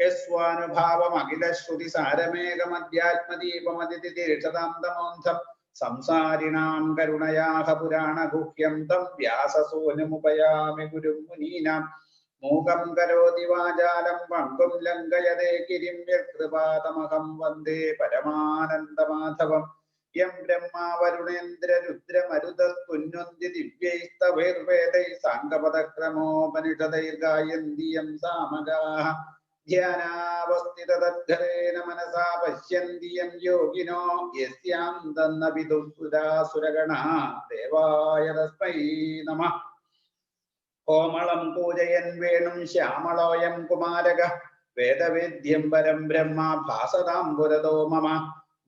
യസ്വാനുഭാവം അഖിലശ്രുതി സാരമേകമധ്യാത്മദീപമതിഥി തീക്ഷതാന്തമോന്ധം സംസാരിണാം കരുണയാഹ പുരാണഗുഹ്യം തം വ്യാസസൂനുമുപയാമി ഗുരും മുനീനാം മൂകം കരോതി വാചാലം പങ്കും ലംഘയതേ ഗിരിം യത്കൃപാതമഹം വന്ദേ പരമാനന്ദമാധവം യം ബ്രഹ്മാ വരുണേന്ദ്ര രുദ്രമരുതസ്തുന്വന്തി ദിവ്യൈസ്തവൈർവേദൈ സാംഗപദക്രമോപനിഷദൈർഗായന്തി യം സാമഗാഃ ധ്യാനാവസ്ഥിതതദ്ഘരേണ മനസാ പശ്യന്തി യം യോഗിനോ യസ്യാം തന്ന വിദുസുരാസുരഗണഃ ദേവായ തസ്മൈ നമഃ. കോമളം പൂജയൻ വേണും ശ്യാമളോയം കുമാരകഃ വേദവേദ്യം പരം ബ്രഹ്മ ഭാസതാം പുരതോ മമ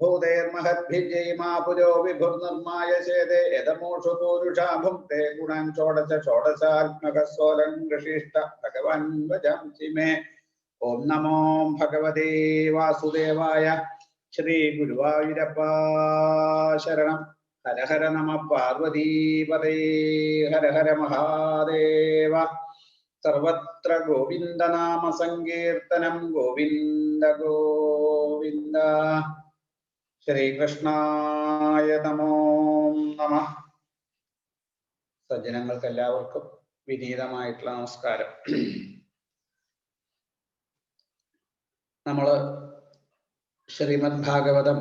ഭൂതേർമഹദ്ഭിജയിമാ പുരോ വിഭുർനിർമായ ചേതേ യതമോഷു പൂരുഷാ ഭുക്തേ ഗുണാൻ ഷോഡശ ഷോഡശാത്മകസ്വരം കൃഷിഷ്ട ഭഗവാൻ വജാംസി മേ. ഓം നമോ ഭഗവതേ വാസുദേവായ. ശ്രീ ഗുരുവായൂരപ്പ ശരണം. ഹര ഹര നമ പാർവതീപതേ. ഹര ഹര മഹാദേവ. സർവത്ര ഗോവിന്ദനാമ സങ്കീർത്തനം. ഗോവിന്ദ ഗോവിന്ദ. ശ്രീകൃഷ്ണായ നമോ നമഃ. സജ്ജനങ്ങൾക്ക് എല്ലാവർക്കും വിനീതമായിട്ടുള്ള നമസ്കാരം. നമ്മള് ശ്രീമദ് ഭാഗവതം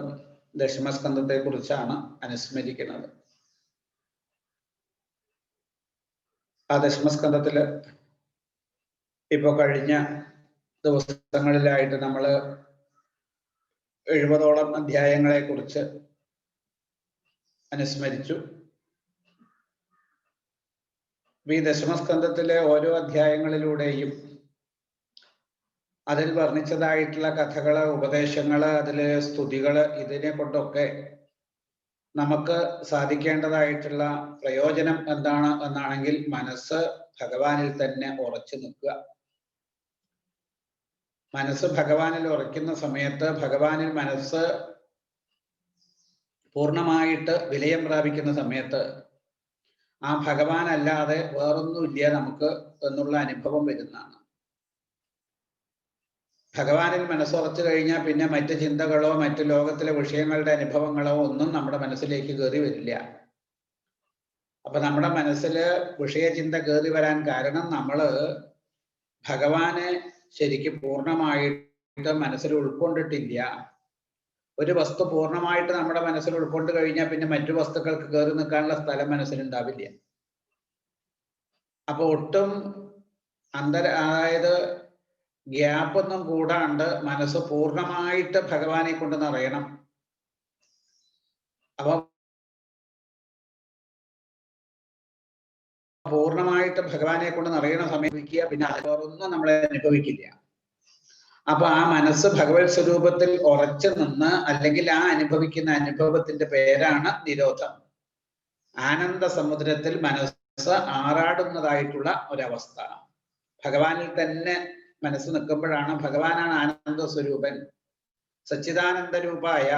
ദശമസ്കന്ധത്തെ കുറിച്ചാണ് അനുസ്മരിക്കുന്നത്. ആ ദശമസ്കന്ധത്തില് ഇപ്പൊ കഴിഞ്ഞ ദിവസങ്ങളിലായിട്ട് നമ്മള് 70ഓളം അധ്യായങ്ങളെ കുറിച്ച് അനുസ്മരിച്ചു. ഈ ദശമസ്കന്ധത്തിലെ ഓരോ അധ്യായങ്ങളിലൂടെയും അതിൽ വർണ്ണിച്ചതായിട്ടുള്ള കഥകള്, ഉപദേശങ്ങള്, അതിലെ സ്തുതികള്, ഇതിനെ കൊണ്ടൊക്കെ നമുക്ക് സാധിക്കേണ്ടതായിട്ടുള്ള പ്രയോജനം എന്താണ് എന്നാണെങ്കിൽ മനസ്സ് ഭഗവാനിൽ തന്നെ ഉറച്ചു നിൽക്കുക. മനസ്സ് ഭഗവാനിൽ ഉറയ്ക്കുന്ന സമയത്ത്, ഭഗവാനിൽ മനസ്സ് പൂർണ്ണമായിട്ട് വിലയം പ്രാപിക്കുന്ന സമയത്ത് ആ ഭഗവാൻ അല്ലാതെ വേറൊന്നുമില്ല നമുക്ക് എന്നുള്ള അനുഭവം വരുന്നതാണ്. ഭഗവാനിൽ മനസ്സുറച്ചു കഴിഞ്ഞാൽ പിന്നെ മറ്റ് ചിന്തകളോ മറ്റു ലോകത്തിലെ വിഷയങ്ങളുടെ അനുഭവങ്ങളോ ഒന്നും നമ്മുടെ മനസ്സിലേക്ക് കയറി വരില്ല. അപ്പൊ നമ്മുടെ മനസ്സില് വിഷയചിന്ത കയറി വരാൻ കാരണം നമ്മള് ഭഗവാനെ ശരിക്കും പൂർണ്ണമായിട്ട് മനസ്സിൽ ഉൾക്കൊണ്ടിട്ടില്ല. ഒരു വസ്തു പൂർണ്ണമായിട്ട് നമ്മുടെ മനസ്സിൽ ഉൾക്കൊണ്ട് കഴിഞ്ഞാൽ പിന്നെ മറ്റു വസ്തുക്കൾക്ക് കയറി നിൽക്കാനുള്ള സ്ഥലം മനസ്സിലുണ്ടാവില്ല. അപ്പൊ ഒട്ടും അതായത് ഗ്യാപ്പൊന്നും കൂടാണ്ട് മനസ്സ് പൂർണ്ണമായിട്ട് ഭഗവാനെ കൊണ്ട് നിറയണം. അപ്പൊ പൂർണ്ണമായിട്ട് ഭഗവാനെ കൊണ്ട് നിറയണ സമയത്ത് പിന്നെ വേറൊന്നും നമ്മളെ അനുഭവിക്കില്ല. അപ്പൊ ആ മനസ്സ് ഭഗവത് സ്വരൂപത്തിൽ ഉറച്ചു നിന്ന്, അല്ലെങ്കിൽ ആ അനുഭവിക്കുന്ന അനുഭവത്തിന്റെ പേരാണ് നിരോധം. ആനന്ദ സമുദ്രത്തിൽ മനസ്സ് ആറാടുന്നതായിട്ടുള്ള ഒരവസ്ഥ. ഭഗവാനിൽ തന്നെ മനസ്സ് നിൽക്കുമ്പോഴാണ്, ഭഗവാനാണ് ആനന്ദ സ്വരൂപൻ, സച്ചിദാനന്ദ രൂപായ.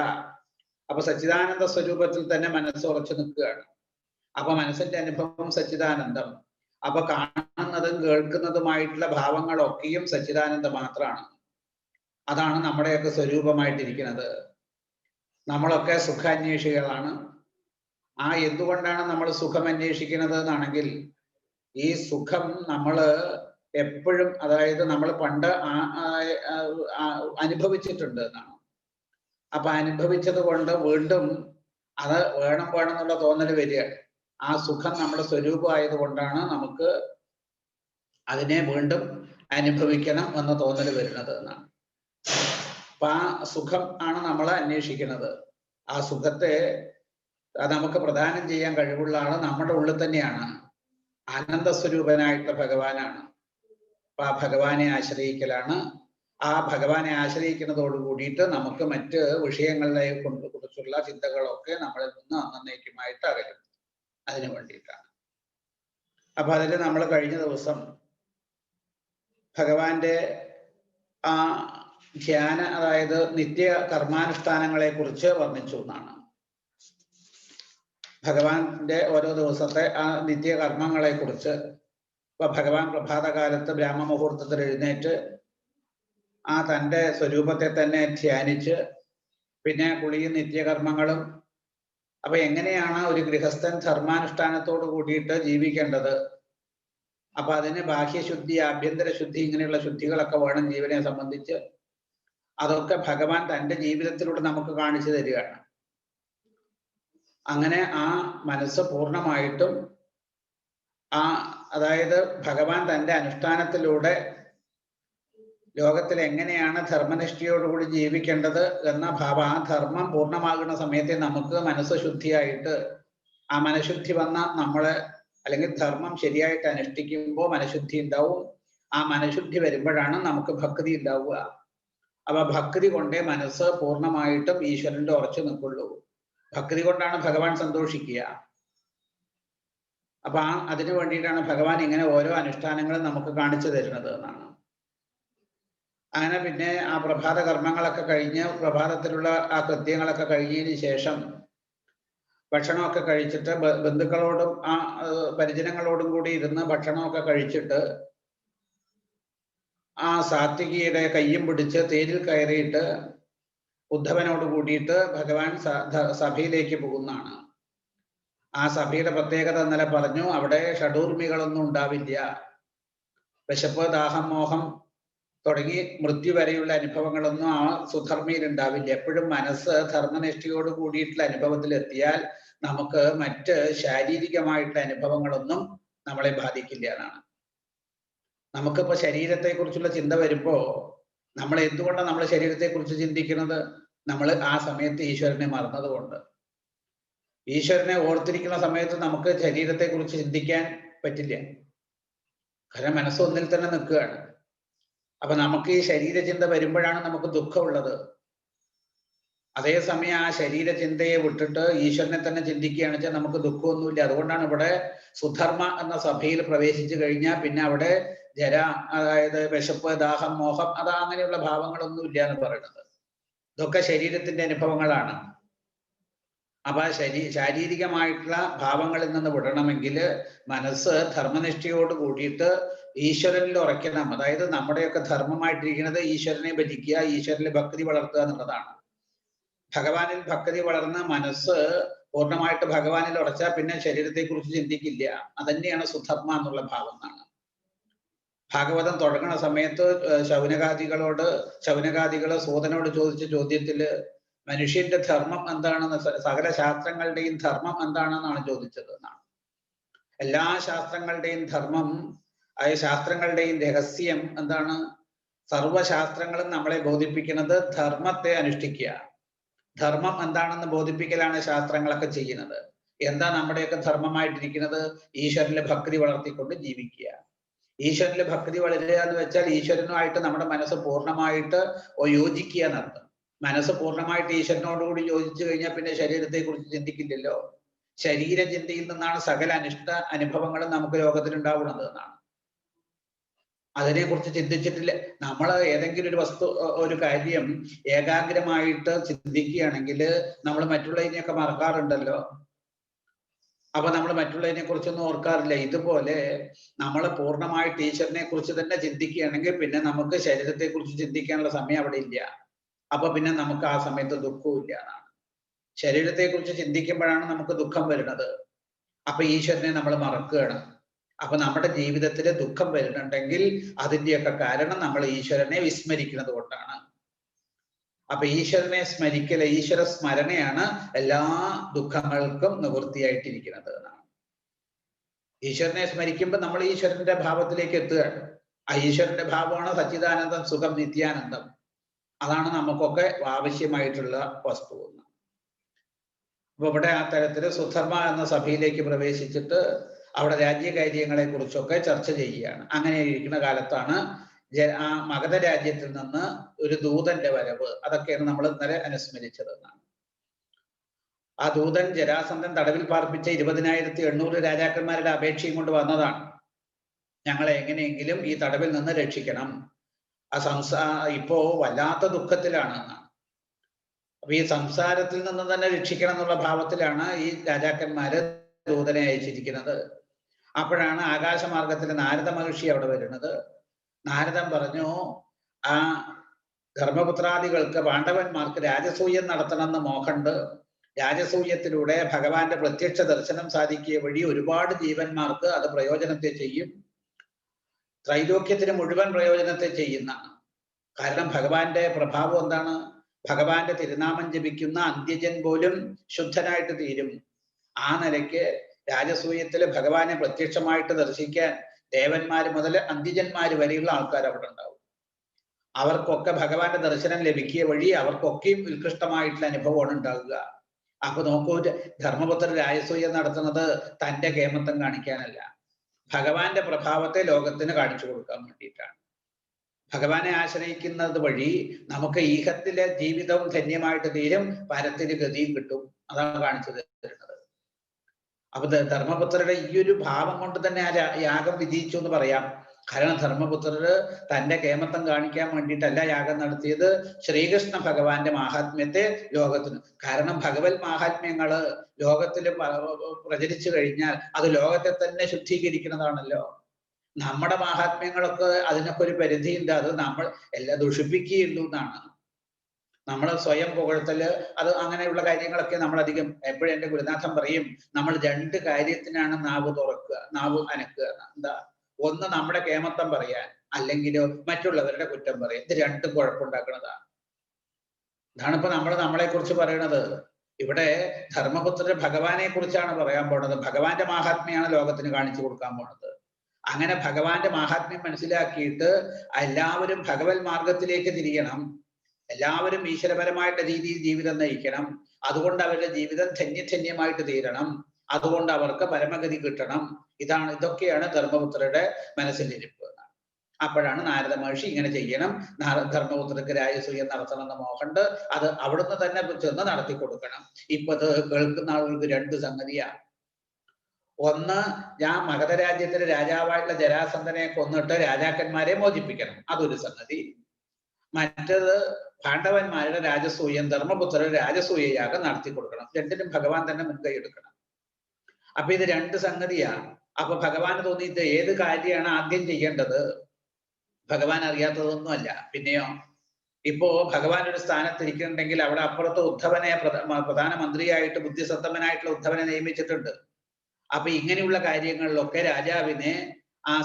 അപ്പൊ സച്ചിദാനന്ദ സ്വരൂപത്തിൽ തന്നെ മനസ്സ് ഉറച്ചു നിൽക്കുകയാണ്. അപ്പൊ മനസ്സിന്റെ അനുഭവം സച്ചിദാനന്ദം. അപ്പൊ കാണുന്നതും കേൾക്കുന്നതുമായിട്ടുള്ള ഭാവങ്ങളൊക്കെയും സച്ചിദാനന്ദം മാത്രമാണ്. അതാണ് നമ്മുടെയൊക്കെ സ്വരൂപമായിട്ടിരിക്കുന്നത്. നമ്മളൊക്കെ സുഖാന്വേഷികളാണ്. ആ എന്തുകൊണ്ടാണ് നമ്മൾ സുഖം അന്വേഷിക്കുന്നത് എന്നാണെങ്കിൽ, ഈ സുഖം നമ്മള് എപ്പോഴും, അതായത് നമ്മൾ പണ്ട് അനുഭവിച്ചിട്ടുണ്ട് എന്നാണ്. അപ്പൊ അനുഭവിച്ചത് കൊണ്ട് വീണ്ടും അത് വേണം എന്നുള്ള തോന്നൽ വരികയാണ്. ആ സുഖം നമ്മുടെ സ്വരൂപമായത് കൊണ്ടാണ് നമുക്ക് അതിനെ വീണ്ടും അനുഭവിക്കണം എന്ന തോന്നൽ വരുന്നത് എന്നാണ്. അപ്പൊ ആ സുഖം ആണ് നമ്മൾ അന്വേഷിക്കുന്നത്. ആ സുഖത്തെ നമുക്ക് പ്രദാനം ചെയ്യാൻ കഴിവുള്ള ആള് നമ്മുടെ ഉള്ളിൽ തന്നെയാണ്. ആനന്ദ സ്വരൂപനായിട്ട് ഭഗവാനാണ്. അപ്പൊ ആ ഭഗവാനെ ആശ്രയിക്കലാണ്. ആ ഭഗവാനെ ആശ്രയിക്കുന്നതോട് കൂടിയിട്ട് നമുക്ക് മറ്റ് വിഷയങ്ങളെ കുറിച്ചുള്ള ചിന്തകളൊക്കെ നമ്മളിൽ നിന്ന് അന്നേക്കുമായിട്ട് അകലും. അതിനു വേണ്ടിയിട്ടാണ്. അപ്പൊ അതിൽ നമ്മൾ കഴിഞ്ഞ ദിവസം ഭഗവാന്റെ ആ ധ്യാന, അതായത് നിത്യ കർമാനുഷ്ഠാനങ്ങളെ കുറിച്ച് വർണ്ണിച്ചു എന്നാണ്. ഭഗവാന്റെ ഓരോ ദിവസത്തെ ആ നിത്യ കർമ്മങ്ങളെ കുറിച്ച്. ഇപ്പൊ ഭഗവാൻ പ്രഭാതകാലത്ത് ബ്രാഹ്മ മുഹൂർത്തത്തിൽ എഴുന്നേറ്റ് ആ തൻ്റെ സ്വരൂപത്തെ തന്നെ ധ്യാനിച്ച് പിന്നെ കുളിയും നിത്യകർമ്മങ്ങളും. അപ്പൊ എങ്ങനെയാണ് ഒരു ഗൃഹസ്ഥൻ ധർമാനുഷ്ഠാനത്തോട് കൂടിയിട്ട് ജീവിക്കേണ്ടത്? അപ്പൊ അതിന് ബാഹ്യശുദ്ധി, ആഭ്യന്തര ശുദ്ധി, ഇങ്ങനെയുള്ള ശുദ്ധികളൊക്കെ വേണം ജീവനെ സംബന്ധിച്ച്. അതൊക്കെ ഭഗവാൻ തൻ്റെ ജീവിതത്തിലൂടെ നമുക്ക് കാണിച്ചു തരികയാണ്. അങ്ങനെ ആ മനസ്സ് പൂർണ്ണമായിട്ടും അതായത് ഭഗവാൻ തൻ്റെ അനുഷ്ഠാനത്തിലൂടെ ലോകത്തിൽ എങ്ങനെയാണ് ധർമ്മനിഷ്ഠയോടുകൂടി ജീവിക്കേണ്ടത് എന്ന ഭാവം, ആ ധർമ്മം പൂർണ്ണമാകുന്ന സമയത്തെ നമുക്ക് മനസ്സ് ശുദ്ധിയായിട്ട്, ആ മനഃശുദ്ധി വന്ന നമ്മള് അല്ലെങ്കിൽ ധർമ്മം ശരിയായിട്ട് അനുഷ്ഠിക്കുമ്പോൾ മനഃശുദ്ധി ഉണ്ടാവും. ആ മനഃശുദ്ധി വരുമ്പോഴാണ് നമുക്ക് ഭക്തി ഉണ്ടാവുക. അപ്പൊ ഭക്തി കൊണ്ടേ മനസ്സ് പൂർണ്ണമായിട്ടും ഈശ്വരന്റെ ഉറച്ചു നിൽക്കുള്ളൂ. ഭക്തി കൊണ്ടാണ് ഭഗവാൻ സന്തോഷിക്കുക. അപ്പൊ അതിനു വേണ്ടിയിട്ടാണ് ഭഗവാൻ ഇങ്ങനെ ഓരോ അനുഷ്ഠാനങ്ങളും നമുക്ക് കാണിച്ചു തരുന്നത് എന്നാണ്. അങ്ങനെ പിന്നെ ആ പ്രഭാത കർമ്മങ്ങളൊക്കെ കഴിഞ്ഞ്, പ്രഭാതത്തിലുള്ള ആ കൃത്യങ്ങളൊക്കെ കഴിഞ്ഞതിന് ശേഷം ഭക്ഷണമൊക്കെ കഴിച്ചിട്ട് ബന്ധുക്കളോടും ആ പരിജനങ്ങളോടും കൂടി ഇരുന്ന് ഭക്ഷണമൊക്കെ കഴിച്ചിട്ട് ആ സാത്വികിയുടെ കയ്യും പിടിച്ച് തേരിൽ കയറിയിട്ട് ഉദ്ധവനോട് കൂടിയിട്ട് ഭഗവാൻ സഭയിലേക്ക് പോകുന്നതാണ്. ആ സഭയുടെ പ്രത്യേകത ഇന്നലെ പറഞ്ഞു. അവിടെ ഷഡൂർമികളൊന്നും ഉണ്ടാവില്ല. വിശപ്പ്, ദാഹം, മോഹം തുടങ്ങി മൃത്യു വരെയുള്ള അനുഭവങ്ങളൊന്നും ആ സുധർമ്മിയിൽ ഉണ്ടാവില്ല. എപ്പോഴും മനസ്സ് ധർമ്മനിഷ്ഠയോട് കൂടിയിട്ടുള്ള അനുഭവത്തിൽ എത്തിയാൽ നമുക്ക് മറ്റ് ശാരീരികമായിട്ടുള്ള അനുഭവങ്ങളൊന്നും നമ്മളെ ബാധിക്കില്ല എന്നാണ്. നമുക്കിപ്പോ ശരീരത്തെ കുറിച്ചുള്ള ചിന്ത വരുമ്പോ നമ്മൾ എന്തുകൊണ്ടാണ് നമ്മൾ ശരീരത്തെ കുറിച്ച് ചിന്തിക്കുന്നത്? നമ്മൾ ആ സമയത്ത് ഈശ്വരനെ മറന്നതുകൊണ്ട്. ഈശ്വരനെ ഓർത്തിരിക്കുന്ന സമയത്ത് നമുക്ക് ശരീരത്തെ കുറിച്ച് ചിന്തിക്കാൻ പറ്റില്ല. കാരണം മനസ്സൊന്നിൽ തന്നെ നിൽക്കുകയാണ്. അപ്പൊ നമുക്ക് ഈ ശരീരചിന്ത വരുമ്പോഴാണ് നമുക്ക് ദുഃഖമുള്ളത്. അതേസമയം ആ ശരീരചിന്തയെ വിട്ടിട്ട് ഈശ്വരനെ തന്നെ ചിന്തിക്കുകയാണെന്ന് വെച്ചാൽ നമുക്ക് ദുഃഖമൊന്നുമില്ല. അതുകൊണ്ടാണ് ഇവിടെ സുധർമ്മ എന്ന സഭയിൽ പ്രവേശിച്ചു കഴിഞ്ഞാൽ പിന്നെ അവിടെ ജര, അതായത് വിശപ്പ്, ദാഹം, മോഹം, അങ്ങനെയുള്ള ഭാവങ്ങളൊന്നും ഇല്ല എന്ന് പറയുന്നത്. ഇതൊക്കെ ശരീരത്തിന്റെ അനുഭവങ്ങളാണ്. അപ്പൊ ശാരീരികമായിട്ടുള്ള ഭാവങ്ങളിൽ നിന്ന് വിടണമെങ്കിൽ മനസ്സ് ധർമ്മനിഷ്ഠയോട് കൂടിയിട്ട് ഈശ്വരനിൽ ഉറയ്ക്കണം. അതായത് നമ്മുടെയൊക്കെ ധർമ്മമായിട്ടിരിക്കുന്നത് ഈശ്വരനെ ഭജിക്കുക, ഈശ്വരനിൽ ഭക്തി വളർത്തുക എന്നുള്ളതാണ്. ഭഗവാനിൽ ഭക്തി വളർന്ന മനസ്സ് പൂർണ്ണമായിട്ട് ഭഗവാനിൽ ഉറച്ചാൽ പിന്നെ ശരീരത്തെ കുറിച്ച് ചിന്തിക്കില്ല. അതന്നെയാണ് സുധർമ്മ എന്നുള്ള ഭാവം എന്നാണ്. ഭാഗവതം തുടങ്ങുന്ന സമയത്ത് ശൗനകാദികള് സൂതനോട് ചോദിച്ച ചോദ്യത്തില് മനുഷ്യന്റെ ധർമ്മം എന്താണെന്ന്, സകല ശാസ്ത്രങ്ങളുടെയും ധർമ്മം എന്താണെന്നാണ് ചോദിച്ചത് എന്നാണ്. എല്ലാ ശാസ്ത്രങ്ങളുടെയും ധർമ്മം, ശാസ്ത്രങ്ങളുടെയും രഹസ്യം എന്താണ്? സർവശാസ്ത്രങ്ങളും നമ്മളെ ബോധിപ്പിക്കുന്നത് ധർമ്മത്തെ അനുഷ്ഠിക്കുക. ധർമ്മം എന്താണെന്ന് ബോധിപ്പിക്കലാണ് ശാസ്ത്രങ്ങളൊക്കെ ചെയ്യുന്നത്. എന്താ നമ്മുടെയൊക്കെ ധർമ്മമായിട്ടിരിക്കുന്നത്? ഈശ്വരനിലെ ഭക്തി വളർത്തിക്കൊണ്ട് ജീവിക്കുക. ഈശ്വരനിലെ ഭക്തി വളരുക എന്ന് വെച്ചാൽ ഈശ്വരനുമായിട്ട് നമ്മുടെ മനസ്സ് പൂർണ്ണമായിട്ട് യോജിക്കുക എന്നർത്ഥം. മനസ്സ് പൂർണ്ണമായിട്ട് ഈശ്വരനോടുകൂടി യോജിച്ചു കഴിഞ്ഞാൽ പിന്നെ ശരീരത്തെ കുറിച്ച് ചിന്തിക്കില്ലല്ലോ. ശരീരചിന്തയിൽ നിന്നാണ് സകല അനിഷ്ട അനുഭവങ്ങളും നമുക്ക് ലോകത്തിൽ ഉണ്ടാവുന്നത് എന്നാണ്. അതിനെക്കുറിച്ച് ചിന്തിച്ചിട്ടില്ല. നമ്മൾ ഏതെങ്കിലും ഒരു വസ്തു, ഒരു കാര്യം ഏകാഗ്രമായിട്ട് ചിന്തിക്കുകയാണെങ്കിൽ നമ്മൾ മറ്റുള്ളതിനെയൊക്കെ മറക്കാറുണ്ടല്ലോ. അപ്പൊ നമ്മൾ മറ്റുള്ളതിനെ കുറിച്ചൊന്നും ഓർക്കാറില്ല. ഇതുപോലെ നമ്മൾ പൂർണ്ണമായിട്ട് ഈശ്വരനെ കുറിച്ച് തന്നെ ചിന്തിക്കുകയാണെങ്കിൽ പിന്നെ നമുക്ക് ശരീരത്തെ കുറിച്ച് ചിന്തിക്കാനുള്ള സമയം അവിടെ ഇല്ല. അപ്പൊ പിന്നെ നമുക്ക് ആ സമയത്ത് ദുഃഖവും ഇല്ല എന്നാണ്. ശരീരത്തെ കുറിച്ച് ചിന്തിക്കുമ്പോഴാണ് നമുക്ക് ദുഃഖം വരുന്നത്. അപ്പൊ ഈശ്വരനെ നമ്മൾ മറക്കുകയാണ്. അപ്പൊ നമ്മുടെ ജീവിതത്തിൽ ദുഃഖം വരുന്നുണ്ടെങ്കിൽ അതിൻ്റെയൊക്കെ കാരണം നമ്മൾ ഈശ്വരനെ വിസ്മരിക്കുന്നത് കൊണ്ടാണ്. അപ്പൊ ഈശ്വരനെ സ്മരിക്കല്, ഈശ്വര സ്മരണയാണ് എല്ലാ ദുഃഖങ്ങൾക്കും നിവൃത്തിയായിട്ടിരിക്കുന്നത് എന്നാണ്. ഈശ്വരനെ സ്മരിക്കുമ്പോൾ നമ്മൾ ഈശ്വരന്റെ ഭാവത്തിലേക്ക് എത്തുകയാണ്. ആ ഈശ്വരന്റെ ഭാവമാണ് സച്ചിദാനന്ദം, സുഖം, നിത്യാനന്ദം. അതാണ് നമുക്കൊക്കെ ആവശ്യമായിട്ടുള്ള വസ്തു. അപ്പൊ ഇവിടെ ആ തരത്തില് സുധർമ്മ എന്ന സഭയിലേക്ക് പ്രവേശിച്ചിട്ട് അവിടെ രാജ്യകാര്യങ്ങളെ കുറിച്ചൊക്കെ ചർച്ച ചെയ്യുകയാണ്. അങ്ങനെ ഇരിക്കുന്ന കാലത്താണ് ആ മഗധ രാജ്യത്തിൽ നിന്ന് ഒരു ദൂതന്റെ വരവ്. അതൊക്കെയാണ് നമ്മൾ ഇന്നലെ അനുസ്മരിച്ചതെന്നാണ്. ആ ദൂതൻ ജരാസന്ധൻ തടവിൽ പാർപ്പിച്ച 20,800 രാജാക്കന്മാരുടെ അപേക്ഷയും കൊണ്ട് വന്നതാണ്. ഞങ്ങളെ എങ്ങനെയെങ്കിലും ഈ തടവിൽ നിന്ന് രക്ഷിക്കണം. ഇപ്പോ വല്ലാത്ത ദുഃഖത്തിലാണ് എന്നാണ്. അപ്പൊ ഈ സംസാരത്തിൽ നിന്ന് തന്നെ രക്ഷിക്കണം എന്നുള്ള ഭാവത്തിലാണ് ഈ രാജാക്കന്മാര് ദൂതനെ അയച്ചിരിക്കുന്നത്. അപ്പോഴാണ് ആകാശമാർഗത്തിൽ നാരദ മഹർഷി അവിടെ വരുന്നത്. നാരദൻ പറഞ്ഞു, ആ ധർമ്മപുത്രാദികൾക്ക് പാണ്ഡവന്മാർക്ക് രാജസൂയം നടത്തണമെന്ന് മോഹമുണ്ട്. രാജസൂയത്തിലൂടെ ഭഗവാന്റെ പ്രത്യക്ഷ ദർശനം സാധിക്കുക വഴി ഒരുപാട് ജീവന്മാർക്ക് അത് പ്രയോജനത്തെ ചെയ്യും. ത്രൈലോക്യത്തിന് മുഴുവൻ പ്രയോജനത്തെ ചെയ്യുന്നതാണ്. കാരണം ഭഗവാന്റെ പ്രഭാവം എന്താണ്? ഭഗവാന്റെ തിരുനാമം ജപിക്കുന്ന അന്ത്യജൻ പോലും ശുദ്ധനായിട്ട് തീരും. ആ നിലയ്ക്ക് രാജസൂയത്തില് ഭഗവാനെ പ്രത്യക്ഷമായിട്ട് ദർശിക്കാൻ ദേവന്മാര് മുതൽ അന്ത്യജന്മാര് വരെയുള്ള ആൾക്കാർ അവിടെ ഉണ്ടാവും. അവർക്കൊക്കെ ഭഗവാന്റെ ദർശനം ലഭിക്കുക വഴി അവർക്കൊക്കെയും ഉത്കൃഷ്ടമായിട്ടുള്ള അനുഭവമാണ് ഉണ്ടാവുക. അപ്പൊ നോക്കൂ, ധർമ്മപുത്രൻ രാജസൂയം നടത്തുന്നത് തന്റെ കേമത്വം കാണിക്കാനല്ല, ഭഗവാന്റെ പ്രഭാവത്തെ ലോകത്തിന് കാണിച്ചു കൊടുക്കാൻ വേണ്ടിയിട്ടാണ്. ഭഗവാനെ ആശ്രയിക്കുന്നത് വഴി നമുക്ക് ഈഹത്തിലെ ജീവിതവും ധന്യമായിട്ട് തീരും, പരത്തിന് ഗതിയും കിട്ടും. അതാണ് കാണിച്ചു തരുന്നത്. അപ്പൊ ധർമ്മപുത്രരുടെ ഈ ഒരു ഭാവം കൊണ്ട് തന്നെ ആ യാഗം വിധിച്ചു എന്ന് പറയാം. കാരണം ധർമ്മപുത്രര് തന്റെ കേമത്വം കാണിക്കാൻ വേണ്ടിയിട്ടല്ല യാഗം നടത്തിയത്, ശ്രീകൃഷ്ണ ഭഗവാന്റെ മാഹാത്മ്യത്തെ ലോകത്തിന്. കാരണം ഭഗവത് മാഹാത്മ്യങ്ങള് ലോകത്തിൽ പ്രചരിച്ചു കഴിഞ്ഞാൽ അത് ലോകത്തെ തന്നെ ശുദ്ധീകരിക്കുന്നതാണല്ലോ. നമ്മുടെ മാഹാത്മ്യങ്ങളൊക്കെ അതിനൊക്കെ ഒരു പരിധിയുണ്ട്, അത് നമ്മൾ എല്ലാം ദുഷിപ്പിക്കുകയുള്ളൂ എന്നാണ്. നമ്മൾ സ്വയം പുകഴ്ത്തല് അത് അങ്ങനെയുള്ള കാര്യങ്ങളൊക്കെ നമ്മൾ അധികം, എപ്പോഴും എൻ്റെ ഗുരുനാഥൻ പറയും, നമ്മൾ രണ്ട് കാര്യത്തിനാണ് നാവ് തുറക്കുക, നാവ് അനക്കുക. എന്താ? ഒന്ന് നമ്മുടെ കേമത്വം പറയാൻ, അല്ലെങ്കിലോ മറ്റുള്ളവരുടെ കുറ്റം പറയാൻ. ഇത് രണ്ടും കുഴപ്പമുണ്ടാക്കുന്നതാണ്. ഇതാണ് ഇപ്പൊ നമ്മളെ കുറിച്ച് പറയണത്. ഇവിടെ ധർമ്മപുത്രര് ഭഗവാനെ കുറിച്ചാണ് പറയാൻ പോണത്. ഭഗവാന്റെ മാഹാത്മ്യാണ് ലോകത്തിന് കാണിച്ചു കൊടുക്കാൻ പോണത്. അങ്ങനെ ഭഗവാന്റെ മാഹാത്മ്യം മനസ്സിലാക്കിയിട്ട് എല്ലാവരും ഭഗവത് മാർഗത്തിലേക്ക് തിരിയണം, എല്ലാവരും ഈശ്വരപരമായിട്ട് രീതിയിൽ ജീവിതം നയിക്കണം. അതുകൊണ്ട് അവരുടെ ജീവിതം ധന്യധന്യമായിട്ട് തീരണം, അതുകൊണ്ട് അവർക്ക് പരമഗതി കിട്ടണം. ഇതൊക്കെയാണ് ധർമ്മപുത്രരുടെ മനസ്സിലിരിപ്പ്. അപ്പോഴാണ് നാരദ മഹർഷി ഇങ്ങനെ ചെയ്യണം, ധർമ്മപുത്രർക്ക് രാജസൂയം നടത്തണമെന്ന് മോഹമുണ്ട്, അത് അവിടുന്ന് തന്നെ ചെന്ന് നടത്തി കൊടുക്കണം. ഇപ്പൊ ഇത് കേൾക്കുന്ന ആളുകൾക്ക് രണ്ട് സംഗതിയാണ്. ഒന്ന്, ഞാൻ മഗധ രാജ്യത്തിലെ രാജാവായിട്ടുള്ള ജരാസന്ധനെ കൊന്നിട്ട് രാജാക്കന്മാരെ മോചിപ്പിക്കണം, അതൊരു സംഗതി. മറ്റത് പാണ്ഡവന്മാരുടെ രാജസൂയം, ധർമ്മപുത്രരുടെ രാജസൂയ യാഗം നടത്തി കൊടുക്കണം. രണ്ടിനും ഭഗവാൻ തന്നെ മുൻകൈ എടുക്കണം. അപ്പൊ ഇത് രണ്ട് സംഗതിയാണ്. അപ്പൊ ഭഗവാന് തോന്നിയിട്ട് ഏത് കാര്യമാണ് ആദ്യം ചെയ്യേണ്ടത്? ഭഗവാൻ അറിയാത്തതൊന്നുമല്ല. പിന്നെയോ, ഇപ്പോ ഭഗവാൻ ഒരു സ്ഥാനത്തിരിക്കുന്നുണ്ടെങ്കിൽ അവിടെ അപ്പുറത്ത് ഉദ്ധവനെ പ്രധാനമന്ത്രിയായിട്ട് ബുദ്ധിസത്തമനായിട്ടുള്ള ഉദ്ധവനെ നിയമിച്ചിട്ടുണ്ട്. അപ്പൊ ഇങ്ങനെയുള്ള കാര്യങ്ങളിലൊക്കെ രാജാവിനെ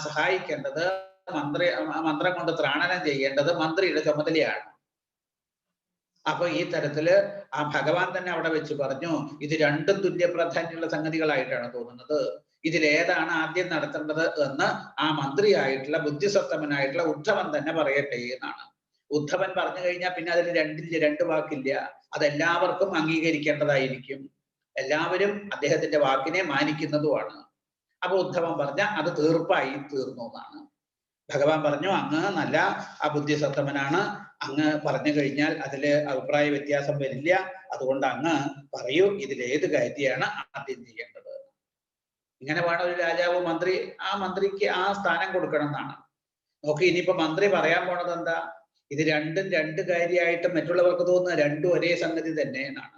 സഹായിക്കേണ്ടത്, മന്ത്രം കൊണ്ട് ത്രാണനം ചെയ്യേണ്ടത് മന്ത്രിയുടെ ചുമതലയാണ്. അപ്പൊ ഈ തരത്തില് ആ ഭഗവാൻ തന്നെ അവിടെ വെച്ച് പറഞ്ഞു, ഇത് രണ്ടും തുല്യ പ്രാധാന്യമുള്ള സംഗതികളായിട്ടാണ് തോന്നുന്നത്. ഇതിലേതാണ് ആദ്യം നടത്തേണ്ടത് എന്ന് ആ മന്ത്രിയായിട്ടുള്ള ബുദ്ധിസത്തമനായിട്ടുള്ള ഉദ്ധവൻ തന്നെ പറയട്ടെ എന്നാണ്. ഉദ്ധവൻ പറഞ്ഞു കഴിഞ്ഞാൽ പിന്നെ അതിൽ രണ്ട് വാക്കില്ല, അതെല്ലാവർക്കും അംഗീകരിക്കേണ്ടതായിരിക്കും. എല്ലാവരും അദ്ദേഹത്തിന്റെ വാക്കിനെ മാനിക്കുന്നതുമാണ്. അപ്പൊ ഉദ്ധവൻ പറഞ്ഞ അത് തീർപ്പായി തീർന്നു എന്നാണ്. ഭഗവാൻ പറഞ്ഞു, അങ്ങ് നല്ല ആ ബുദ്ധിസത്തമനാണ്, അങ്ങ് പറഞ്ഞു കഴിഞ്ഞാൽ അതില് അഭിപ്രായ വ്യത്യാസം വരില്ല, അതുകൊണ്ട് അങ്ങ് പറയൂ ഇതിലേത് കാര്യമാണ് ആദ്യം ചെയ്യേണ്ടത്. ഇങ്ങനെ വേണം ഒരു രാജാവ് മന്ത്രി, ആ മന്ത്രിക്ക് ആ സ്ഥാനം കൊടുക്കണം എന്നാണ്. നോക്കി, ഇനിയിപ്പോ മന്ത്രി പറയാൻ പോണത് എന്താ? ഇത് രണ്ടും രണ്ട് കാര്യമായിട്ട് മറ്റുള്ളവർക്ക് തോന്നുന്ന രണ്ടും ഒരേ സംഗതി തന്നെ എന്നാണ്.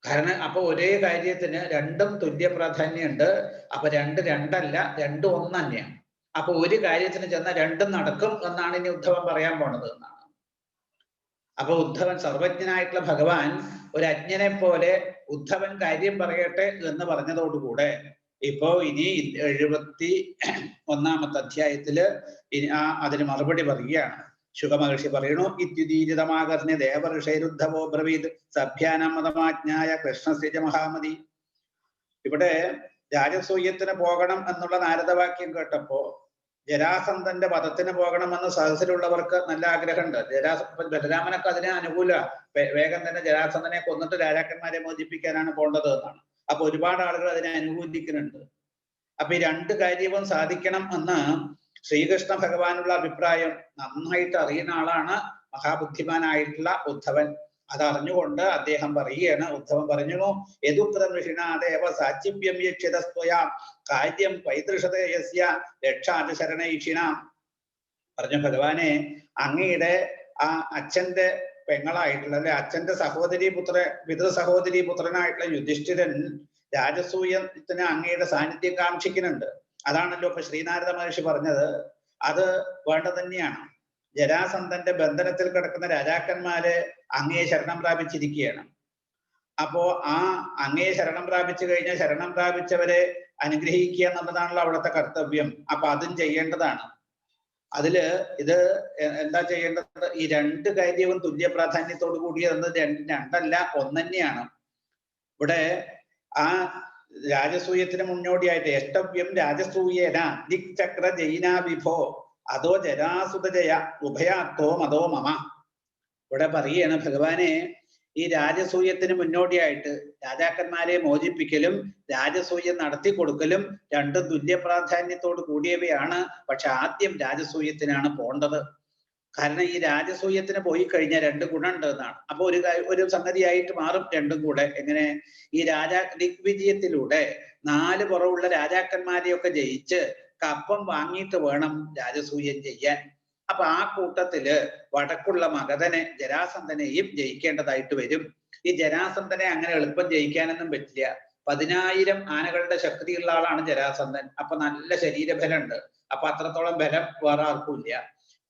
കാരണം അപ്പൊ ഒരേ കാര്യത്തിന് രണ്ടും തുല്യ പ്രാധാന്യമുണ്ട്. അപ്പൊ രണ്ടല്ല, രണ്ടും ഒന്ന് തന്നെയാണ്. അപ്പൊ ഒരു കാര്യത്തിന് ചെന്നാൽ രണ്ടും നടക്കും എന്നാണ് ഇനി ഉദ്ധവൻ പറയാൻ പോണത് എന്നാണ്. അപ്പൊ ഉദ്ധവൻ, സർവജ്ഞനായിട്ടുള്ള ഭഗവാൻ ഒരു അജ്ഞനെ പോലെ ഉദ്ധവൻ കാര്യം പറയട്ടെ എന്ന് പറഞ്ഞതോടുകൂടെ ഇപ്പോ ഇനി 71 അധ്യായത്തില് അതിന് മറുപടി പറയുകയാണ്. ശുകമഹർഷി പറയണു, ഇത്യുദീരിതമാകർണ്യ ദേവർഷൈരുദ്ധവോ ബ്രവീത് സഭ്യാനമതമാജ്ഞായ കൃഷ്ണസ്യ മഹാമതി. ഇവിടെ രാജസൂയത്തിന് പോകണം എന്നുള്ള നാരദവാക്യം കേട്ടപ്പോ ജരാസന്ധന്റെ വധത്തിന് പോകണമെന്ന് സദസ്സിലുള്ളവർക്ക് നല്ല ആഗ്രഹമുണ്ട്. ബലരാമനൊക്കെ അതിനെ അനുകൂല, വേഗം തന്നെ ജരാസന്ധനെ കൊന്നിട്ട് രാജാക്കന്മാരെ മോചിപ്പിക്കാനാണ് പോണ്ടത് എന്നാണ്. അപ്പൊ ഒരുപാട് ആളുകൾ അതിനെ അനുകൂലിക്കുന്നുണ്ട്. അപ്പൊ ഈ രണ്ട് കാര്യവും സാധിക്കണം എന്ന് ശ്രീകൃഷ്ണ ഭഗവാനുള്ള അഭിപ്രായം നന്നായിട്ട് അറിയുന്ന ആളാണ് മഹാബുദ്ധിമാനായിട്ടുള്ള ഉദ്ധവൻ. അതറിഞ്ഞുകൊണ്ട് അദ്ദേഹം പറയുകയാണ്. ഉദ്ധവൻ പറഞ്ഞു, യദുക്തം ഋഷിണാദേവ സാച്ചിപ്യം യക്ഷിതസ്ത്വയാ കാര്യം പൈതൃഷതയസ്യ രക്ഷാചരണൈഷിണാം. പറഞ്ഞു, ഭഗവാനെ, അങ്ങയുടെ ആ അച്ഛന്റെ പെങ്ങളായിട്ടുള്ള, അല്ലെ അച്ഛന്റെ പിതൃ സഹോദരി പുത്രനായിട്ടുള്ള യുധിഷ്ഠിരൻ രാജസൂയത്തിന് അങ്ങയുടെ സാന്നിധ്യം കാക്ഷിക്കുന്നുണ്ട്. അതാണല്ലോ ഇപ്പൊ ശ്രീനാരദ മഹർഷി പറഞ്ഞത്. അത് വേണ്ട തന്നെയാണ്. ജരാസന്ധന്റെ ബന്ധനത്തിൽ കിടക്കുന്ന രാജാക്കന്മാര് അങ്ങയെ ശരണം പ്രാപിച്ചിരിക്കുകയാണ്. അപ്പോ ആ അങ്ങയെ ശരണം പ്രാപിച്ചു കഴിഞ്ഞാൽ ശരണം പ്രാപിച്ചവരെ അനുഗ്രഹിക്കുക എന്നുള്ളതാണല്ലോ അവിടുത്തെ കർത്തവ്യം. അപ്പൊ അതും ചെയ്യേണ്ടതാണ്. അതില് ഇത് എന്താ ചെയ്യേണ്ടത്? ഈ രണ്ട് കാര്യവും തുല്യ പ്രാധാന്യത്തോടു കൂടിയത് രണ്ടല്ല, ഒന്നെന്നെയാണ്. ഇവിടെ ആ രാജസൂയത്തിന് മുന്നോടിയായിട്ട് എഷ്ടവ്യം രാജസൂയേന ദിക്ചക്ര ജൈനാ വിഭോ അതോ ജരാസുത ജയ ഉഭയാത്തോ മതോ മമ. ഇവിടെ പറയാണ് ഭഗവാനെ, ഈ രാജസൂയത്തിന് മുന്നോടിയായിട്ട് രാജാക്കന്മാരെ മോചിപ്പിക്കലും രാജസൂയം നടത്തി കൊടുക്കലും രണ്ടും തുല്യ പ്രാധാന്യത്തോട് കൂടിയവയാണ്. പക്ഷെ ആദ്യം രാജസൂയത്തിനാണ് പോണ്ടത്. കാരണം ഈ രാജസൂയത്തിന് പോയി കഴിഞ്ഞാൽ രണ്ട് ഗുണമുണ്ട് എന്നാണ്. അപ്പൊ ഒരു സംഗതിയായിട്ട് മാറും രണ്ടും കൂടെ. എങ്ങനെ? ഈ ദിഗ്വിജയത്തിലൂടെ 4 പുറവുള്ള രാജാക്കന്മാരെയൊക്കെ ജയിച്ച് കപ്പം വാങ്ങിയിട്ട് വേണം രാജസൂയം ചെയ്യാൻ. അപ്പൊ ആ കൂട്ടത്തില് വടക്കുള്ള മഗധനെ ജരാസന്ധനെയും ജയിക്കേണ്ടതായിട്ട് വരും. ഈ ജരാസന്ധനെ അങ്ങനെ എളുപ്പം ജയിക്കാനൊന്നും പറ്റില്ല. 10,000 ആനകളുടെ ശക്തിയുള്ള ആളാണ് ജരാസന്ധൻ. അപ്പൊ നല്ല ശരീരബലമുണ്ട്. അപ്പൊ അത്രത്തോളം ബലം വേറെ ആർക്കും ഇല്ല.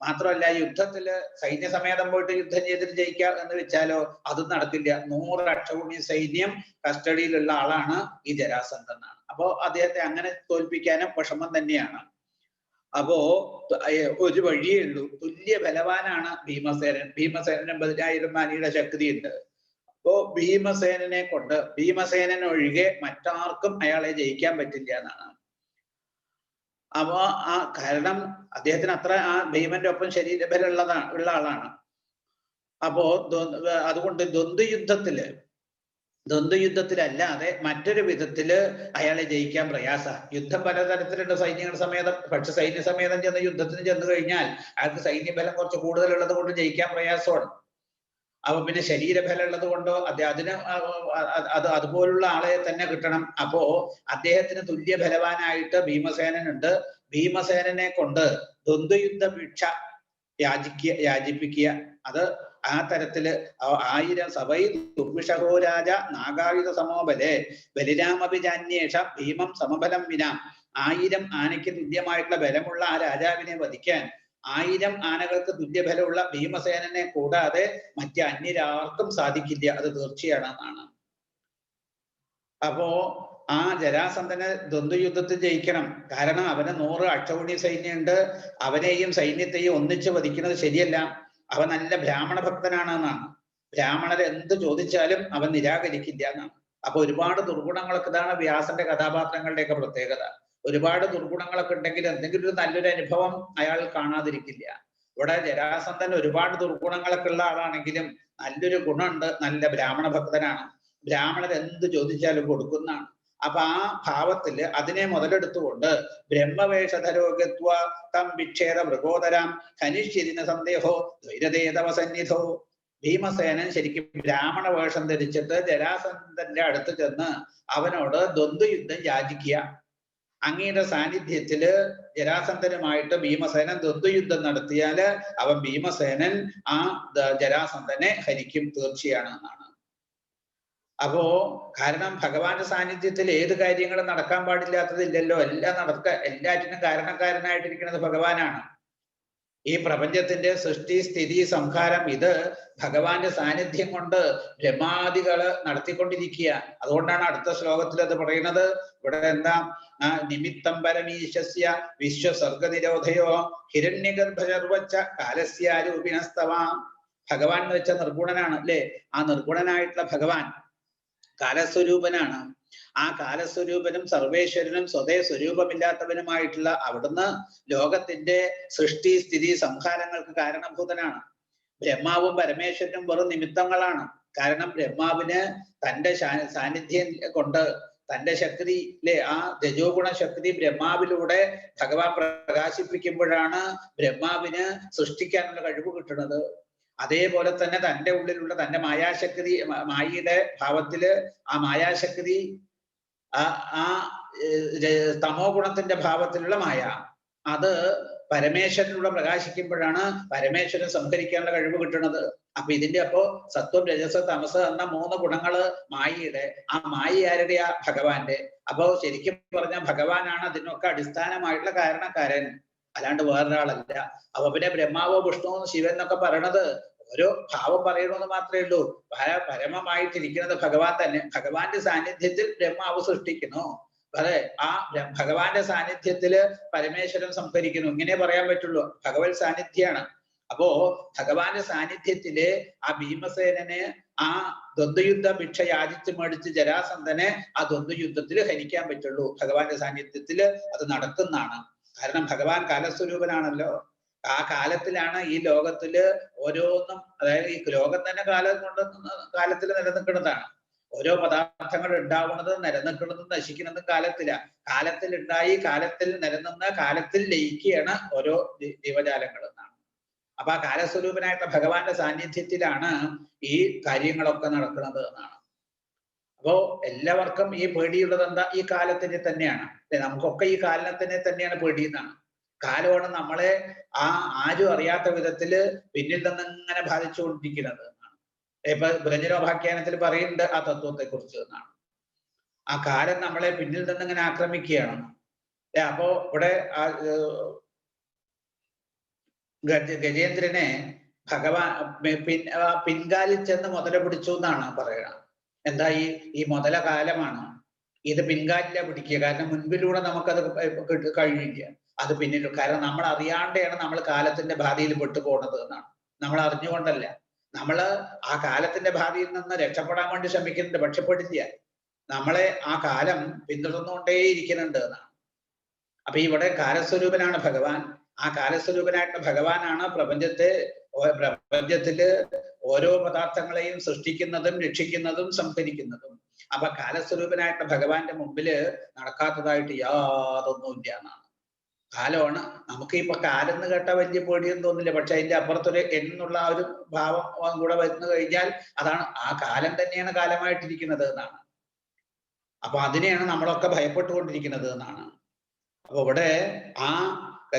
മാത്രമല്ല യുദ്ധത്തില് സൈന്യസമേതം പോയിട്ട് യുദ്ധം ചെയ്തിട്ട് ജയിക്കാം എന്ന് വെച്ചാലോ അതും നടക്കില്ല. 100 അക്ഷൗണി സൈന്യം കസ്റ്റഡിയിലുള്ള ആളാണ് ഈ ജരാസന്ധൻ. അപ്പോ അദ്ദേഹത്തെ അങ്ങനെ തോൽപ്പിക്കാനും വിഷമം തന്നെയാണ്. അപ്പോ ഒരു വഴിയേ ഉള്ളൂ. തുല്യ ബലവാനാണ് ഭീമസേനൻ. ഭീമസേനന് 10,000 ആനയുടെ ശക്തിയുണ്ട്. അപ്പോ ഭീമസേനൻ ഒഴികെ മറ്റാർക്കും അയാളെ ജയിക്കാൻ പറ്റില്ല എന്നാണ്. അപ്പൊ കാരണം അദ്ദേഹത്തിന് അത്ര ആ ഭീമന്റെ ഒപ്പം ശരീരബലം ഉള്ള ആളാണ്. അപ്പോ അതുകൊണ്ട് ദ്വന്ദ്വയുദ്ധത്തിലല്ലാതെ മറ്റൊരു വിധത്തില് അയാളെ ജയിക്കാൻ പ്രയാസ. യുദ്ധം പലതരത്തിലുള്ള സൈന്യങ്ങൾ സമേതം. പക്ഷെ സൈന്യസമേതം ചെന്ന് യുദ്ധത്തിന് ചെന്ന് കഴിഞ്ഞാൽ അയാൾക്ക് സൈന്യബലം കുറച്ച് കൂടുതലുള്ളത് കൊണ്ട് ജയിക്കാൻ പ്രയാസമാണ്. അപ്പൊ പിന്നെ ശരീരബലം ഉള്ളത് കൊണ്ടോ അതിന് അതുപോലുള്ള ആളെ തന്നെ കിട്ടണം. അപ്പോ അദ്ദേഹത്തിന് തുല്യ ബലവാനായിട്ട് ഭീമസേനനുണ്ട്. ഭീമസേനനെ കൊണ്ട് ദ്വന്ദ്വയുദ്ധ ഭിക്ഷ യാചിപ്പിക്കുക. അത് ആ തരത്തില് 1000 സവൈ ദുർവിഷഹോ രാജ നാഗായുധ സമോബലെ ബലിരാമഭിജാന്യേഷ ഭീമം സമബലം വിന. 1000 ആനയ്ക്ക് തുല്യമായിട്ടുള്ള ബലമുള്ള ആ രാജാവിനെ വധിക്കാൻ 1000 ആനകൾക്ക് തുല്യബലമുള്ള ഭീമസേനനെ കൂടാതെ മറ്റ് അന്യരാർക്കും സാധിക്കില്ല. അത് തീർച്ചയാണ് എന്നാണ്. അപ്പോ ആ ജരാസന്ധനെ ദ്വന്ദ്വയുദ്ധത്തിൽ ജയിക്കണം. കാരണം അവന് 100 അക്ഷൗണി സൈന്യമുണ്ട്. അവനെയും സൈന്യത്തെയും ഒന്നിച്ച് വധിക്കുന്നത് ശരിയല്ല. അവൻ നല്ല ബ്രാഹ്മണ ഭക്തനാണ് എന്നാണ്. ബ്രാഹ്മണർ എന്ത് ചോദിച്ചാലും അവൻ നിരാകരിക്കില്ല എന്നാണ്. അപ്പൊ ഒരുപാട് ദുർഗുണങ്ങളൊക്കെ, ഇതാണ് വ്യാസന്റെ കഥാപാത്രങ്ങളുടെയൊക്കെ പ്രത്യേകത. ഒരുപാട് ദുർഗുണങ്ങളൊക്കെ ഉണ്ടെങ്കിൽ എന്തെങ്കിലും ഒരു നല്ലൊരു അനുഭവം അയാൾ കാണാതിരിക്കില്ല. ഇവിടെ ജരാസന്ധൻ ഒരുപാട് ദുർഗുണങ്ങളൊക്കെ ഉള്ള ആളാണെങ്കിലും നല്ലൊരു ഗുണമുണ്ട്, നല്ല ബ്രാഹ്മണ ഭക്തനാണ്. ബ്രാഹ്മണർ എന്ത് ചോദിച്ചാലും കൊടുക്കുന്നതാണ്. അപ്പൊ ആ ഭാവത്തില് അതിനെ മുതലെടുത്തുകൊണ്ട് ബ്രഹ്മവേഷധരോഗത്വ തം വിക്ഷേത മൃഗോദരാം ഖനിശ്ചിരിന സന്ദേഹോ ധൈര്യതേതവ സന്നിധോ. ഭീമസേനൻ ശരിക്കും ബ്രാഹ്മണ വേഷം ധരിച്ചിട്ട് ജരാസന്ധന്റെ അടുത്ത് ചെന്ന് അവനോട് ദ്വന്ദ്വയുദ്ധം യാചിക്കുക. അങ്ങയുടെ സാന്നിധ്യത്തില് ജരാസന്ധനുമായിട്ട് ഭീമസേനൻ ദ്വന്ദ്വയുദ്ധം നടത്തിയാല് അവൻ ഭീമസേനൻ ആ ജരാസന്ധനെ ഹരിക്കും, തീർച്ചയാണ് എന്നാണ്. അപ്പോ കാരണം ഭഗവാന്റെ സാന്നിധ്യത്തിൽ ഏത് കാര്യങ്ങളും നടക്കാൻ പാടില്ലാത്തതില്ലല്ലോ. എല്ലാം എല്ലാറ്റിനും കാരണക്കാരനായിട്ടിരിക്കുന്നത് ഭഗവാനാണ്. ഈ പ്രപഞ്ചത്തിന്റെ സൃഷ്ടി സ്ഥിതി സംഹാരം ഇത് ഭഗവാന്റെ സാന്നിധ്യം കൊണ്ട് ബ്രഹ്മാദികള് നടത്തിക്കൊണ്ടിരിക്കുക. അതുകൊണ്ടാണ് അടുത്ത ശ്ലോകത്തിൽ അത് പറയുന്നത്. ഇവിടെ എന്താ? നിമിത്തം പരമീശസ്യ വിശ്വസർഗനിരോധയോ ഹിരണ്യഗർഭചർവച്ച കാലസ്യാരൂപിണസ്തവാം. ഭഗവാൻ എന്ന് വെച്ച നിർഗുണനാണ് അല്ലെ? ആ നിർഗുണനായിട്ടുള്ള ഭഗവാൻ കാലസ്വരൂപനാണ്. ആ കാലസ്വരൂപനും സർവേശ്വരനും സ്വതേ സ്വരൂപമില്ലാത്തവനുമായിട്ടുള്ള അവിടുന്ന് ലോകത്തിന്റെ സൃഷ്ടി സ്ഥിതി സംഹാരങ്ങൾക്ക് കാരണഭൂതനാണ്. ബ്രഹ്മാവും പരമേശ്വരനും വെറും നിമിത്തങ്ങളാണ്. കാരണം ബ്രഹ്മാവിന് തന്റെ സാന്നിധ്യം കൊണ്ട് തന്റെ ശക്തി ആ രജോ ഗുണ ശക്തി ബ്രഹ്മാവിലൂടെ ഭഗവാൻ പ്രകാശിപ്പിക്കുമ്പോഴാണ് ബ്രഹ്മാവിന് സൃഷ്ടിക്കാനുള്ള കഴിവ് കിട്ടുന്നത്. അതേപോലെ തന്നെ തൻ്റെ ഉള്ളിലുള്ള തൻ്റെ മായാശക്തി, മായയുടെ ഭാവത്തില് ആ മായാശക്തി ആ തമോ ഗുണത്തിന്റെ ഭാവത്തിലുള്ള മായ അത് പരമേശ്വരനിലൂടെ പ്രകാശിക്കുമ്പോഴാണ് പരമേശ്വരൻ സംഹരിക്കാനുള്ള കഴിവ് കിട്ടുന്നത്. അപ്പൊ ഇതിന്റെ അപ്പോ സത്വം രജസ് തമസ് എന്ന 3 ഗുണങ്ങള് മായയുടെ. ആ മായ ആരുടെയാ? ഭഗവാന്റെ. അപ്പോ ശരിക്കും പറഞ്ഞാൽ ഭഗവാനാണ് അതിനൊക്കെ അടിസ്ഥാനമായിട്ടുള്ള കാരണക്കാരൻ. അല്ലാണ്ട് വേറൊരാളല്ല. അപ്പൊ പിന്നെ ബ്രഹ്മാവോ വിഷ്ണുവോ ശിവൻ എന്നൊക്കെ പറയണത് ഓരോ ഭാവം പറയണമെന്ന് മാത്രമേ ഉള്ളൂ. പരമമായിട്ടിരിക്കുന്നത് ഭഗവാൻ തന്നെ. ഭഗവാന്റെ സാന്നിധ്യത്തിൽ ബ്രഹ്മാവ് സൃഷ്ടിക്കുന്നു. അതെ, ആ ഭഗവാന്റെ സാന്നിധ്യത്തില് പരമേശ്വരൻ സംഭരിക്കുന്നു. ഇങ്ങനെ പറയാൻ പറ്റുള്ളൂ. ഭഗവത് സാന്നിധ്യാണ്. അപ്പോ ഭഗവാന്റെ സാന്നിധ്യത്തില് ആ ഭീമസേനനെ ആ ദ്വന്ദ്വയുദ്ധ ഭിക്ഷ യാചിച്ച് മേടിച്ച് ജരാസന്ധനെ ആ ദ്വന്ദ്വയുദ്ധത്തിൽ ഹരിക്കാൻ പറ്റുള്ളൂ. ഭഗവാന്റെ സാന്നിധ്യത്തില് അത് നടക്കുന്നതാണ്. കാരണം ഭഗവാൻ കാലസ്വരൂപനാണല്ലോ. ആ കാലത്തിലാണ് ഈ ലോകത്തില് ഓരോന്നും, അതായത് ഈ ലോകം തന്നെ കാലത്തിൽ നിലനിൽക്കുന്നതാണ്. ഓരോ പദാർത്ഥങ്ങൾ ഉണ്ടാവുന്നതും നിലനിൽക്കുന്നതും നശിക്കുന്നതും കാലത്തിലാണ്. കാലത്തിൽ ഉണ്ടായി കാലത്തിൽ നിലനിന്ന് കാലത്തിൽ ലയിക്കുകയാണ് ഓരോ ജീവജാലങ്ങൾ എന്നാണ്. അപ്പൊ ആ കാലസ്വരൂപനായിട്ട് ഭഗവാന്റെ സാന്നിധ്യത്തിലാണ് ഈ കാര്യങ്ങളൊക്കെ നടക്കുന്നത് എന്നാണ്. അപ്പോ എല്ലാവർക്കും ഈ പേടിയുള്ളത് എന്താ? ഈ കാലത്തിനെ തന്നെയാണ്. നമുക്കൊക്കെ ഈ കാലത്തിനെ തന്നെയാണ് പേടി എന്നാണ്. കാലമാണ് നമ്മളെ ആരും അറിയാത്ത വിധത്തില് പിന്നിൽ നിന്ന് ഇങ്ങനെ ബാധിച്ചുകൊണ്ടിരിക്കുന്നത് എന്നാണ്. ഇപ്പൊ ബ്രജനോപാഖ്യാനത്തിൽ പറയുന്നുണ്ട് ആ തത്വത്തെ കുറിച്ച് എന്നാണ്. ആ കാലം നമ്മളെ പിന്നിൽ നിന്ന് ഇങ്ങനെ ആക്രമിക്കുകയാണ്. അപ്പോ ഇവിടെ ഗജേന്ദ്രനെ ഭഗവാൻ പിൻകാലിൽ ചെന്ന് മുതല പിടിച്ചു എന്നാണ് പറയുന്നത്. എന്താ ഈ മുതല കാലമാണ്. ഇത് പിൻകാലില പിടിക്കുക. കാരണം മുൻപിലൂടെ നമുക്കത് കഴിയില്ല. അത് പിന്നിൽ, കാരണം നമ്മൾ അറിയാണ്ടെയാണ് നമ്മൾ കാലത്തിന്റെ ബാധയിൽ പെട്ടുപോകുന്നത് എന്നാണ്. നമ്മൾ അറിഞ്ഞുകൊണ്ടല്ല. നമ്മള് ആ കാലത്തിന്റെ ബാധയിൽ നിന്ന് രക്ഷപ്പെടാൻ വേണ്ടി ശ്രമിക്കുന്നുണ്ട്, പക്ഷെ പെടില്ല. നമ്മളെ ആ കാലം പിന്തുടർന്നുകൊണ്ടേയിരിക്കുന്നുണ്ട് എന്നാണ്. അപ്പൊ ഇവിടെ കാലസ്വരൂപനാണ് ഭഗവാൻ. ആ കാലസ്വരൂപനായിട്ടുള്ള ഭഗവാനാണ് പ്രപഞ്ചത്തില് ഓരോ പദാർത്ഥങ്ങളെയും സൃഷ്ടിക്കുന്നതും രക്ഷിക്കുന്നതും സംഭരിക്കുന്നതും. അപ്പൊ കാലസ്വരൂപനായിട്ടുള്ള ഭഗവാന്റെ മുമ്പില് നടക്കാത്തതായിട്ട് യാതൊന്നുമില്ല എന്നാണ്. കാലമാണ്. നമുക്ക് ഇപ്പൊ കാലം എന്ന് കേട്ടാൽ വലിയ പേടിയൊന്നും തോന്നില്ല. പക്ഷെ അതിന്റെ അപ്പുറത്തൊരു എന്നുള്ള ആ ഒരു ഭാവം കൂടെ വന്നു കഴിഞ്ഞാൽ അതാണ് ആ കാലം തന്നെയാണ് കാലമായിട്ടിരിക്കുന്നത് എന്നാണ്. അപ്പൊ അതിനെയാണ് നമ്മളൊക്കെ ഭയപ്പെട്ടുകൊണ്ടിരിക്കുന്നത് എന്നാണ്. അപ്പൊ ഇവിടെ ആ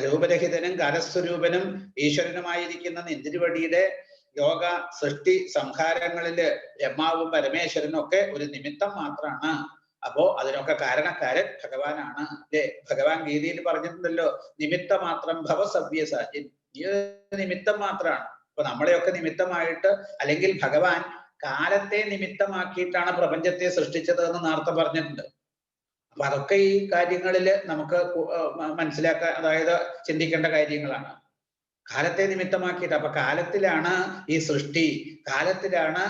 രൂപരഹിതനും കാലസ്വരൂപനും ഈശ്വരനുമായിരിക്കുന്ന നെന്തിരുവടിയുടെ ലോക സൃഷ്ടി സംഹാരങ്ങളില് ബ്രഹ്മാവും പരമേശ്വരനും ഒക്കെ ഒരു നിമിത്തം മാത്രമാണ്. അപ്പോ അതിനൊക്കെ കാരണക്കാരൻ ഭഗവാനാണ് അല്ലേ? ഭഗവാൻ ഗീതയിൽ പറഞ്ഞിട്ടുണ്ടല്ലോ, നിമിത്ത മാത്രം ഭവസവ്യസാചിൻ. ഈ നിമിത്തം മാത്രമാണ്. അപ്പൊ നമ്മളെയൊക്കെ നിമിത്തമായിട്ട്, അല്ലെങ്കിൽ ഭഗവാൻ കാലത്തെ നിമിത്തമാക്കിയിട്ടാണ് പ്രപഞ്ചത്തെ സൃഷ്ടിച്ചത് എന്ന് നേരത്തെ പറഞ്ഞിട്ടുണ്ട്. അപ്പൊ അതൊക്കെ ഈ കാര്യങ്ങളില് നമുക്ക് മനസ്സിലാക്കാൻ, അതായത് ചിന്തിക്കേണ്ട കാര്യങ്ങളാണ്. കാലത്തെ നിമിത്തമാക്കിയിട്ട്, അപ്പൊ കാലത്തിലാണ് ഈ സൃഷ്ടി, കാലത്തിലാണ്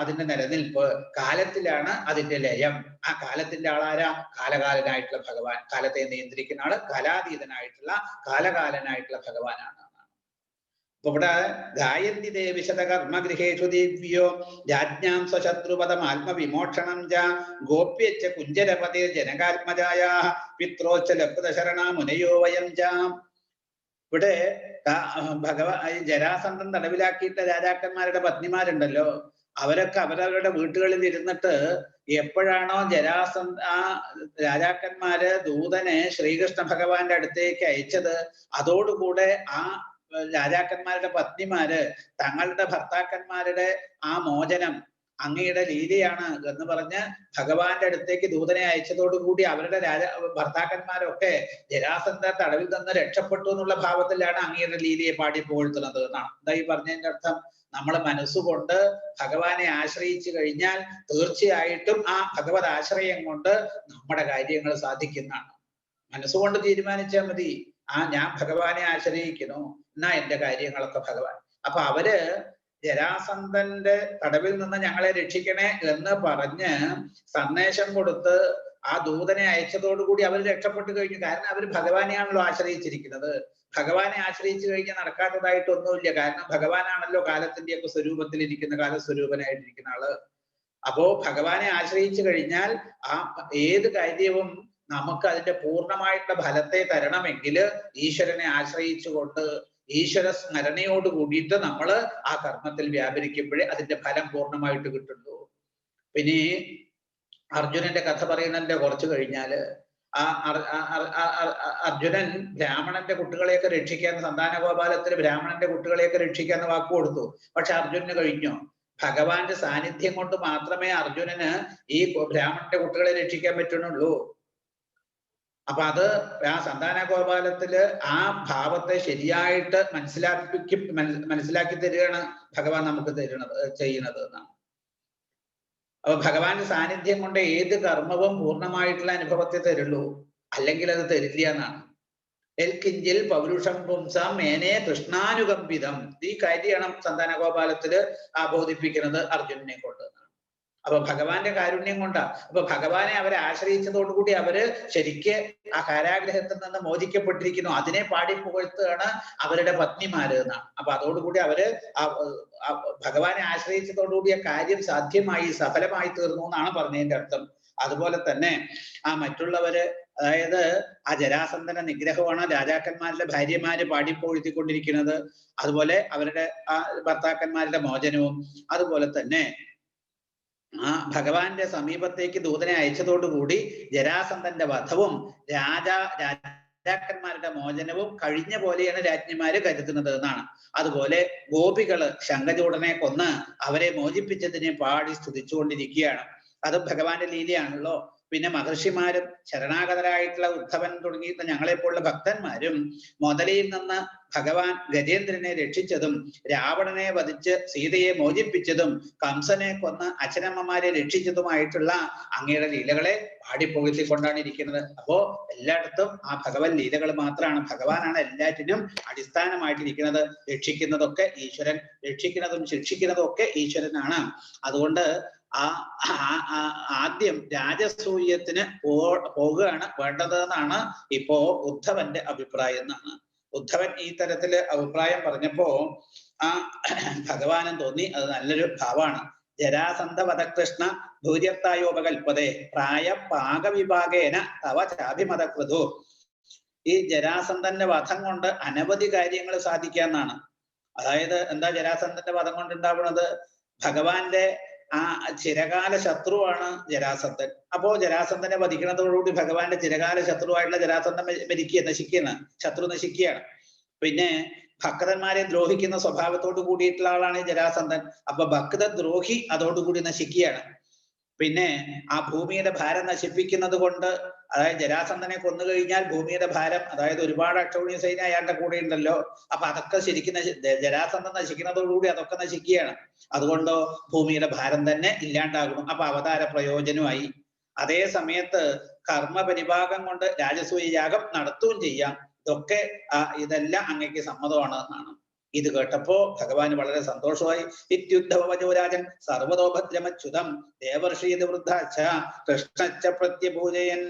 അതിന്റെ നിലനിൽപ്പ്, കാലത്തിലാണ് അതിന്റെ ലയം. ആ കാലത്തിന്റെ ആളാരാ? കാലകാലനായിട്ടുള്ള ഭഗവാൻ. കാലത്തെ നിയന്ത്രിക്കുന്ന ആള് കാലാതീതനായിട്ടുള്ള കാലകാലനായിട്ടുള്ള ഭഗവാനാണ്. അപ്പൊ ഇവിടെ ഗായന്തി ദേവി ശതകർമ്മഗൃഹേഷു ദിവ്യോ രാജ്ഞാം സ്വശത്രുപദം ആത്മവിമോക്ഷണം ച ഗോപ്യച്ച കുഞ്ചരപതേ ജനകാത്മജായ പിത്രോച്ച ലഭ്യശരണ മുനയോ വയം ച. ഇവിടെ ജരാസന്ധൻ തടവിലാക്കിയിട്ട രാജാക്കന്മാരുടെ പത്നിമാരുണ്ടല്ലോ, അവരൊക്കെ അവരവരുടെ വീട്ടുകളിൽ ഇരുന്നിട്ട് എപ്പോഴാണോ രാജാക്കന്മാര് ദൂതനെ ശ്രീകൃഷ്ണ ഭഗവാന്റെ അടുത്തേക്ക് അയച്ചത്, അതോടുകൂടെ ആ രാജാക്കന്മാരുടെ പത്നിമാര് തങ്ങളുടെ ഭർത്താക്കന്മാരുടെ ആ മോചനം അങ്ങയുടെ ലീലയാണ് എന്ന് പറഞ്ഞ് ഭഗവാന്റെ അടുത്തേക്ക് ദൂതനെ അയച്ചതോടുകൂടി അവരുടെ ഭർത്താക്കന്മാരൊക്കെ ജരാസന്ധ തടവിൽ നിന്ന് രക്ഷപ്പെട്ടു എന്നുള്ള ഭാവത്തിലാണ് അങ്ങയുടെ ലീലയെ പാടി പുകഴ്ത്തുന്നത് എന്നാണ്. എന്താ ഈ പറഞ്ഞതിന്റെ അർത്ഥം? നമ്മൾ മനസ്സുകൊണ്ട് ഭഗവാനെ ആശ്രയിച്ചു കഴിഞ്ഞാൽ തീർച്ചയായിട്ടും ആ ഭഗവത് ആശ്രയം കൊണ്ട് നമ്മുടെ കാര്യങ്ങൾ സാധിക്കുന്നതാണ്. മനസ്സുകൊണ്ട് തീരുമാനിച്ചാൽ മതി, ഞാൻ ഭഗവാനെ ആശ്രയിക്കുന്നു, എന്നാ എന്റെ കാര്യങ്ങളൊക്കെ ഭഗവാൻ. അപ്പൊ അവര് ജരാസന്ധന്റെ തടവിൽ നിന്ന് ഞങ്ങളെ രക്ഷിക്കണേ എന്ന് പറഞ്ഞ് സന്ദേശം കൊടുത്ത് ആ ദൂതനെ അയച്ചതോടുകൂടി അവർ രക്ഷപ്പെട്ടു കഴിഞ്ഞു. കാരണം അവർ ഭഗവാനെയാണല്ലോ ആശ്രയിച്ചിരിക്കുന്നത്. ഭഗവാനെ ആശ്രയിച്ചു കഴിഞ്ഞാൽ നടക്കാത്തതായിട്ടൊന്നുമില്ല. കാരണം ഭഗവാനാണല്ലോ കാലത്തിന്റെ ഒക്കെ സ്വരൂപത്തിലിരിക്കുന്ന, കാലസ്വരൂപനായിട്ടിരിക്കുന്ന ആള്. അപ്പോ ഭഗവാനെ ആശ്രയിച്ചു കഴിഞ്ഞാൽ ആ ഏത് കാര്യവും നമുക്ക് അതിന്റെ പൂർണ്ണമായിട്ടുള്ള ഫലത്തെ തരണമെങ്കിൽ ഈശ്വരനെ ആശ്രയിച്ചുകൊണ്ട് ഈശ്വര സ്മരണയോട് കൂടിയിട്ട് നമ്മൾ ആ കർമ്മത്തിൽ വ്യാപരിക്കുമ്പോഴേ അതിന്റെ ഫലം പൂർണ്ണമായിട്ട് കിട്ടുള്ളൂ. പിന്നെ അർജുനന്റെ കഥ പറയുന്നതിന്റെ കുറച്ച് കഴിഞ്ഞാല് അർജുനൻ ബ്രാഹ്മണന്റെ കുട്ടികളെയൊക്കെ രക്ഷിക്കാൻ, സന്താനഗോപാലത്തിൽ ബ്രാഹ്മണന്റെ കുട്ടികളെയൊക്കെ രക്ഷിക്കാന്ന് വാക്ക് കൊടുത്തു. പക്ഷെ അർജുനന് കഴിഞ്ഞു. ഭഗവാന്റെ സാന്നിധ്യം കൊണ്ട് മാത്രമേ അർജുനന് ഈ ബ്രാഹ്മണന്റെ കുട്ടികളെ രക്ഷിക്കാൻ പറ്റുന്നുള്ളൂ. അപ്പൊ അത് ആ സന്താന ഗോപാലത്തില് ആ ഭാവത്തെ ശരിയായിട്ട് മനസ്സിലാക്കി തരികയാണ് ഭഗവാൻ നമുക്ക് ചെയ്യുന്നത് എന്നാണ്. അപ്പൊ ഭഗവാന്റെ സാന്നിധ്യം കൊണ്ട് ഏത് കർമ്മവും പൂർണ്ണമായിട്ടുള്ള അനുഭവത്തെ തരുള്ളൂ, അല്ലെങ്കിൽ അത് തരില്ല എന്നാണ്. എൽക്കിഞ്ചിൽ പൗരുഷം പുംസാം മേനെ കൃഷ്ണാനുകമ്പിതം. ഈ കാര്യമാണ് സന്താന ഗോപാലത്തില് ബോധിപ്പിക്കുന്നത് അർജുനനെ കൊണ്ട്. അപ്പൊ ഭഗവാന്റെ കാരുണ്യം കൊണ്ടാ. അപ്പൊ ഭഗവാനെ അവരെ ആശ്രയിച്ചതോടുകൂടി അവര് ശരിക്ക് ആ കാരാഗ്രഹത്തിൽ നിന്ന് മോചിക്കപ്പെട്ടിരിക്കുന്നു. അതിനെ പാടി പുകഴ്ത്തുകയാണ് അവരുടെ പത്നിമാര് എന്നാണ്. അപ്പൊ അതോടുകൂടി അവര് ഭഗവാനെ ആശ്രയിച്ചതോടുകൂടി ആ കാര്യം സാധ്യമായി, സഫലമായി തീർന്നു എന്നാണ് പറഞ്ഞതിന്റെ അർത്ഥം. അതുപോലെ തന്നെ മറ്റുള്ളവര്, അതായത് ആ ജരാസന്ധന നിഗ്രഹമാണ് രാജാക്കന്മാരുടെ ഭാര്യമാര് പാടിപ്പൊഴുത്തിക്കൊണ്ടിരിക്കുന്നത്. അതുപോലെ അവരുടെ ഭർത്താക്കന്മാരുടെ മോചനവും, അതുപോലെ തന്നെ ഭഗവാന്റെ സമീപത്തേക്ക് ദൂതനെ അയച്ചതോടുകൂടി ജരാസന്ധന്റെ വധവും രാജാക്കന്മാരുടെ മോചനവും കഴിഞ്ഞ പോലെയാണ് രാജ്ഞിമാര് കരുതുന്നത് എന്നാണ്. അതുപോലെ ഗോപികള് ശംഖചൂടനെ കൊന്ന് അവരെ മോചിപ്പിച്ചതിനെ പാടി സ്തുതിച്ചുകൊണ്ടിരിക്കുകയാണ്. അത് ഭഗവാന്റെ ലീലയാണല്ലോ. പിന്നെ മഹർഷിമാരും ശരണാഗതരായിട്ടുള്ള ഉദ്ധവൻ തുടങ്ങിയിട്ടുള്ള ഞങ്ങളെപ്പോലുള്ള ഭക്തന്മാരും മുതലയിൽ നിന്ന് ഭഗവാൻ ഗജേന്ദ്രനെ രക്ഷിച്ചതും, രാവണനെ വധിച്ച് സീതയെ മോചിപ്പിച്ചതും, കംസനെ കൊന്ന് അച്ഛനമ്മമാരെ രക്ഷിച്ചതുമായിട്ടുള്ള അങ്ങയുടെ ലീലകളെ പാടിപ്പുകഴ്ത്തിക്കൊണ്ടാണ് ഇരിക്കുന്നത്. അപ്പോ എല്ലായിടത്തും ആ ഭഗവൻ ലീലകൾ മാത്രമാണ്. ഭഗവാനാണ് എല്ലാറ്റിനും അടിസ്ഥാനമായിട്ടിരിക്കുന്നത്. രക്ഷിക്കുന്നതൊക്കെ ഈശ്വരൻ, രക്ഷിക്കുന്നതും ശിക്ഷിക്കുന്നതും ഒക്കെ ഈശ്വരനാണ്. അതുകൊണ്ട് ആദ്യം രാജസൂയത്തിന് പോകുകയാണ് വേണ്ടത് എന്നാണ് ഇപ്പോ ഉദ്ധവന്റെ അഭിപ്രായം എന്നാണ്. ഉദ്ധവൻ ഈ തരത്തില് അഭിപ്രായം പറഞ്ഞപ്പോ ഭഗവാനും തോന്നി അത് നല്ലൊരു ഭാവമാണ്. ജരാസന്ധ വധകൃഷ്ണ ഭൂര്യത്തായോപകൽപ്പതേ പ്രായ പാകവിഭാഗേന തവ ചാഭിമതകൃതു. ഈ ജരാസന്ധന്റെ വധം കൊണ്ട് അനവധി കാര്യങ്ങൾ സാധിക്കാന്നാണ്. അതായത് എന്താ ജരാസന്ധന്റെ വധം കൊണ്ട് ഉണ്ടാവുന്നത്? ഭഗവാന്റെ ചിരകാല ശത്രുവാണ് ജരാസന്ധൻ. അപ്പോ ജരാസന്ധനെ വധിക്കുന്നതോടുകൂടി ഭഗവാന്റെ ചിരകാല ശത്രുവായിട്ടുള്ള ജരാസന്ധൻ നശിക്കുകയാണ്, ശത്രു നശിക്കുകയാണ്. പിന്നെ ഭക്തന്മാരെ ദ്രോഹിക്കുന്ന സ്വഭാവത്തോട് കൂടിയിട്ടുള്ള ആളാണ് ജരാസന്ധൻ. അപ്പൊ ഭക്തദ്രോഹി അതോടുകൂടി നശിക്കുകയാണ്. പിന്നെ ആ ഭൂമിയുടെ ഭാരം നശിപ്പിക്കുന്നത് കൊണ്ട്, അതായത് ജരാസന്ധനെ കൊന്നു കഴിഞ്ഞാൽ ഭൂമിയുടെ ഭാരം, അതായത് ഒരുപാട് അക്ഷൗണി സൈന്യം അയാളുടെ കൂടെ ഉണ്ടല്ലോ, അപ്പൊ അതൊക്കെ ശരിക്കും ജരാസന്ധം നശിക്കുന്നതോടുകൂടി അതൊക്കെ നശിക്കുകയാണ്. അതുകൊണ്ടോ ഭൂമിയുടെ ഭാരം തന്നെ ഇല്ലാണ്ടാകണം. അപ്പൊ അവതാര പ്രയോജനമായി. അതേ സമയത്ത് കർമ്മപരിഭാഗം കൊണ്ട് രാജസൂയ യാഗം നടത്തുകയും ചെയ്യാം. ഇതെല്ലാം അങ്ങേക്ക് സമ്മതമാണ് എന്നാണ്. ഇത് കേട്ടപ്പോ ഭഗവാന് വളരെ സന്തോഷമായി. ഇത്യുദ്ധവജോരാജൻ സർവതോഭദ്രമച്യുതം ദേവർഷീത് വൃദ്ധാച്ച കൃഷ്ണച്ച പ്രത്യപൂജയൻ.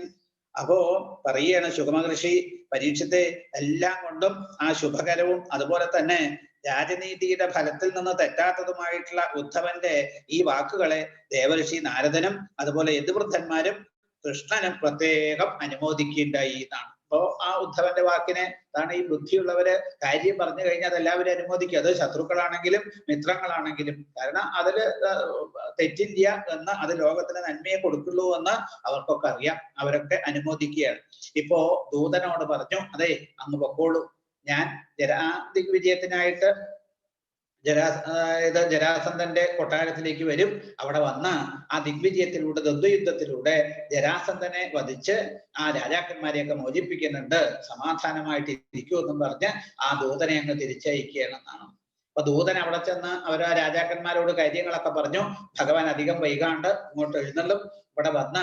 അപ്പോ പറയാണ് ശുഖമഹർഷി പരീക്ഷത്തെ എല്ലാം കൊണ്ടും ശുഭകരവും അതുപോലെ തന്നെ രാജനീതിയുടെ ഫലത്തിൽ നിന്ന് തെറ്റാത്തതുമായിട്ടുള്ള ഉദ്ധവന്റെ ഈ വാക്കുകളെ ദേവർഷി നാരദനും അതുപോലെ യദുവൃദ്ധന്മാരും കൃഷ്ണനും പ്രത്യേകം അനുമോദിക്കുകയുണ്ടായി എന്നാണ്. അപ്പോ ഉദ്ധവന്റെ വാക്കിനെ അതാണ് ഈ ബുദ്ധിയുള്ളവര് കാര്യം പറഞ്ഞു കഴിഞ്ഞാൽ അതെല്ലാവരും അനുമോദിക്കും. അത് ശത്രുക്കളാണെങ്കിലും മിത്രങ്ങളാണെങ്കിലും. കാരണം അതില് തെറ്റില്ല എന്ന്, അത് ലോകത്തിന് നന്മയെ കൊടുക്കുള്ളൂ എന്ന് അവർക്കൊക്കെ അറിയാം. അവരൊക്കെ അനുമോദിക്കുകയാണ്. ഇപ്പോ ദൂതനോട് പറഞ്ഞു, അതെ അങ്ങ് പൊക്കോളൂ, ഞാൻ ദിഗ്വിജയത്തിനായിട്ട് ജരാസന്ധന്റെ കൊട്ടാരത്തിലേക്ക് വരും. അവിടെ വന്ന് ആ ദിഗ്വിജയത്തിലൂടെ, ദ്വന്ദ്വയുദ്ധത്തിലൂടെ ജരാസന്ധനെ വധിച്ച് രാജാക്കന്മാരെയൊക്കെ മോചിപ്പിക്കുന്നുണ്ട്, സമാധാനമായിട്ട് ഇരിക്കുമെന്നും പറഞ്ഞ് ദൂതനെ അങ്ങ് തിരിച്ചയക്കുകയാണെന്നാണ്. അപ്പൊ ദൂതൻ അവിടെ ചെന്ന് അവര് രാജാക്കന്മാരോട് കാര്യങ്ങളൊക്കെ പറഞ്ഞു. ഭഗവാൻ അധികം വൈകാണ്ട് ഇങ്ങോട്ട് എഴുന്നള്ളും. ഇവിടെ വന്ന്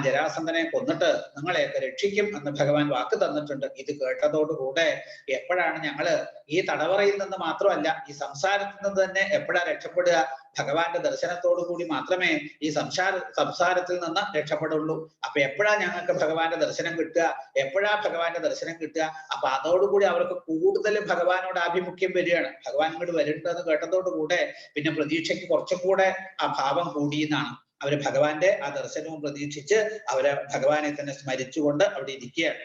ജരാസന്ധനെ കൊന്നിട്ട് നിങ്ങളെയൊക്കെ രക്ഷിക്കും എന്ന് ഭഗവാൻ വാക്ക് തന്നിട്ടുണ്ട്. ഇത് കേട്ടതോടുകൂടെ എപ്പോഴാണ് ഞങ്ങള് ഈ തടവറയിൽ നിന്ന് മാത്രമല്ല ഈ സംസാരത്തിൽ നിന്ന് തന്നെ എപ്പോഴാ രക്ഷപ്പെടുക? ഭഗവാന്റെ ദർശനത്തോടു കൂടി മാത്രമേ ഈ സംസാരത്തിൽ നിന്ന് രക്ഷപ്പെടുള്ളൂ. അപ്പൊ എപ്പോഴാ ഞങ്ങൾക്ക് ഭഗവാന്റെ ദർശനം കിട്ടുക? എപ്പോഴാ ഭഗവാന്റെ ദർശനം കിട്ടുക? അപ്പൊ അതോടുകൂടി അവർക്ക് കൂടുതൽ ഭഗവാനോട് ആഭിമുഖ്യം വരികയാണ്. ഭഗവാൻ ഇങ്ങോട്ട് വരുന്നുണ്ടെന്ന് കേട്ടതോടുകൂടെ പിന്നെ പ്രതീക്ഷയ്ക്ക് കുറച്ചും കൂടെ ഭാവം കൂടിയെന്നാണ്. അവര് ഭഗവാന്റെ ദർശനവും പ്രതീക്ഷിച്ച് അവര് ഭഗവാനെ തന്നെ സ്മരിച്ചുകൊണ്ട് അവിടെ ഇരിക്കുകയാണ്.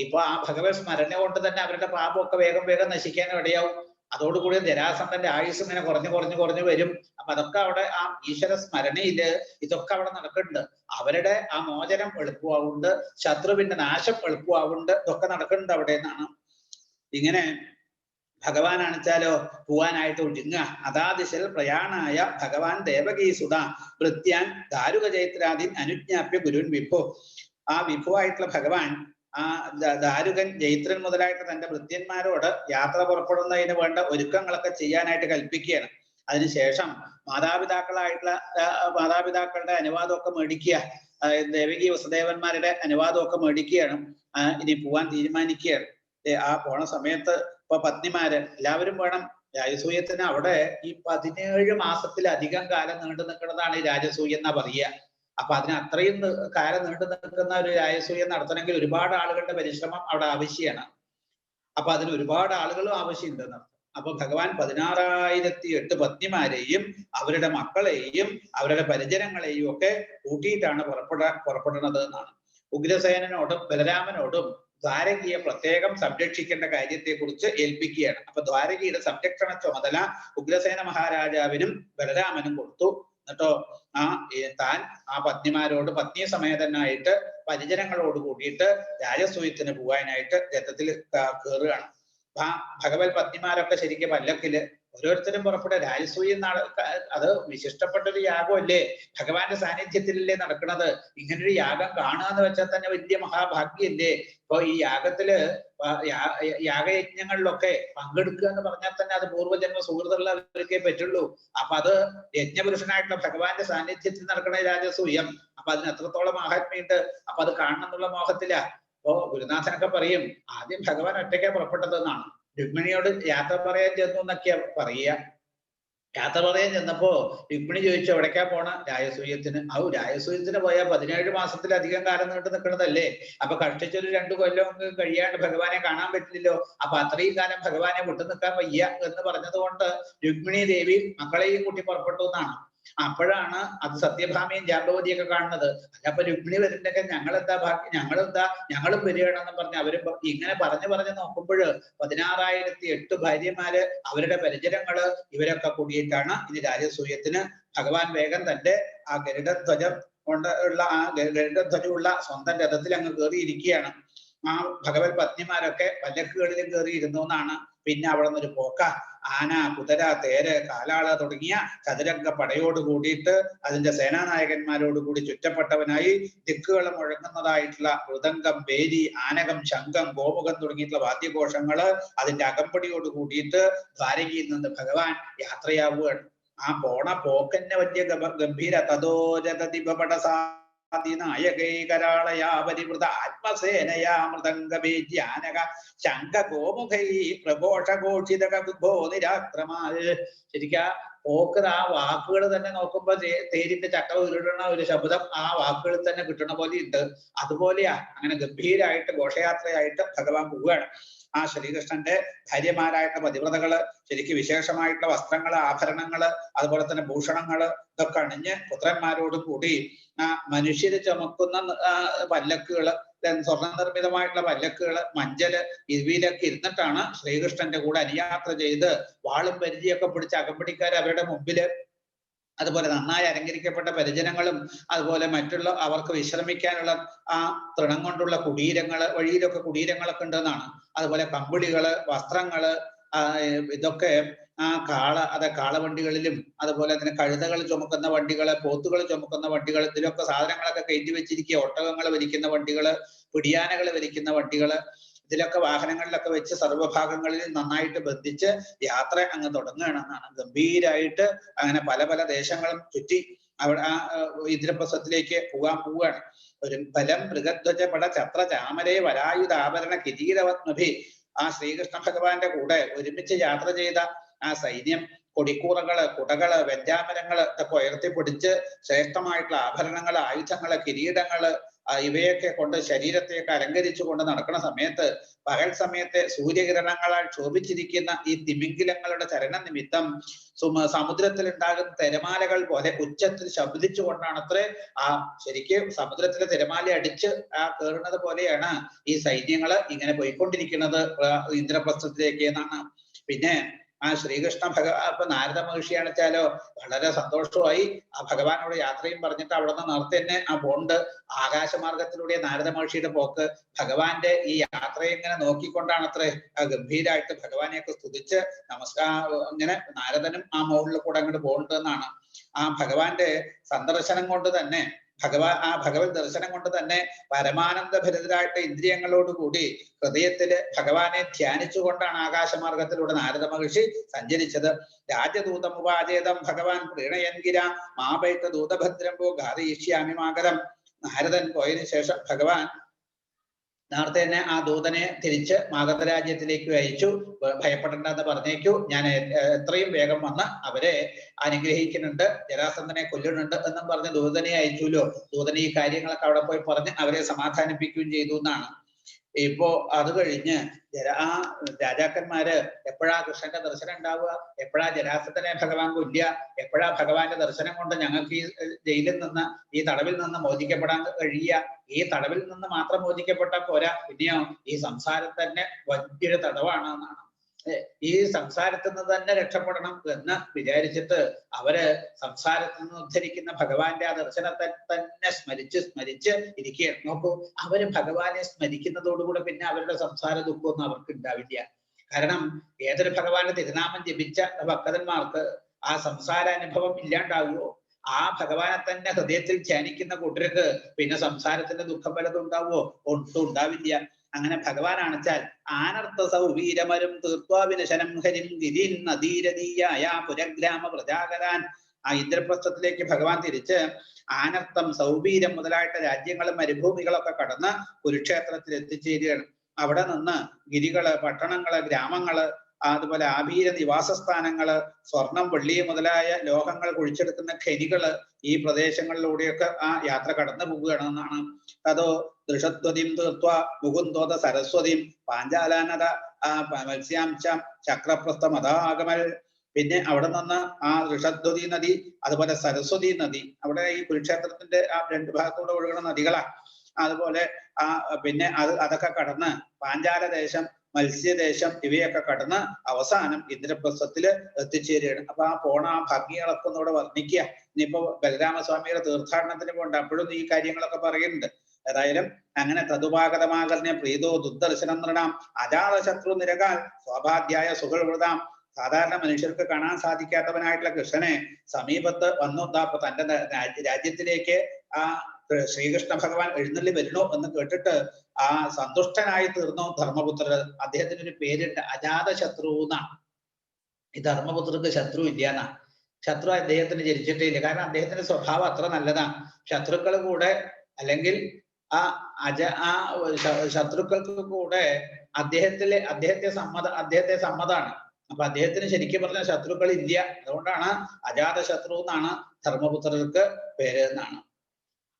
ഇപ്പൊ ഭഗവത് സ്മരണ കൊണ്ട് തന്നെ അവരുടെ പാപമൊക്കെ വേഗം വേഗം നശിക്കാനും ഇടയാവും. അതോടുകൂടി ജരാസന്ധന്റെ ആയുസ് ഇങ്ങനെ കുറഞ്ഞു വരും. അപ്പൊ അതൊക്കെ അവിടെ ഈശ്വര സ്മരണയില് ഇതൊക്കെ അവിടെ നടക്കുന്നുണ്ട്. അവരുടെ മോചനം എളുപ്പമാവുന്നുണ്ട്, ശത്രുവിന്റെ നാശം എളുപ്പമാവുന്നുണ്ട്, ഇതൊക്കെ നടക്കുന്നുണ്ട് അവിടെ എന്നാണ്. ഇങ്ങനെ ഭഗവാനാണെച്ചാലോ പോവാനായിട്ട് ഒഴുങ്ങുക. അതാദിശൽ പ്രയാണായ ഭഗവാൻ ദേവകീസുത വൃത്യാൻ ദാരുക ചൈത്രാദീൻ അനുജ്ഞാപ്യ ഗുരുൻ വിഭോ. ആ വിഭുവായിട്ടുള്ള ഭഗവാൻ ആ ദാരുകൻ, ജൈത്രൻ മുതലായിട്ട് തന്റെ ഭൃത്യന്മാരോട് യാത്ര പുറപ്പെടുന്നതിന് വേണ്ട ഒരുക്കങ്ങളൊക്കെ ചെയ്യാനായിട്ട് കൽപ്പിക്കുകയാണ്. അതിനുശേഷം മാതാപിതാക്കളുടെ അനുവാദമൊക്കെ മേടിക്കുക, ദേവകി വസുദേവന്മാരുടെ അനുവാദമൊക്കെ മേടിക്കുകയാണ്. ഇനി പോവാൻ തീരുമാനിക്കുകയാണ്. ആ പോണ സമയത്ത് ഇപ്പൊ പത്നിമാര് എല്ലാവരും വേണം. രാജസൂയത്തിന് അവിടെ ഈ 17 മാസത്തിലധികം കാലം നീണ്ടു നിൽക്കുന്നതാണ് ഈ രാജസൂയം എന്നാ പറയുക. അപ്പൊ അതിന് അത്രയും കാലം നീണ്ടു നിൽക്കുന്ന ഒരു രാജസൂയം നടത്തണമെങ്കിൽ ഒരുപാട് ആളുകളുടെ പരിശ്രമം അവിടെ ആവശ്യമാണ്. അപ്പൊ അതിന് ഒരുപാട് ആളുകളും ആവശ്യമുണ്ടെന്ന്. അപ്പൊ ഭഗവാൻ 16,008 പത്നിമാരെയും അവരുടെ മക്കളെയും അവരുടെ പരിചരങ്ങളെയും ഒക്കെ കൂട്ടിയിട്ടാണ് പുറപ്പെടുന്നത് എന്നാണ്. ഉഗ്രസേനോടും ബലരാമനോടും ദ്വാരകയെ പ്രത്യേകം സംരക്ഷിക്കേണ്ട കാര്യത്തെക്കുറിച്ച് ഏൽപ്പിക്കുകയാണ്. അപ്പൊ ദ്വാരകയുടെ സംരക്ഷണ ചുമതല ഉഗ്രസേന മഹാരാജാവിനും ബലരാമനും കൊടുത്തു. എന്നിട്ടോ താൻ ആ പത്നിമാരോട് പത്നി സമേതനായിട്ട് പരിചരങ്ങളോട് കൂടിയിട്ട് രാജസൂയത്തിന് പോകാനായിട്ട് രഥത്തിൽ കയറുകയാണ്. ഭഗവത് പത്നിമാരൊക്കെ ശരിക്കും പല്ലക്കില് ഓരോരുത്തരും പുറപ്പെട്ട രാജസൂയം അത് വിശിഷ്ടപ്പെട്ടൊരു യാഗമല്ലേ, ഭഗവാന്റെ സാന്നിധ്യത്തിലല്ലേ നടക്കുന്നത്. ഇങ്ങനൊരു യാഗം കാണുക എന്ന് വെച്ചാൽ തന്നെ വലിയ മഹാഭാഗ്യല്ലേ. ഇപ്പൊ ഈ യാഗത്തില് യാഗയജ്ഞങ്ങളിലൊക്കെ പങ്കെടുക്കുക എന്ന് പറഞ്ഞാൽ തന്നെ അത് പൂർവ്വജന്മ സുഹൃത്തുള്ളവർക്കേ പറ്റുള്ളൂ. അപ്പൊ അത് യജ്ഞപുരുഷനായിട്ടുള്ള ഭഗവാന്റെ സാന്നിധ്യത്തിൽ നടക്കുന്ന രാജസൂയം. അപ്പൊ അതിന് എത്രത്തോളം മഹാത്മ്യമുണ്ട്. അപ്പൊ അത് കാണണം എന്നുള്ള മോഹത്തില. അപ്പോ ഗുരുനാഥനൊക്കെ പറയും ആദ്യം ഭഗവാൻ ഒറ്റയ്ക്കാ പുറപ്പെട്ടതെന്നാണ്. രുക്മിണിയോട് യാത്ര പറയാൻ ചെന്നു എന്നൊക്കെയാ പറയുക. യാത്ര പറയാൻ ചെന്നപ്പോ രുക്മിണി ചോദിച്ചു എവിടേക്കാ പോണ? രാജസൂയത്തിന്. രാജസൂയത്തിന് പോയാൽ 17 മാസത്തിലധികം കാലം നീണ്ടു നിൽക്കുന്നതല്ലേ. അപ്പൊ കഷ്ടിച്ചൊരു 2 കൊല്ലം കഴിയാണ്ട് ഭഗവാനെ കാണാൻ പറ്റില്ലല്ലോ. അപ്പൊ അത്രയും കാലം ഭഗവാനെ വിട്ടു നിൽക്കാൻ വയ്യ എന്ന് പറഞ്ഞത് കൊണ്ട് രുക്മിണി ദേവി മക്കളെയും കൂട്ടി പുറപ്പെട്ടു എന്നാണ്. അപ്പോഴാണ് അത് സത്യഭാമയും ജാമ്പവതിയൊക്കെ കാണുന്നത്. അപ്പൊ രുക്മിണി വരുന്നുണ്ടെങ്കിൽ ഞങ്ങളും വരികയാണെന്ന് പറഞ്ഞ് അവരും ഇങ്ങനെ പറഞ്ഞു നോക്കുമ്പോൾ 16,008 ഭാര്യമാര് അവരുടെ പരിചരങ്ങള് ഇവരൊക്കെ കൂടിയിട്ടാണ് ഇനി രാജസൂയത്തിന് ഭഗവാൻ വേഗം തന്റെ ആ ഗരുഡധ്വജം കൊണ്ടുള്ള ഗരുഡധ്വജമുള്ള സ്വന്തം രഥത്തിൽ അങ്ങ് കയറിയിരിക്കുകയാണ്. ആ ഭഗവത് പത്നിമാരൊക്കെ പല്ലക്കുകളിലും കയറിയിരുന്നു എന്നാണ്. പിന്നെ അവിടെ നിന്നൊരു പോക്ക. ആന, കുതിര, തേര്, കാലാള തുടങ്ങിയ ചതുരംഗ പടയോട് കൂടിയിട്ട് അതിന്റെ സേനാനായകന്മാരോട് കൂടി ചുറ്റപ്പെട്ടവനായി ദിക്കുകൾ മുഴങ്ങുന്നതായിട്ടുള്ള മൃദംഗം, വേരി, ആനകം, ശംഖം, ഗോമുഖം തുടങ്ങിയിട്ടുള്ള വാദ്യഘോഷങ്ങള് അതിന്റെ അകമ്പടിയോട് കൂടിയിട്ട് ദ്വാരകയിൽ നിന്ന് ഭഗവാൻ യാത്രയാവുകയാണ്. ആ പോണ പോക്കന്നെ വലിയ ഗംഭീര തതോരതിപടസാ നായകൈകരാളയാ പരിവൃത ആത്മസേനയാ മൃദംഗഭേജ്യാനക ശംഖ ഗോമുഖൈ പ്രഘോഷഘോഷിതോ നിരാക്രമാല്. ശരിക്കും പോക്ക് ആ വാക്കുകൾ തന്നെ നോക്കുമ്പോ തേരിന്റെ ചക്ക ഉരുടണ ഒരു ശബ്ദം ആ വാക്കുകളിൽ തന്നെ കിട്ടണ പോലെ ഉണ്ട്. അതുപോലെയാ അങ്ങനെ ഗംഭീരായിട്ട് ഘോഷയാത്രയായിട്ട് ഭഗവാൻ പോവുകയാണ്. ആ ശ്രീകൃഷ്ണന്റെ ഭാര്യമാരായിട്ടുള്ള പതിവ്രതകള് ശരിക്കും വിശേഷമായിട്ടുള്ള വസ്ത്രങ്ങള്, ആഭരണങ്ങള്, അതുപോലെ തന്നെ ഭൂഷണങ്ങള് ഇതൊക്കെ അണിഞ്ഞ് പുത്രന്മാരോട് കൂടി മനുഷ്യര് ചുമക്കുന്ന പല്ലക്കുകള്, സ്വർണ്ണ നിർമ്മിതമായിട്ടുള്ള പല്ലക്കുകള്, മഞ്ചല് ഇവയിലൊക്കെ ഇരുന്നിട്ടാണ് ശ്രീകൃഷ്ണന്റെ കൂടെ അനുയാത്ര ചെയ്ത് വാളും പരിചയൊക്കെ പിടിച്ച് അകമ്പടിക്കാർ അവരുടെ മുമ്പില്, അതുപോലെ നന്നായി അലങ്കരിക്കപ്പെട്ട പരിചനങ്ങളും അതുപോലെ മറ്റുള്ള അവർക്ക് വിശ്രമിക്കാനുള്ള ആ തൃണം കൊണ്ടുള്ള കുടീരങ്ങള്, വഴിയിലൊക്കെ കുടീരങ്ങളൊക്കെ ഉണ്ടെന്നാണ്. അതുപോലെ കമ്പിളികള്, വസ്ത്രങ്ങള്, ഇതൊക്കെ കാളവണ്ടികളിലും അതുപോലെ തന്നെ കഴുതകൾ ചുമക്കുന്ന വണ്ടികള്, പോത്തുകൾ ചുമക്കുന്ന വണ്ടികൾ, ഇതിലൊക്കെ സാധനങ്ങളൊക്കെ കയറ്റി വെച്ചിരിക്കുക. ഒട്ടകങ്ങൾ വലിക്കുന്ന വണ്ടികള്, പിടിയാനകൾ വലിക്കുന്ന വണ്ടികള്, ഇതിലൊക്കെ വാഹനങ്ങളിലൊക്കെ വെച്ച് സർവ്വഭാഗങ്ങളിൽ നന്നായിട്ട് ബന്ധിച്ച് യാത്ര അങ്ങ് തുടങ്ങുകയാണെന്നാണ്. ഗംഭീരായിട്ട് അങ്ങനെ പല പല ദേശങ്ങളും ചുറ്റി അവിടെ ഇന്ദ്രപ്രസ്ഥത്തിലേക്ക് പോവുകയാണ്. ഒരു ബലം മൃഗധ്വജ പട ഛത്ര ചാമരേ വരായുധാഭരണ കിരീടവത്മഭി. ആ ശ്രീകൃഷ്ണ ഭഗവാന്റെ കൂടെ ഒരുമിച്ച് യാത്ര ചെയ്ത ആ സൈന്യം കൊടിക്കൂറകള്, കുടകള്, വെഞ്ചാമരങ്ങള് ഇതൊക്കെ ഉയർത്തിപ്പിടിച്ച് ശ്രേഷ്ഠമായിട്ടുള്ള ആഭരണങ്ങള്, ആയുധങ്ങള്, കിരീടങ്ങള് ഇവയൊക്കെ കൊണ്ട് ശരീരത്തെയൊക്കെ അലങ്കരിച്ചു കൊണ്ട് നടക്കുന്ന സമയത്ത് പകൽ സമയത്തെ സൂര്യകിരണങ്ങളാൽ ക്ഷോഭിച്ചിരിക്കുന്ന ഈ തിമിംഗിലങ്ങളുടെ ചലന നിമിത്തം സമുദ്രത്തിൽ ഉണ്ടാകുന്ന തിരമാലകൾ പോലെ ഉച്ചത്തിൽ ശബ്ദിച്ചു കൊണ്ടാണ് അത്രേ ശരിക്കും സമുദ്രത്തിലെ തിരമാല അടിച്ച് കയറുന്നത് പോലെയാണ് ഈ സൈന്യങ്ങള് ഇങ്ങനെ പോയിക്കൊണ്ടിരിക്കുന്നത് ഇന്ദ്രപ്രസ്ഥത്തിലേക്ക് എന്നാണ്. പിന്നെ ആ ശ്രീകൃഷ്ണ ഇപ്പൊ നാരദ മഹർഷിയാണ് വെച്ചാലോ വളരെ സന്തോഷമായി ആ ഭഗവാനോട് യാത്രയും പറഞ്ഞിട്ട് അവിടെ നിന്ന് നേരത്തെ തന്നെ ആ പോണ്ട് ആകാശമാർഗത്തിലൂടെ നാരദ മഹർഷിയുടെ പോക്ക്. ഭഗവാന്റെ ഈ യാത്രയെ ഇങ്ങനെ നോക്കിക്കൊണ്ടാണ് അത്രേ ഗംഭീരായിട്ട് ഭഗവാനെയൊക്കെ സ്തുതിച്ച് ഇങ്ങനെ നാരദനും ആ മുകളിൽ കൂടെ അങ്ങോട്ട് പോകണ്ടെന്നാണ്. ആ ഭഗവാന്റെ സന്ദർശനം കൊണ്ട് തന്നെ ഭഗവത് ദർശനം കൊണ്ട് തന്നെ പരമാനന്ദ ഭരിതരായിട്ട് ഇന്ദ്രിയങ്ങളോടുകൂടി ഹൃദയത്തില് ഭഗവാനെ ധ്യാനിച്ചുകൊണ്ടാണ് ആകാശമാർഗത്തിലൂടെ നാരദ മഹർഷി സഞ്ചരിച്ചത്. രാജദൂതമുപാചേതം ഭഗവാൻ പ്രീണയൻകിര മാപൈത്ത ദൂതഭദ്രം പോ ഘാതയിഷ്യാമി മാകരം. നാരദൻ പോയതിനു ശേഷം ഭഗവാൻ നേരത്തെ തന്നെ ആ ദൂതനെ തിരിച്ച് മാഗധ രാജ്യത്തിലേക്ക് അയച്ചു. ഭയപ്പെടേണ്ടെന്ന് പറഞ്ഞേക്കു, ഞാൻ എത്രയും വേഗം വന്ന് അവരെ അനുഗ്രഹിക്കുന്നുണ്ട്, ജരാസന്ധനെ കൊല്ലുന്നുണ്ട് എന്നും പറഞ്ഞ് ദൂതനെ അയച്ചുല്ലോ. ദൂതനെ ഈ കാര്യങ്ങളൊക്കെ അവിടെ പോയി പറഞ്ഞ് അവരെ സമാധാനിപ്പിക്കുകയും ചെയ്തു എന്നാണ്. ഇപ്പോ അത് കഴിഞ്ഞ് ആ രാജാക്കന്മാര് എപ്പോഴാ കൃഷ്ണന്റെ ദർശനം ഉണ്ടാവുക, എപ്പോഴാ ജരാസന്ധനെ ഭഗവാൻ കൊല്ലുക, എപ്പോഴാ ഭഗവാന്റെ ദർശനം കൊണ്ട് ഞങ്ങൾക്ക് ഈ ജയിലിൽ നിന്ന്, ഈ തടവിൽ നിന്ന് മോചിക്കപ്പെടാൻ കഴിയുക, ഈ തടവിൽ നിന്ന് മാത്രം മോചിക്കപ്പെട്ടാൽ പോരാ, പിന്നെയോ ഈ സംസാരം തന്നെ വലിയൊരു തടവാണ് എന്നാണ്. ഈ സംസാരത്തിൽ നിന്ന് തന്നെ രക്ഷപ്പെടണം എന്ന് വിചാരിച്ചിട്ട് അവര് സംസാരത്തിൽ നിന്ന് ഉദ്ധരിക്കുന്ന ഭഗവാന്റെ ആ ദർശനത്തെ തന്നെ സ്മരിച്ച് ഇരിക്കുകയാണ്. നോക്കൂ, അവര് ഭഗവാനെ സ്മരിക്കുന്നതോടുകൂടെ പിന്നെ അവരുടെ സംസാര ദുഃഖമൊന്നും അവർക്ക് ഉണ്ടാവില്ല. കാരണം ഏതൊരു ഭഗവാന്റെ തിരുനാമം ജപിച്ച ഭക്തന്മാർക്ക് ആ സംസാര അനുഭവം ഇല്ലാണ്ടാവുമോ? ആ ഭഗവാനെ തന്നെ ഹൃദയത്തിൽ ധ്യാനിക്കുന്ന കൂട്ടർക്ക് പിന്നെ സംസാരത്തിന്റെ ദുഃഖം വല്ലതും ഉണ്ടാവുമോ? ഒട്ടും ഉണ്ടാവില്ല. അങ്ങനെ ഭഗവാനാണെച്ചാൽ ആനർത്ത സൗവീരമരും തീർത്വാവിനശനം ഹരിം ഗിരിൻ നദീരതീയായ പുരഗ്രാമ പ്രജാകരാൻ. ആ ഇന്ദ്രപ്രസ്ഥത്തിലേക്ക് ഭഗവാൻ തിരിച്ച് ആനർത്തം സൗവീരം മുതലായിട്ട് രാജ്യങ്ങളും മരുഭൂമികളൊക്കെ കടന്ന് കുരുക്ഷേത്രത്തിൽ എത്തിച്ചേരുകയാണ്. അവിടെ നിന്ന് ഗിരികള്, പട്ടണങ്ങള്, ഗ്രാമങ്ങള്, അതുപോലെ ആഭീര നിവാസസ്ഥാനങ്ങള്, സ്വർണം, വെള്ളി മുതലായ ലോഹങ്ങൾ കുഴിച്ചെടുക്കുന്ന ഖനികള്, ഈ പ്രദേശങ്ങളിലൂടെയൊക്കെ ആ യാത്ര കടന്നു പോവുകയാണെന്നാണ്. അതോ ദൃഷദ്വതിം തീർത്വ മുകുന്ദോദ സരസ്വതിം പാഞ്ചാലാനത മത്സ്യാംശം ചക്രപ്രസ്ഥ മതാഗമൽ. പിന്നെ അവിടെ നിന്ന് ആ ഋഷദ്വതി നദി, അതുപോലെ സരസ്വതി നദി, അവിടെ ഈ കുരുക്ഷേത്രത്തിന്റെ ആ രണ്ട് ഭാഗത്തൂടെ ഒഴുകുന്ന നദികളാ. അതുപോലെ പിന്നെ അതൊക്കെ കടന്ന് പാഞ്ചാല ദേശം, മത്സ്യദേശം ഇവയൊക്കെ കടന്ന് അവസാനം ഇന്ദ്രപ്രസ്ഥത്തില് എത്തിച്ചേരുകയാണ്. അപ്പൊ ആ പോണ ആ ഭംഗികളൊക്കെ ഒന്നുകൂടെ വർണ്ണിക്കുക. ഇനിയിപ്പോ ബലരാമസ്വാമിയുടെ തീർത്ഥാടനത്തിന് പോകണ്ട, അപ്പോഴും ഈ കാര്യങ്ങളൊക്കെ പറയുന്നുണ്ട്. ഏതായാലും അങ്ങനെ തതുപാഗതമാകർണ്യ പ്രീതോ ദുർദർശനം നൃണാം അജാത ശത്രു നിരകാൽ സ്വാഭാധ്യായ സുഖവൃതാം. സാധാരണ മനുഷ്യർക്ക് കാണാൻ സാധിക്കാത്തവനായിട്ടുള്ള കൃഷ്ണനെ സമീപത്ത് വന്നു. അപ്പൊ തന്റെ രാജ്യത്തിലേക്ക് ആ ശ്രീകൃഷ്ണ ഭഗവാൻ എഴുന്നള്ളി വരുന്നു എന്ന് കേട്ടിട്ട് ആ സന്തുഷ്ടനായി തീർന്നു ധർമ്മപുത്രർ. അദ്ദേഹത്തിന് ഒരു പേരുണ്ട്, അജാത ശത്രു എന്നാണ്. ഈ ധർമ്മപുത്രർക്ക് ശത്രു ഇല്ലാന്നാ. ശത്രു അദ്ദേഹത്തിന് ജനിച്ചിട്ടേ ഇല്ല. കാരണം അദ്ദേഹത്തിന്റെ സ്വഭാവം അത്ര നല്ലതാണ്. ശത്രുക്കൾ കൂടെ, അല്ലെങ്കിൽ ശത്രുക്കൾക്ക് കൂടെ അദ്ദേഹത്തെ സമ്മതാണ്. അപ്പൊ അദ്ദേഹത്തിന് ശരിക്കും പറഞ്ഞ ശത്രുക്കൾ ഇല്ല. അതുകൊണ്ടാണ് അജാത ശത്രു എന്നാണ് ധർമ്മപുത്രർക്ക് പേര് എന്നാണ്.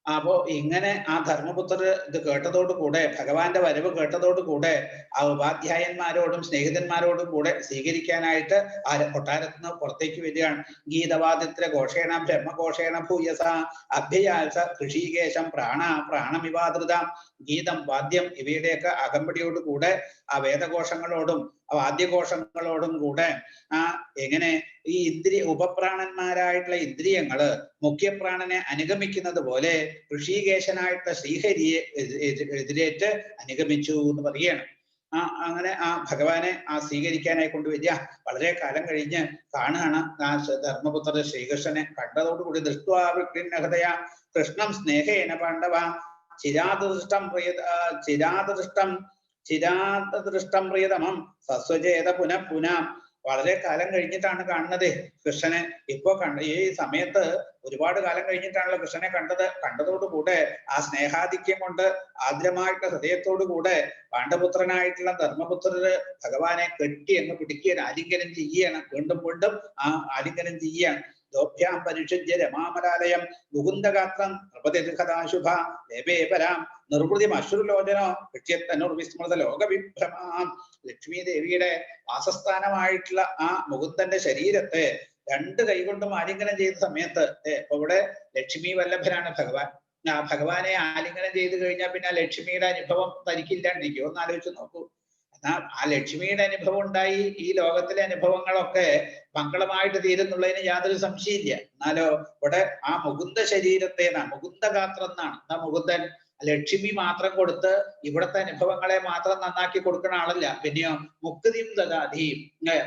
അപ്പോ ഇങ്ങനെ ആ ധർമ്മപുത്രർ ഇത് കേട്ടതോടുകൂടെ, ഭഗവാന്റെ വരവ് കേട്ടതോടുകൂടെ ആ ഉപാധ്യായന്മാരോടും സ്നേഹിതന്മാരോടും കൂടെ സ്വീകരിക്കാനായിട്ട് ആ കൊട്ടാരത്തിൽ നിന്ന് പുറത്തേക്ക് വരികയാണ്. ഗീതവാദിത്ര ഘോഷേണ ബ്രഹ്മഘോഷേണ ഭൂയസ അഭ്യയാൽസ ഋഷികേശം പ്രാണമിവാതൃത. ഗീതം, വാദ്യം ഇവയുടെയൊക്കെ അകമ്പടിയോടുകൂടെ ആ വേദഘോഷങ്ങളോടും വാദ്യഘോഷങ്ങളോടും കൂടെ എങ്ങനെ ഈ ഉപപ്രാണന്മാരായിട്ടുള്ള ഇന്ദ്രിയങ്ങള് മുഖ്യപ്രാണനെ അനുഗമിക്കുന്നത് പോലെ ഋഷികേശനായിട്ടുള്ള ശ്രീഹരിയെ എതിരേറ്റ് അനുഗമിച്ചു എന്ന് പറയുകയാണ്. അങ്ങനെ ആ ഭഗവാനെ സ്വീകരിക്കാനായി കൊണ്ടുവരിക. വളരെ കാലം കഴിഞ്ഞ് കാണുകയാണ് ആ ധർമ്മപുത്ര ശ്രീകൃഷ്ണനെ. കണ്ടതോടുകൂടി ദൃഷ്ട്വാ കൃഷ്ണം സ്നേഹേന പാണ്ഡവ ചിരാതദൃഷ്ടം പ്രിയതമം സസ്വജേത പുനഃ. വളരെ കാലം കഴിഞ്ഞിട്ടാണ് കാണുന്നത് കൃഷ്ണനെ. ഇപ്പോ ഈ സമയത്ത് ഒരുപാട് കാലം കഴിഞ്ഞിട്ടാണല്ലോ കൃഷ്ണനെ കണ്ടതോടുകൂടെ ആ സ്നേഹാധിക്യം കൊണ്ട് ആദ്രമായിട്ടുള്ള ഹൃദയത്തോടു കൂടെ പാണ്ഡപുത്രനായിട്ടുള്ള ധർമ്മപുത്രര് ഭഗവാനെ കെട്ടി അങ്ങ് പിടിക്കുകയാണ്, ആലിംഗനം ചെയ്യുകയാണ്. വീണ്ടും വീണ്ടും ആ ആലിംഗനം ചെയ്യുകയാണ്. ദോഭ്യാം പരിഷുജ്യ രമാമലാലയം മുകുന്ദഗാത്രം നൃപതിർഹതാശുഭ ദേവേപരാം നിർവൃതി അശ്രുലോചനോ വിസ്മൃത ലോകവിഭ്രമാം. ലക്ഷ്മി ദേവിയുടെ വാസസ്ഥാനമായിട്ടുള്ള ആ മുകുന്ദന്റെ ശരീരത്തെ രണ്ട് കൈകൊണ്ടും ആലിംഗനം ചെയ്ത സമയത്ത് ഇപ്പൊ ഇവിടെ ലക്ഷ്മി വല്ലഭനാണ് ഭഗവാൻ. ആ ഭഗവാനെ ആലിംഗനം ചെയ്തു കഴിഞ്ഞാൽ പിന്നെ ആ ലക്ഷ്മിയുടെ അനുഭവം തനിക്കില്ലാണ്ടിരിക്കും. ഒന്ന് ആലോചിച്ച് നോക്കൂ. ആ ലക്ഷ്മിയുടെ അനുഭവം ഉണ്ടായി ഈ ലോകത്തിലെ അനുഭവങ്ങളൊക്കെ മംഗളമായിട്ട് തീരുന്നുള്ളതിന് യാതൊരു സംശയമില്ല. എന്നാലോ ഇവിടെ ആ മുകുന്ദ ശരീരത്തെ മുകുന്ദഗാത്രം എന്നാണ്. മുകുന്ദൻ ലക്ഷ്മി മാത്രം കൊടുത്ത് ഇവിടുത്തെ അനുഭവങ്ങളെ മാത്രം നന്നാക്കി കൊടുക്കുന്ന ആളല്ല. പിന്നെയോ മുക്തിയും ദദാധി,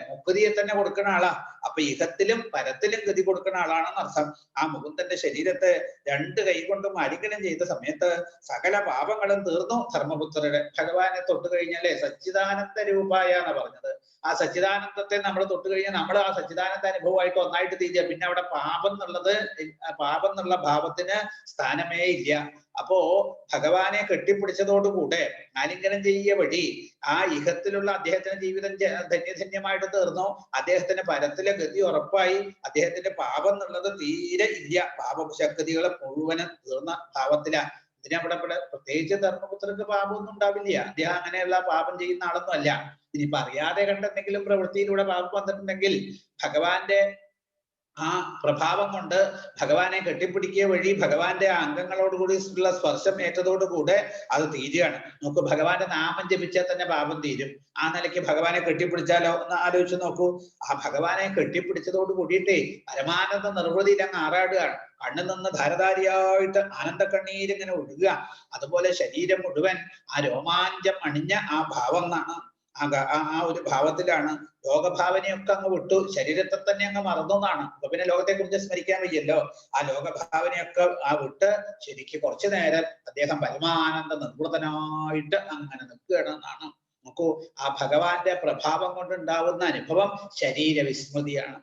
മുക്തിയെ തന്നെ കൊടുക്കുന്ന ആളാ. അപ്പൊ ഇഹത്തിലും പരത്തിലും ഗതി കൊടുക്കുന്ന ആളാണെന്ന് അർത്ഥം. ആ മുകുന്ദന്റെ ശരീരത്തെ രണ്ട് കൈ കൊണ്ടും ആലിംഗനം ചെയ്ത സമയത്ത് സകല പാപങ്ങളും തീർന്നു ധർമ്മപുത്രരുടെ. ഭഗവാനെ തൊട്ട് കഴിഞ്ഞാലേ സച്ചിദാനന്ദ രൂപായ എന്നാ പറഞ്ഞത്. ആ സച്ചിദാനന്ദത്തെ നമ്മൾ തൊട്ട് കഴിഞ്ഞാൽ നമ്മൾ ആ സച്ചിദാനന്ദ അനുഭവമായിട്ട് ഒന്നായിട്ട് തീരുക. പിന്നെ അവിടെ പാപം എന്നുള്ള ഭാവത്തിന് സ്ഥാനമേ ഇല്ല. അപ്പോ ഭഗവാനെ കെട്ടിപ്പിടിച്ചതോടുകൂടെ ആലിംഗനം ചെയ്യ വഴി ആ ഇഹത്തിലുള്ള അദ്ദേഹത്തിന്റെ ജീവിതം ധന്യധന്യമായിട്ട് തീർന്നു. അദ്ദേഹത്തിന് പരത്തിലെ ഗതി ഉറപ്പായി. അദ്ദേഹത്തിന്റെ പാപം എന്നുള്ളത് തീരെ ഇല്ല. പാപശക്തികളെ മുഴുവനും തീർന്ന ഭാവത്തിലാണ്. ഇതിനവിടെ പ്രത്യേകിച്ച് ധർമ്മപുത്രർക്ക് പാപമൊന്നും ഉണ്ടാവില്ല. അദ്ദേഹം അങ്ങനെയുള്ള പാപം ചെയ്യുന്ന ആളൊന്നും അല്ല. ഇനിയിപ്പൊ അറിയാതെ കണ്ടെന്തെങ്കിലും പ്രവൃത്തിയിലൂടെ പാപം വന്നിട്ടുണ്ടെങ്കിൽ ഭഗവാന്റെ ആ പ്രഭാവം കൊണ്ട് ഭഗവാനെ കെട്ടിപ്പിടിക്കുക വഴി ഭഗവാന്റെ അംഗങ്ങളോടുകൂടി ഉള്ള സ്പർശം ഏറ്റതോടുകൂടെ അത് തീരുകയാണ്. നമുക്ക് ഭഗവാന്റെ നാമം ജപിച്ചാൽ തന്നെ പാപം തീരും. ആ നിലയ്ക്ക് ഭഗവാനെ കെട്ടിപ്പിടിച്ചാലോ എന്ന് ആലോചിച്ച് നോക്കൂ. ആ ഭഗവാനെ കെട്ടിപ്പിടിച്ചതോട് കൂടിയിട്ടേ പരമാനന്ദ നിർവൃതിയിൽ അങ്ങ് ആറാടുകയാണ്. കണ്ണിൽ നിന്ന് ധാരധാരിയായിട്ട് ആനന്ദക്കണ്ണീരിങ്ങനെ ഒഴുകുക. അതുപോലെ ശരീരം മുഴുവൻ ആ രോമാഞ്ചം അണിഞ്ഞ ആ ഭാവം എന്നാണ്. ആ ഒരു ഭാവത്തിലാണ്. ലോകഭാവനയൊക്കെ അങ്ങ് വിട്ടു, ശരീരത്തെ തന്നെ അങ്ങ് മറന്നു എന്നാണ്. അപ്പൊ പിന്നെ ലോകത്തെ കുറിച്ച് സ്മരിക്കാൻ വയ്യല്ലോ. ആ ലോകഭാവനയൊക്കെ വിട്ട് ശരിക്ക് കുറച്ചു നേരം അദ്ദേഹം പരമാനന്ദ നിർവൃതനായിട്ട് അങ്ങനെ നിൽക്കുകയാണ് എന്നാണ്. നോക്കൂ, ആ ഭഗവാന്റെ പ്രഭാവം കൊണ്ടുണ്ടാവുന്ന അനുഭവം ശരീരവിസ്മൃതിയാണ്.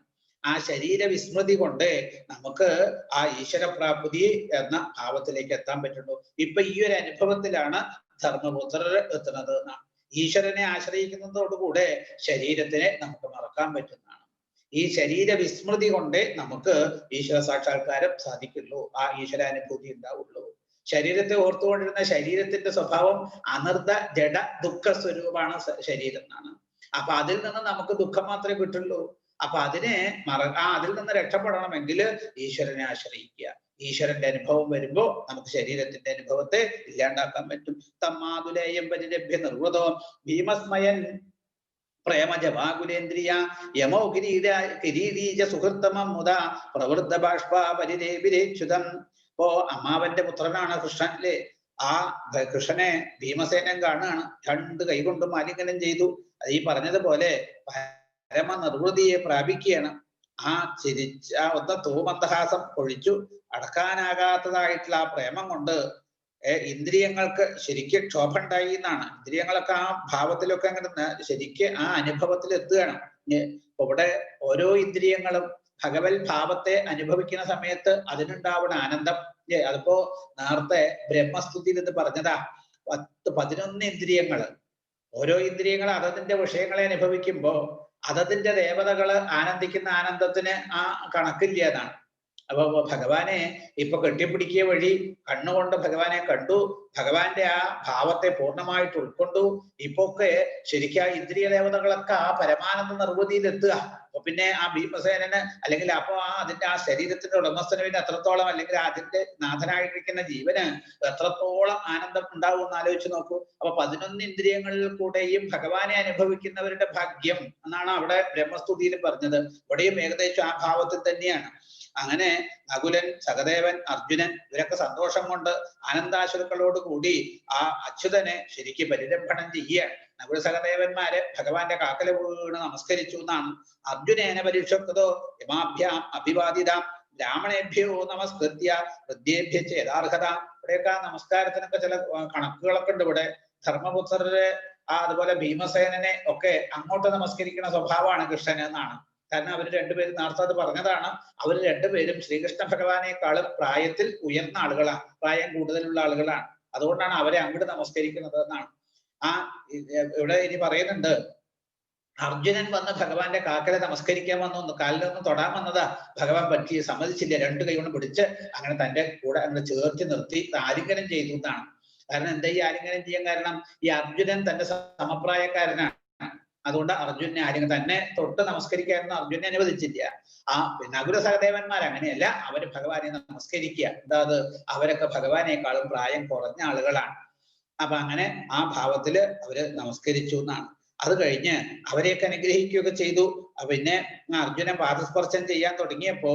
ആ ശരീരവിസ്മൃതി കൊണ്ട് നമുക്ക് ആ ഈശ്വരപ്രാപ്തി എന്ന ഭാവത്തിലേക്ക് എത്താൻ പറ്റുള്ളൂ. ഇപ്പൊ ഈ ഒരു അനുഭവത്തിലാണ് ധർമ്മപുത്രർ എത്തുന്നത് എന്നാണ്. ഈശ്വരനെ ആശ്രയിക്കുന്നതോടുകൂടെ ശരീരത്തിനെ നമുക്ക് മറക്കാൻ പറ്റുന്നതാണ്. ഈ ശരീര വിസ്മൃതി കൊണ്ട് നമുക്ക് ഈശ്വര സാക്ഷാത്കാരം സാധിക്കുള്ളൂ. ആ ഈശ്വരാനുഭൂതി ഉണ്ടാവുള്ളൂ. ശരീരത്തെ ഓർത്തുകൊണ്ടിരുന്ന ശരീരത്തിന്റെ സ്വഭാവം അനർഥ ജഡ ദുഃഖ സ്വരൂപമാണ് ശരീരം എന്നാണ്. അപ്പൊ അതിൽ നിന്ന് നമുക്ക് ദുഃഖം മാത്രമേ കിട്ടുള്ളൂ. അപ്പൊ അതിനെ അതിൽ നിന്ന് രക്ഷപ്പെടണമെങ്കിൽ ഈശ്വരനെ ആശ്രയിക്കുക. ഈശ്വരന്റെ അനുഭവം വരുമ്പോ നമുക്ക് ശരീരത്തിന്റെ അനുഭവത്തെ ഇല്ലാണ്ടാക്കാൻ പറ്റും. തമ്മാതുലേയം പരിരഭ്യ നിർവൃതോ ഭീമസ്മയൻ പ്രേമജവാകുലേന്ദ്രിയ യമോ കിരീടീജ സുഹൃത്തമം മുത പ്രവൃദ്ധ ബാഷ്പ പരിരേവിരേച്യുതം. ഇപ്പോ അമ്മാവന്റെ പുത്രനാണ് കൃഷ്ണൻ അല്ലേ? ആ കൃഷ്ണനെ ഭീമസേനൻ കാണുകയാണ്. രണ്ട് കൈകൊണ്ടും ആലിംഗനം ചെയ്തു. അത് ഈ പറഞ്ഞതുപോലെ പരമ നിർവൃതിയെ പ്രാപിക്കുകയാണ്. ആ ഒന്ന് തൂമന്ദഹാസം പൊഴിച്ചു. അടക്കാനാകാത്തതായിട്ടുള്ള ആ പ്രേമം കൊണ്ട് ഇന്ദ്രിയങ്ങൾക്ക് ശരിക്കും ക്ഷോഭം ഉണ്ടായി എന്നാണ്. ഇന്ദ്രിയങ്ങളൊക്കെ ആ ഭാവത്തിലൊക്കെ അങ്ങനെ ശരിക്ക് ആ അനുഭവത്തിൽ എത്തുകയാണ്. ഇവിടെ ഓരോ ഇന്ദ്രിയങ്ങളും ഭഗവത് ഭാവത്തെ അനുഭവിക്കുന്ന സമയത്ത് അതിനുണ്ടാവുന്ന ആനന്ദം അതിപ്പോ നേരത്തെ ബ്രഹ്മസ്തുതിയിൽ ഇത് പറഞ്ഞതാ. 11 ഇന്ദ്രിയങ്ങള്. ഓരോ ഇന്ദ്രിയങ്ങൾ അതതിന്റെ വിഷയങ്ങളെ അനുഭവിക്കുമ്പോ അതതിന്റെ ദേവതകള് ആനന്ദിക്കുന്ന ആനന്ദത്തിന് ആ കണക്കില്ല എന്നാണ്. അപ്പൊ ഭഗവാനെ ഇപ്പൊ കെട്ടിപ്പിടിക്കുക വഴി കണ്ണുകൊണ്ട് ഭഗവാനെ കണ്ടു. ഭഗവാന്റെ ആ ഭാവത്തെ പൂർണ്ണമായിട്ട് ഉൾക്കൊണ്ടു. ഇപ്പൊക്കെ ശരിക്കും ആ ഇന്ദ്രിയ ദേവതകളൊക്കെ ആ പരമാനന്ദ നിർവൃതിയിൽ എത്തുക. അപ്പൊ പിന്നെ ആ ഭീമസേനന് അല്ലെങ്കിൽ അപ്പൊ അതിന്റെ ആ ശരീരത്തിന്റെ ഉടമസ്ഥന് പിന്നെ എത്രത്തോളം, അല്ലെങ്കിൽ അതിന്റെ നാഥനായിരിക്കുന്ന ജീവന് എത്രത്തോളം ആനന്ദം ഉണ്ടാവും എന്ന് ആലോചിച്ച് നോക്കൂ. അപ്പൊ 11 ഇന്ദ്രിയങ്ങളിൽ കൂടെയും ഭഗവാനെ അനുഭവിക്കുന്നവരുടെ ഭാഗ്യം എന്നാണ് അവിടെ ബ്രഹ്മസ്തുതിയിൽ പറഞ്ഞത്. ഇവിടെയും ഏകദേശം ആ ഭാവത്തിൽ തന്നെയാണ്. അങ്ങനെ നകുലൻ, സഹദേവൻ, അർജുനൻ ഇവരൊക്കെ സന്തോഷം കൊണ്ട് ആനന്ദാശ്രുക്കളോട് കൂടി ആ അച്യുതനെ ശരിക്ക് പരിരംഭണം ചെയ്യുകയാണ്. നകുല സഹദേവന്മാരെ ഭഗവാന്റെ കാക്കല വീണ് നമസ്കരിച്ചു എന്നാണ്. അർജുനേന പരീക്ഷതോ യമാഭ്യാം അഭിവാദിതാം ബ്രാഹ്മണേഭ്യോ നമസ്കൃത്യ ഹൃദ്യേഭ്യ യഥാർഹത. ഇവിടെയൊക്കെ നമസ്കാരത്തിനൊക്കെ ചില കണക്കുകളൊക്കെ ഉണ്ട്. ഇവിടെ ധർമ്മപുത്രരെ അതുപോലെ ഭീമസേനനെ ഒക്കെ അങ്ങോട്ട് നമസ്കരിക്കുന്ന സ്വഭാവമാണ് കൃഷ്ണന് എന്നാണ്. കാരണം അവർ രണ്ടുപേരും നേരത്തെ അത് പറഞ്ഞതാണ്. അവർ രണ്ടുപേരും ശ്രീകൃഷ്ണ ഭഗവാനേക്കാളും പ്രായത്തിൽ ഉയർന്ന ആളുകളാണ്, പ്രായം കൂടുതലുള്ള ആളുകളാണ്. അതുകൊണ്ടാണ് അവരെ അങ്ങോട്ട് നമസ്കരിക്കുന്നത് എന്നാണ്. ഇവിടെ ഇനി പറയുന്നുണ്ട്, അർജുനൻ വന്ന് ഭഗവാന്റെ കാക്കലെ നമസ്കരിക്കാൻ വന്നു, കാലിലൊന്ന് തൊടാൻ വന്നതാ. ഭഗവാൻ സമ്മതിച്ചില്ല. രണ്ട് കൈ കൊണ്ട് പിടിച്ച് അങ്ങനെ തന്റെ കൂടെ അങ്ങനെ ചേർത്ത് നിർത്തി ആലിംഗനം ചെയ്തു എന്നാണ്. കാരണം എന്താ ഈ ആലിംഗനം ചെയ്യാൻ കാരണം? ഈ അർജുനൻ തന്റെ സമപ്രായക്കാരനാണ്. അതുകൊണ്ട് അർജുനെ ആരും തന്നെ തൊട്ട് നമസ്കരിക്കാനൊന്നും അർജുനെ അനുവദിച്ചില്ല. ആ നകുല സഹദേവന്മാർ അങ്ങനെയല്ല, അവര് ഭഗവാനെ നമസ്കരിക്കുക. എന്താ അത്? അവരൊക്കെ ഭഗവാനേക്കാളും പ്രായം കുറഞ്ഞ ആളുകളാണ്. അപ്പൊ അങ്ങനെ ആ ഭാവത്തില് അവര് നമസ്കരിച്ചു എന്നാണ്. അത് കഴിഞ്ഞ് അവരെയൊക്കെ അനുഗ്രഹിക്കുകയൊക്കെ ചെയ്തു. പിന്നെ അർജുനൻ പാദസ്പർശം ചെയ്യാൻ തുടങ്ങിയപ്പോ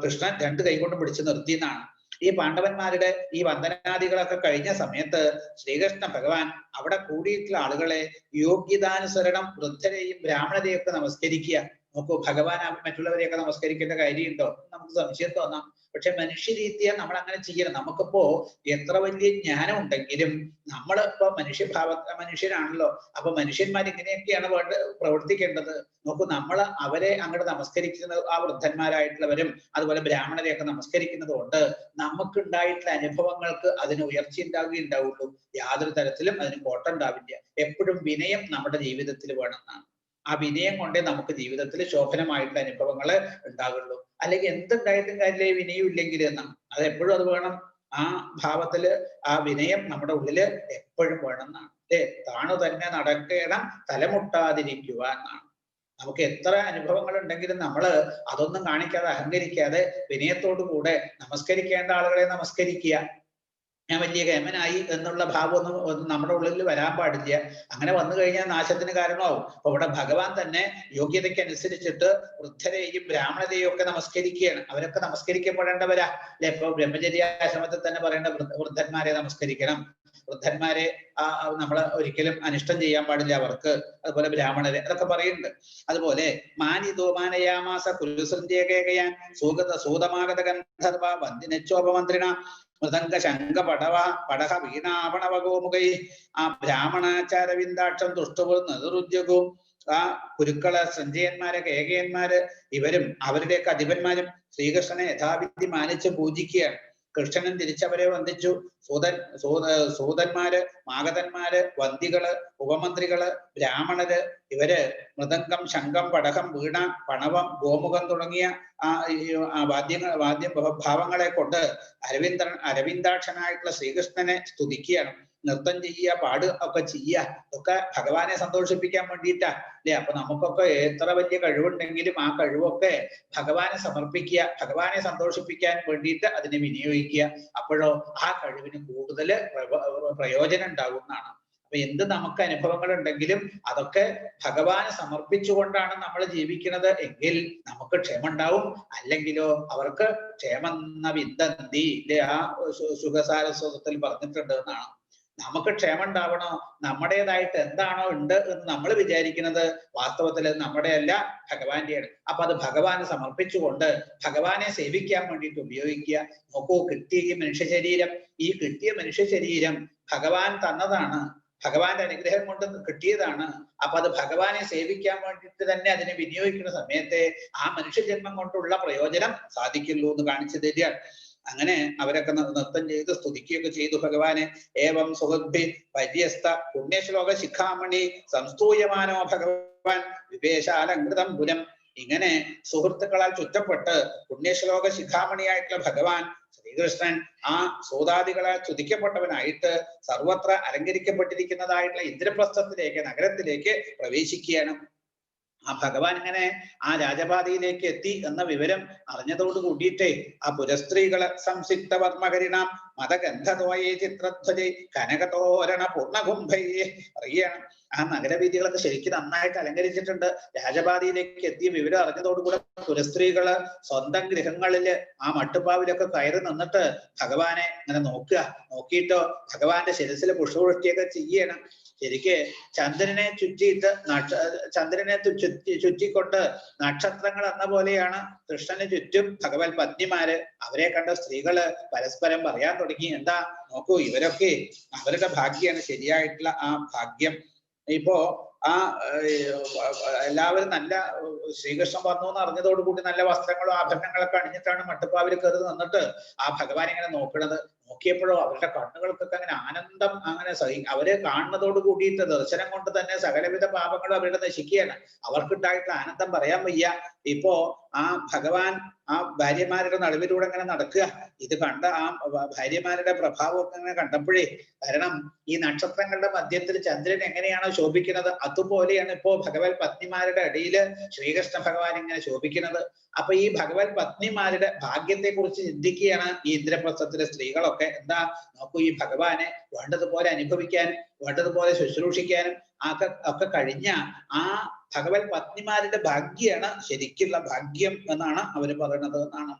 കൃഷ്ണൻ രണ്ട് കൈകൊണ്ട് പിടിച്ചു നിർത്തി എന്നാണ്. ഈ പാണ്ഡവന്മാരുടെ ഈ വന്ദനാദികളൊക്കെ കഴിഞ്ഞ സമയത്ത് ശ്രീകൃഷ്ണ ഭഗവാൻ അവിടെ കൂടിയിട്ടുള്ള ആളുകളെ യോഗ്യതാനുസരണം വൃദ്ധരെയും ബ്രാഹ്മണരെയും ഒക്കെ നമസ്കരിക്കുക. നോക്കൂ, ഭഗവാൻ മറ്റുള്ളവരെയൊക്കെ നമസ്കരിക്കേണ്ട കാര്യമുണ്ടോ? നമുക്ക് സംശയം തോന്നാം. പക്ഷെ മനുഷ്യരീതിയെ നമ്മൾ അങ്ങനെ ചെയ്യണം. നമുക്കിപ്പോ എത്ര വലിയ ജ്ഞാനം ഉണ്ടെങ്കിലും നമ്മളിപ്പോ മനുഷ്യനാണല്ലോ. അപ്പൊ മനുഷ്യന്മാർ ഇങ്ങനെയൊക്കെയാണ് പ്രവർത്തിക്കേണ്ടത്. നോക്കൂ, നമ്മൾ അവരെ അങ്ങോട്ട് നമസ്കരിക്കുന്നത്, ആ വൃദ്ധന്മാരായിട്ടുള്ളവരും അതുപോലെ ബ്രാഹ്മണരെയൊക്കെ നമസ്കരിക്കുന്നത് കൊണ്ട് നമുക്കുണ്ടായിട്ടുള്ള അനുഭവങ്ങൾക്ക് അതിന് ഉയർച്ച ഉണ്ടാവുകയുള്ളൂ. യാതൊരു തരത്തിലും അതിന് കോട്ടമുണ്ടാവില്ല. എപ്പോഴും വിനയം നമ്മുടെ ജീവിതത്തിൽ വേണമെന്നാണ്. ആ വിനയം കൊണ്ടേ നമുക്ക് ജീവിതത്തിൽ ശോഭനമായിട്ടുള്ള അനുഭവങ്ങൾ ഉണ്ടാകുള്ളൂ. അല്ലെങ്കിൽ എന്തുണ്ടായിട്ടും കാര്യമില്ല, വിനയം ഇല്ലെങ്കിൽ എന്നാണ്. അത് എപ്പോഴും അത് വേണം. ആ ഭാവത്തില് ആ വിനയം നമ്മുടെ ഉള്ളില് എപ്പോഴും വേണം എന്നാണ്. താണു തന്നെ നടക്കണം, തലമുട്ടാതിരിക്കുക എന്നാണ്. നമുക്ക് എത്ര അനുഭവങ്ങൾ ഉണ്ടെങ്കിലും നമ്മൾ അതൊന്നും കാണിക്കാതെ, അഹങ്കരിക്കാതെ വിനയത്തോടു കൂടെ നമസ്കരിക്കേണ്ട ആളുകളെ നമസ്കരിക്കുക. ഞാൻ വലിയ കേമനായി എന്നുള്ള ഭാവമൊന്നും നമ്മുടെ ഉള്ളിൽ വരാൻ പാടില്ല. അങ്ങനെ വന്നു കഴിഞ്ഞാൽ നാശത്തിന് കാരണമാവും. അപ്പൊ ഇവിടെ ഭഗവാൻ തന്നെ യോഗ്യതയ്ക്ക് അനുസരിച്ചിട്ട് വൃദ്ധരെയും ബ്രാഹ്മണരെയും ഒക്കെ നമസ്കരിക്കുകയാണ്. അവരൊക്കെ നമസ്കരിക്കപ്പെടേണ്ടവരാ അല്ലെ? ഇപ്പൊ ബ്രഹ്മചര്യാശ്രമത്തിൽ തന്നെ പറയേണ്ട വൃദ്ധന്മാരെ നമസ്കരിക്കണം. വൃദ്ധന്മാരെ നമ്മൾ ഒരിക്കലും അനിഷ്ടം ചെയ്യാൻ പാടില്ല അവർക്ക്. അതുപോലെ ബ്രാഹ്മണരെ, അതൊക്കെ പറയുന്നുണ്ട്. അതുപോലെ മാനിതോ മാനയാമാസ കുരുസന്ധ്യകയാൻ സൂതമാഗത ഗന്ധർവ വന്ദിനച്ചോപമന്ത്രിണ മൃദംഗ ശംഖ പടഹ വീണാപണവഗോമുഖൈ ആ ബ്രാഹ്മണാചാരവിന്ദാക്ഷം ദുഷ്ടവും നെതുരുദ്യോഗവും ആ കുരുക്കള് സഞ്ജയന്മാര് കേകയന്മാര് ഇവരും അവരുടെയൊക്കെ അധിപന്മാരും ശ്രീകൃഷ്ണനെ യഥാവിധി മാനിച്ച് പൂജിക്കുകയാണ്. കൃഷ്ണൻ തിരിച്ചവരെ വന്ദിച്ചു. സൂതന്മാര്, മാഗധന്മാര്, വന്ദികള്, ഉപമന്ത്രികള്, ബ്രാഹ്മണര് ഇവര് മൃദംഗം, ശംഖം, പടഹം, വീണ, പണവം, ഗോമുഖം തുടങ്ങിയ ഭാവങ്ങളെ കൊണ്ട് അരവിന്ദാക്ഷനായിട്ടുള്ള ശ്രീകൃഷ്ണനെ സ്തുതിക്കുകയാണ്. നൃത്തം ചെയ്യുക, പാടുക ഒക്കെ ചെയ്യുക, ഒക്കെ ഭഗവാനെ സന്തോഷിപ്പിക്കാൻ വേണ്ടിയിട്ടാ അല്ലെ? അപ്പൊ നമുക്കൊക്കെ എത്ര വലിയ കഴിവുണ്ടെങ്കിലും ആ കഴിവൊക്കെ ഭഗവാനെ സമർപ്പിക്കുക, ഭഗവാനെ സന്തോഷിപ്പിക്കാൻ വേണ്ടിയിട്ട് അതിനെ വിനിയോഗിക്കുക. അപ്പോഴോ ആ കഴിവിന് കൂടുതൽ പ്രയോജനം ഉണ്ടാകും എന്നാണ്. അപ്പൊ എന്ത് നമുക്ക് അനുഭവങ്ങൾ ഉണ്ടെങ്കിലും അതൊക്കെ ഭഗവാന് സമർപ്പിച്ചുകൊണ്ടാണ് നമ്മൾ ജീവിക്കുന്നത് എങ്കിൽ നമുക്ക് ക്ഷേമം ഉണ്ടാവും. അല്ലെങ്കിലോ അവർക്ക് ക്ഷേമെന്ന വിന്തന്തി ആ സുഖസാരസ്വതത്തിൽ പറഞ്ഞിട്ടുണ്ട് എന്നാണ്. നമുക്ക് ക്ഷേമം ഉണ്ടാവണോ, നമ്മുടേതായിട്ട് എന്താണോ ഉണ്ട് എന്ന് നമ്മൾ വിചാരിക്കുന്നത് വാസ്തവത്തിൽ നമ്മുടെ അല്ല, ഭഗവാന്റെയാണ്. അപ്പൊ അത് ഭഗവാന് സമർപ്പിച്ചുകൊണ്ട് ഭഗവാനെ സേവിക്കാൻ വേണ്ടിയിട്ട് ഉപയോഗിക്കുക. നോക്കൂ, കിട്ടിയ ഈ മനുഷ്യ ശരീരം, ഈ കിട്ടിയ മനുഷ്യ ശരീരം ഭഗവാൻ തന്നതാണ്, ഭഗവാന്റെ അനുഗ്രഹം കൊണ്ട് കിട്ടിയതാണ്. അപ്പൊ അത് ഭഗവാനെ സേവിക്കാൻ വേണ്ടിയിട്ട് തന്നെ അതിനെ വിനിയോഗിക്കുന്ന സമയത്തെ ആ മനുഷ്യജന്മം കൊണ്ടുള്ള പ്രയോജനം സാധിക്കുള്ളൂ എന്ന് കാണിച്ചു തരികയാണ്. അങ്ങനെ അവരൊക്കെ നൃത്തം ചെയ്ത് സ്തുതിക്കുകയൊക്കെ ചെയ്തു ഭഗവാനെ. ഏവം സുഹൃദ്ഭി പര്യസ്ത പുണ്യശ്ലോക ശിഖാമണി സംസ്തൂയമാനോ ഭഗവാൻ വിവേശാലങ്കൃതം പുരം. ഇങ്ങനെ സുഹൃത്തുക്കളാൽ ചുറ്റപ്പെട്ട് പുണ്യശ്ലോക ശിഖാമണിയായിട്ടുള്ള ഭഗവാൻ ശ്രീകൃഷ്ണൻ ആ സൂതാദികളാൽ സ്തുതിക്കപ്പെട്ടവനായിട്ട് സർവത്ര അലങ്കരിക്കപ്പെട്ടിരിക്കുന്നതായിട്ടുള്ള ഇന്ദ്രപ്രസ്ഥത്തിലേക്ക്, നഗരത്തിലേക്ക് പ്രവേശിക്കുകയാണ്. ആ ഭഗവാൻ ഇങ്ങനെ ആ രാജപാതയിലേക്ക് എത്തി എന്ന വിവരം അറിഞ്ഞതോട് കൂടിയിട്ടേ ആ പുരസ്ത്രീകള് സംസിക്ത വർമ്മകരിണാം മതഗന്ധതോയേ ചിത്രധ്വജേ കനകതോരണ പൂർണ്ണകുംഭയെ അറിയാണ്. ആ നഗരവീഥികളൊക്കെ ശരിക്കും നന്നായിട്ട് അലങ്കരിച്ചിട്ടുണ്ട്. രാജപാതയിലേക്ക് എത്തിയ വിവരം അറിഞ്ഞതോടുകൂടെ പുരസ്ത്രീകള് സ്വന്തം ഗൃഹങ്ങളില് ആ മട്ടുപ്പാവിലൊക്കെ കയറി നിന്നിട്ട് ഭഗവാനെ ഇങ്ങനെ നോക്കിയിട്ടോ ഭഗവാന്റെ ശിരസില് പുഷ്പവൃഷ്ടിയൊക്കെ ചെയ്യണം. ശരിക്ക് ചന്ദ്രനെ ചുറ്റിയിട്ട് ചന്ദ്രനെ ചുറ്റിക്കൊണ്ട് നക്ഷത്രങ്ങൾ എന്ന പോലെയാണ് കൃഷ്ണന് ചുറ്റും ഭഗവത് പത്നിമാര്. അവരെ കണ്ട സ്ത്രീകള് പരസ്പരം പറയാൻ തുടങ്ങി, എന്താ നോക്കൂ, ഇവരൊക്കെ അവരുടെ ഭാഗ്യാണ്, ശരിയായിട്ടുള്ള ആ ഭാഗ്യം. ഇപ്പോ ആ എല്ലാവരും നല്ല ശ്രീകൃഷ്ണൻ വന്നു എന്ന് അറിഞ്ഞതോടുകൂടി നല്ല വസ്ത്രങ്ങളും ആഭരണങ്ങളൊക്കെ അണിഞ്ഞിട്ടാണ് മട്ടുപ്പാവിൽ കയറി നിന്നിട്ട് ആ ഭഗവാൻ ഇങ്ങനെ നോക്കണത്. നോക്കിയപ്പോഴോ അവരുടെ കണ്ണുകൾക്കൊക്കെ അങ്ങനെ ആനന്ദം, അങ്ങനെ അവര് കാണുന്നതോട് കൂടിയിട്ട് ദർശനം കൊണ്ട് തന്നെ സകലവിധ പാപങ്ങളും അവരുടെ നശിക്കുകയാണ്. അവർക്കുണ്ടായിട്ടുള്ള ആനന്ദം പറയാൻ വയ്യ. ഇപ്പോ ആ ഭഗവാൻ ആ ഭാര്യമാരുടെ നടുവിലൂടെ അങ്ങനെ നടക്കുക. ഇത് കണ്ട ആ ഭാര്യമാരുടെ പ്രഭാവമൊക്കെ അങ്ങനെ കണ്ടപ്പോഴേ, കാരണം ഈ നക്ഷത്രങ്ങളുടെ മധ്യത്തിൽ ചന്ദ്രൻ എങ്ങനെയാണോ ശോഭിക്കുന്നത് അതുപോലെയാണ് ഇപ്പോ ഭഗവത് പത്നിമാരുടെ ഇടയില് ശ്രീകൃഷ്ണ ഭഗവാൻ ഇങ്ങനെ ശോഭിക്കുന്നത്. അപ്പൊ ഈ ഭഗവത് പത്നിമാരുടെ ഭാഗ്യത്തെ കുറിച്ച് ചിന്തിക്കുകയാണ് ഈ ഇന്ദ്രപ്രസ്ഥത്തിലെ സ്ത്രീകളൊക്കെ. എന്താ നോക്കൂ, ഈ ഭഗവാനെ വേണ്ടതുപോലെ അനുഭവിക്കാനും വേണ്ടതുപോലെ ശുശ്രൂഷിക്കാനും ഒക്കെ കഴിഞ്ഞ ആ ഭഗവത് പത്നിമാരുടെ ഭാഗ്യാണ് ശരിക്കുള്ള ഭാഗ്യം എന്നാണ് അവര് പറയുന്നത് എന്നാണ്.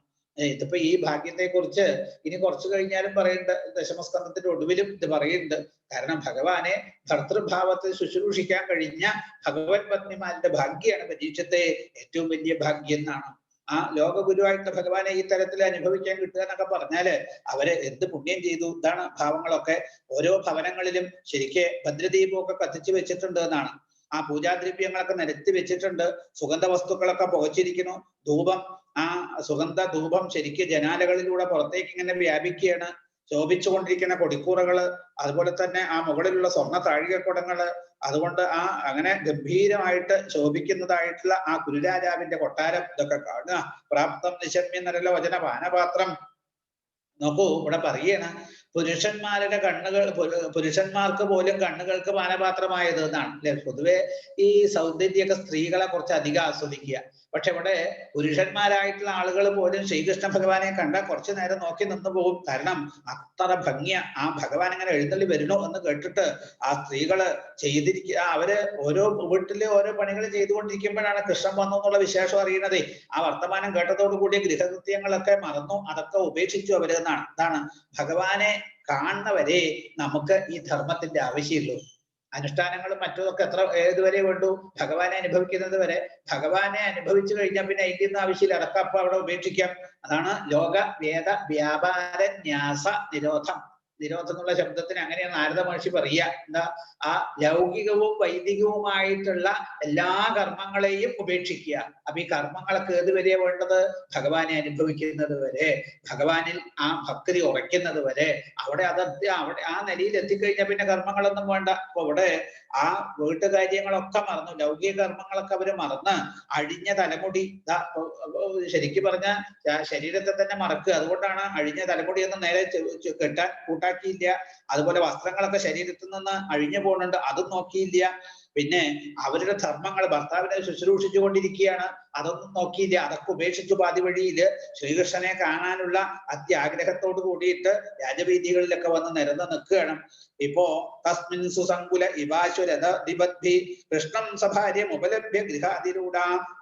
ഇതിപ്പോ ഈ ഭാഗ്യത്തെ കുറിച്ച് ഇനി കുറച്ചു കഴിഞ്ഞാലും പറയുന്നുണ്ട്. ദശമസ്കന്ധത്തിന്റെ ഒടുവിലും ഇത് പറയുന്നുണ്ട്. കാരണം ഭഗവാനെ ഭർതൃഭാവത്തിൽ ശുശ്രൂഷിക്കാൻ കഴിഞ്ഞ ഭഗവത് പത്നിമാരുടെ ഭാഗ്യമാണ് പരീക്ഷത്തെ ഏറ്റവും വലിയ ഭാഗ്യം എന്നാണ്. ആ ലോകഗുരുവായിട്ടുള്ള ഭഗവാനെ ഈ തരത്തിൽ അനുഭവിക്കാൻ കിട്ടുക എന്നൊക്കെ പറഞ്ഞാല് അവര് എന്ത് പുണ്യം ചെയ്തു. ഇതാണ് ഭാവങ്ങളൊക്കെ. ഓരോ ഭവനങ്ങളിലും ശരിക്ക് ഭദ്രദീപമൊക്കെ കത്തിച്ചു വെച്ചിട്ടുണ്ട് എന്നാണ്. ആ പൂജാദ്രവ്യങ്ങളൊക്കെ നിരത്തി വെച്ചിട്ടുണ്ട്. സുഗന്ധ വസ്തുക്കളൊക്കെ പുകച്ചിരിക്കുന്നു. ധൂപം, ആ സുഗന്ധ ധൂപം ശരിക്ക് ജനാലകളിലൂടെ പുറത്തേക്ക് ഇങ്ങനെ വ്യാപിക്കുകയാണ്. ശോഭിച്ചുകൊണ്ടിരിക്കുന്ന കൊടിക്കൂറകള്, അതുപോലെ തന്നെ ആ മുകളിലുള്ള സ്വർണ്ണ താഴികക്കുടങ്ങള്, അതുകൊണ്ട് ആ അങ്ങനെ ഗംഭീരമായിട്ട് ശോഭിക്കുന്നതായിട്ടുള്ള ആ കുരുരാജാവിന്റെ കൊട്ടാരം ഇതൊക്കെ കാണുക. പ്രാപ്തം നിശമ്യം എന്നല്ല വചന പാനപാത്രം. നോക്കൂ, ഇവിടെ പറയണ പുരുഷന്മാരുടെ കണ്ണുകൾ, പുരുഷന്മാർക്ക് പോലും കണ്ണുകൾക്ക് പാനപാത്രമായത് എന്നാണ് അല്ലെ. പൊതുവെ ഈ സൗന്ദര്യമൊക്കെ സ്ത്രീകളെ കുറച്ച് അധികം ആസ്വദിക്കുക. പക്ഷെ ഇവിടെ പുരുഷന്മാരായിട്ടുള്ള ആളുകൾ പോലും ശ്രീകൃഷ്ണ ഭഗവാനെ കണ്ട കുറച്ചു നേരം നോക്കി നിന്ന് പോകും. കാരണം അത്ര ഭംഗിയ ആ ഭഗവാൻ ഇങ്ങനെ എഴുന്നള്ളി വരുന്നു എന്ന് കേട്ടിട്ട് ആ സ്ത്രീകള് ചെയ്തിരിക്കുക. അവര് ഓരോ വീട്ടില് ഓരോ പണികൾ ചെയ്തുകൊണ്ടിരിക്കുമ്പോഴാണ് കൃഷ്ണൻ വന്നു എന്നുള്ള വിശേഷം അറിയുന്നത്. ആ വർത്തമാനം കേട്ടതോടു കൂടി ഗൃഹകൃത്യങ്ങളൊക്കെ മറന്നു, അതൊക്കെ ഉപേക്ഷിച്ചു അവര് എന്നാണ്. അതാണ് ഭഗവാനെ കാണുന്നവരെ നമുക്ക് ഈ ധർമ്മത്തിന്റെ ആവശ്യമുള്ളൂ. അനുഷ്ഠാനങ്ങളും മറ്റതൊക്കെ ഏതുവരെ വേണ്ടു? ഭഗവാനെ അനുഭവിക്കുന്നത് വരെ. ഭഗവാനെ അനുഭവിച്ചു കഴിഞ്ഞാൽ പിന്നെ അതിൻ്റെ ഒന്നും ആവശ്യമില്ല, അതൊക്കെ അപ്പൊ അവിടെ ഉപേക്ഷിക്കാം. അതാണ് ലോക വേദ വ്യാപാര ന്യാസ നിരോധം. നിരോധം എന്നുള്ള ശബ്ദത്തിന് അങ്ങനെയാണ് നാരദ മഹർഷി പറയുക. എന്താ? ആ ലൗകികവും വൈദികവുമായിട്ടുള്ള എല്ലാ കർമ്മങ്ങളെയും ഉപേക്ഷിക്കുക. അപ്പൊ ഈ കർമ്മങ്ങളൊക്കെ ഏതുവരെയാ വേണ്ടത്? ഭഗവാനെ അനുഭവിക്കുന്നത് വരെ, ഭഗവാനിൽ ആ ഭക്തി ഉറയ്ക്കുന്നത് വരെ. അവിടെ അവിടെ ആ നിലയിൽ എത്തിക്കഴിഞ്ഞാൽ പിന്നെ കർമ്മങ്ങളൊന്നും വേണ്ട. അപ്പൊ ഇവിടെ ആ വീട്ടുകാര്യങ്ങളൊക്കെ മറന്നു, ലൗകിക കർമ്മങ്ങളൊക്കെ അവര് മറന്ന് അഴിഞ്ഞ തലമുടി, ശരിക്കും പറഞ്ഞ ശരീരത്തെ തന്നെ മറക്കുക. അതുകൊണ്ടാണ് അഴിഞ്ഞ തലമുടിയൊന്നും നേരെ കെട്ടാൻ കൂട്ടാക്കിയില്ല. അതുപോലെ വസ്ത്രങ്ങളൊക്കെ ശരീരത്തിൽ നിന്ന് അഴിഞ്ഞു പോകുന്നുണ്ട്, അതും നോക്കിയില്ല. പിന്നെ അവരുടെ ധർമ്മങ്ങൾ, ഭർത്താവിനെ ശുശ്രൂഷിച്ചു കൊണ്ടിരിക്കുകയാണ്, അതൊന്നും നോക്കിയില്ല. അതൊക്കെ ഉപേക്ഷിച്ചു പാതി വഴിയില് ശ്രീകൃഷ്ണനെ കാണാനുള്ള അത്യാഗ്രഹത്തോട് കൂടിയിട്ട് രാജവീതികളിലൊക്കെ വന്ന് നിരന്ന് നിൽക്കുകയാണ്. ഇപ്പോ തസ്മിൻ സുസങ്കുല ഇവാശ്വരഥിപദ്ഭി കൃഷ്ണം സഭാര്യം ഉപലഭ്യ ഗൃഹാതിരൂഢ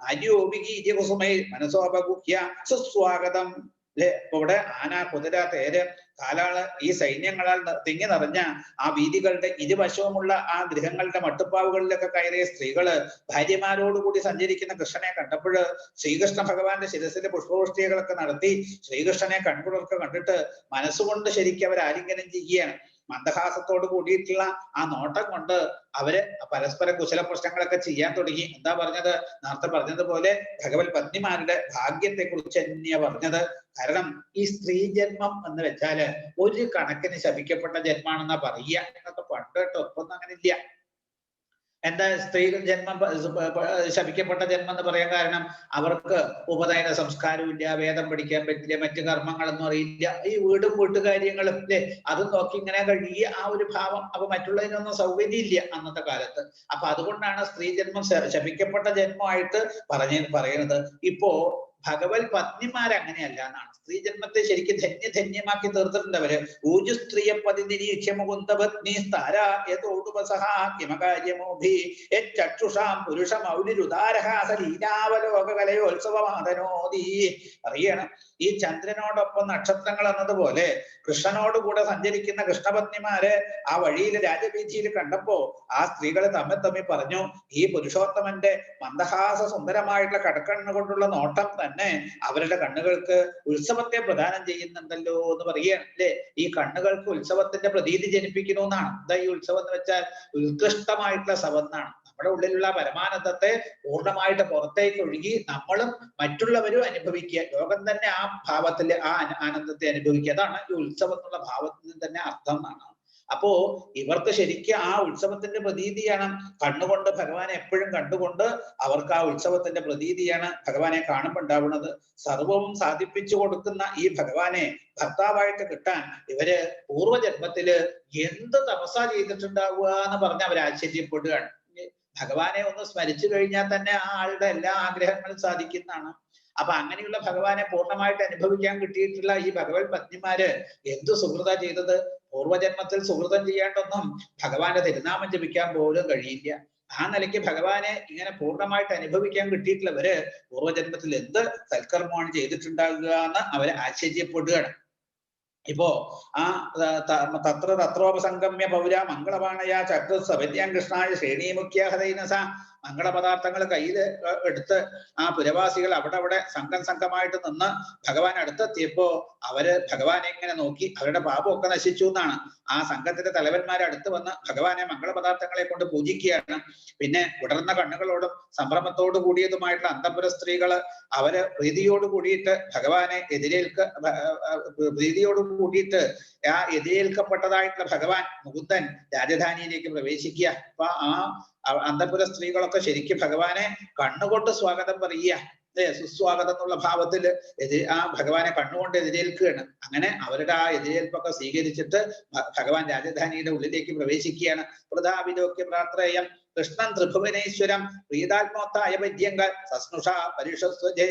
നാര്യോപികുസുമൈ മനസോപഗുഹ്യ സുസ്വാഗതം. അല്ലെ? അപ്പൊ ഇവിടെ ആന, കുതിര, തേര്, കാലാള്, ഈ സൈന്യങ്ങളാൽ തിങ്ങി നിറഞ്ഞ ആ വീതികളുടെ ഇരുവശവുമുള്ള ആ ഗൃഹങ്ങളുടെ മട്ടുപ്പാവുകളിലൊക്കെ കയറിയ സ്ത്രീകള് ഭാര്യമാരോടുകൂടി സഞ്ചരിക്കുന്ന കൃഷ്ണനെ കണ്ടപ്പോൾ ശ്രീകൃഷ്ണ ഭഗവാന്റെ ശിരസിലെ പുഷ്പവൃഷ്ടികളൊക്കെ നടത്തി ശ്രീകൃഷ്ണനെ കൺകുളിർക്കെ കണ്ടിട്ട് മനസ്സുകൊണ്ട് ശരിക്കും അവർ ആലിംഗനം ചെയ്യുകയാണ്. മന്ദഹാസത്തോട് കൂടിയിട്ടുള്ള ആ നോട്ടം കൊണ്ട് അവര് പരസ്പരം കുശല പ്രശ്നങ്ങളൊക്കെ ചെയ്യാൻ തുടങ്ങി. എന്താ പറഞ്ഞത്? നേരത്തെ പറഞ്ഞതുപോലെ ഭഗവത് പത്നിമാരുടെ ഭാഗ്യത്തെ കുറിച്ച് തന്നെയാ പറഞ്ഞത്. കാരണം ഈ സ്ത്രീ ജന്മം എന്ന് വെച്ചാല് ഒരു കണക്കിന് ശപിക്കപ്പെട്ട ജന്മാണെന്നാ പറയുക. എന്നൊക്കെ പണ്ട് കേട്ടോ, ഒന്നും അങ്ങനെ ഇല്ല. എന്താ സ്ത്രീ ജന്മം ശപിക്കപ്പെട്ട ജന്മം എന്ന് പറയാൻ കാരണം? അവർക്ക് ഉപനയന സംസ്കാരവും ഇല്ല, വേദം പഠിക്കാൻ പറ്റില്ല, മറ്റു കർമ്മങ്ങളൊന്നും അറിയില്ല, ഈ വീടും വീട്ടുകാര്യങ്ങളും അല്ലെ അതും നോക്കി ഇങ്ങനെ കഴിയുക, ആ ഒരു ഭാവം. അപ്പൊ മറ്റുള്ളതിനൊന്നും സൗകര്യം ഇല്ല അന്നത്തെ കാലത്ത്. അപ്പൊ അതുകൊണ്ടാണ് സ്ത്രീ ജന്മം ശപിക്കപ്പെട്ട ജന്മമായിട്ട് പറയുന്നത്. ഇപ്പോ ഭഗവത് പത്നിമാരങ്ങനെയല്ല എന്നാണ്. സ്ത്രീ ജന്മത്തെ ശരിക്കും ധന്യമാക്കി തീർത്തിട്ടുണ്ട് അവര്. ഊജു സ്ത്രീയ പതിനിരീക്ഷമുകുന്ദപത്നി സ്ഥാരോടുപസഹാമകാര്യമോഭി ചക്ഷുഷാം പുരുഷമൗലിരുദാരഹാസ ലീലാവലോക കലയോത്സവമാതനോദി. പറയണം, ഈ ചന്ദ്രനോടൊപ്പം നക്ഷത്രങ്ങൾ എന്നതുപോലെ കൃഷ്ണനോടുകൂടെ സഞ്ചരിക്കുന്ന കൃഷ്ണപത്നിമാരെ ആ വഴിയിൽ രാജവീഥിയിൽ കണ്ടപ്പോ ആ സ്ത്രീകൾ തമ്മിൽ പറഞ്ഞു, ഈ പുരുഷോത്തമന്റെ മന്ദഹാസ സുന്ദരമായിട്ടുള്ള കടക്കണ്ണു കൊണ്ടുള്ള നോട്ടം തന്നെ അവരുടെ കണ്ണുകൾക്ക് ഉത്സവത്തെ പ്രദാനം ചെയ്യുന്നുണ്ടല്ലോ എന്ന് പറയുകയാണ്. അല്ലെ? ഈ കണ്ണുകൾക്ക് ഉത്സവത്തിന്റെ പ്രതീതി ജനിപ്പിക്കുന്നു എന്നാണ്. എന്താ ഈ ഉത്സവം എന്ന് വെച്ചാൽ? ഉത്കൃഷ്ടമായിട്ടുള്ള സവന്നാണ്. നമ്മുടെ ഉള്ളിലുള്ള പരമാനന്ദത്തെ പൂർണ്ണമായിട്ട് പുറത്തേക്ക് ഒഴുകി നമ്മളും മറ്റുള്ളവരും അനുഭവിക്കുക. ലോകം തന്നെ ആ ഭാവത്തില് ആ ആനന്ദത്തെ അനുഭവിക്കുക. അതാണ് ഈ ഉത്സവം എന്നുള്ള ഭാവത്തിന് തന്നെ അർത്ഥം എന്നാണ്. അപ്പോ ഇവർക്ക് ശരിക്കും ആ ഉത്സവത്തിന്റെ പ്രതീതിയാണ്. കണ്ണുകൊണ്ട് ഭഗവാനെ എപ്പോഴും കണ്ടുകൊണ്ട് അവർക്ക് ആ ഉത്സവത്തിന്റെ പ്രതീതിയാണ് ഭഗവാനെ കാണുമ്പോൾ ഉണ്ടാവുന്നത്. സർവവും സാധിപ്പിച്ചു കൊടുക്കുന്ന ഈ ഭഗവാനെ ഭർത്താവായിട്ട് കിട്ടാൻ ഇവര് പൂർവ്വജന്മത്തില് എന്ത് തപസ്സ ചെയ്തിട്ടുണ്ടാവുക എന്ന് പറഞ്ഞ് അവർ ആശ്ചര്യപ്പെടുകയാണ്. ഭഗവാനെ ഒന്ന് സ്മരിച്ചു കഴിഞ്ഞാൽ തന്നെ ആ ആളുടെ എല്ലാ ആഗ്രഹങ്ങളും സാധിക്കുന്നതാണ്. അപ്പൊ അങ്ങനെയുള്ള ഭഗവാനെ പൂർണ്ണമായിട്ട് അനുഭവിക്കാൻ കിട്ടിയിട്ടുള്ള ഈ ഭഗവത് പത്നിമാര് എന്തു സുഹൃത ചെയ്തത്? പൂർവ്വജന്മത്തിൽ സുഹൃതം ചെയ്യാണ്ടൊന്നും ഭഗവാന്റെ തിരുനാമം ജപിക്കാൻ പോലും കഴിയില്ല. ആ നിലയ്ക്ക് ഭഗവാനെ ഇങ്ങനെ പൂർണ്ണമായിട്ട് അനുഭവിക്കാൻ കിട്ടിയിട്ടുള്ളവര് പൂർവ്വജന്മത്തിൽ എന്ത് സൽക്കർമ്മമാണ് ചെയ്തിട്ടുണ്ടാകുക എന്ന് അവര് ആശ്ചര്യപ്പെടുകയാണ്. ഇപ്പോ ആ തത്ര തത്രോപസംഗമ്യ പൗര മംഗളപാണയ ചക്ര സഭന്യാം കൃഷ്ണായ ശ്രേണീമുഖ്യ ഹതൈനസ മംഗളപദാർത്ഥങ്ങൾ കയ്യിൽ എടുത്ത് ആ പുരവാസികൾ അവിടെ സംഘമായിട്ട് നിന്ന് ഭഗവാൻ അടുത്തെത്തിയപ്പോ അവര് ഭഗവാനെ ഇങ്ങനെ നോക്കി അവരുടെ പാപമൊക്കെ നശിച്ചു എന്നാണ്. ആ സംഘത്തിന്റെ തലവന്മാർ അടുത്ത് വന്ന് ഭഗവാനെ മംഗളപദാർത്ഥങ്ങളെ കൊണ്ട് പൂജിക്കുകയാണ്. പിന്നെ ഉടർന്ന കണ്ണുകളോടും സംഭ്രമത്തോടു കൂടിയതുമായിട്ടുള്ള അന്തഃപുര സ്ത്രീകള് അവര് പ്രീതിയോട് കൂടിയിട്ട് ഭഗവാനെ പ്രീതിയോട് കൂടിയിട്ട് ആ എതിരേൽക്കപ്പെട്ടതായിട്ടുള്ള ഭഗവാൻ മുകുന്ദൻ രാജധാനിയിലേക്ക് പ്രവേശിക്കുക. അപ്പൊ ആ അന്തഃപുര സ്ത്രീകളൊക്കെ ശരിക്കും ഭഗവാനെ കണ്ണുകൊണ്ട് സ്വാഗതം പറയുക, അല്ലെ, സുസ്വാഗതം എന്നുള്ള ഭാവത്തിൽ ആ ഭഗവാനെ കണ്ണുകൊണ്ട് എതിരേൽക്കുകയാണ്. അങ്ങനെ അവരുടെ ആ എതിരേൽപ്പൊക്കെ സ്വീകരിച്ചിട്ട് ഭഗവാൻ രാജധാനിയുടെ ഉള്ളിലേക്ക് പ്രവേശിക്കുകയാണ്. പ്രതാപിലോക്യ പ്രാർത്ഥേയം കൃഷ്ണൻ ത്രിഭുവനേശ്വരം പ്രീതാത്മോത്തായ പദ്യങ്ങൾ സസ്നുഷ പരിഷസ്വജേ,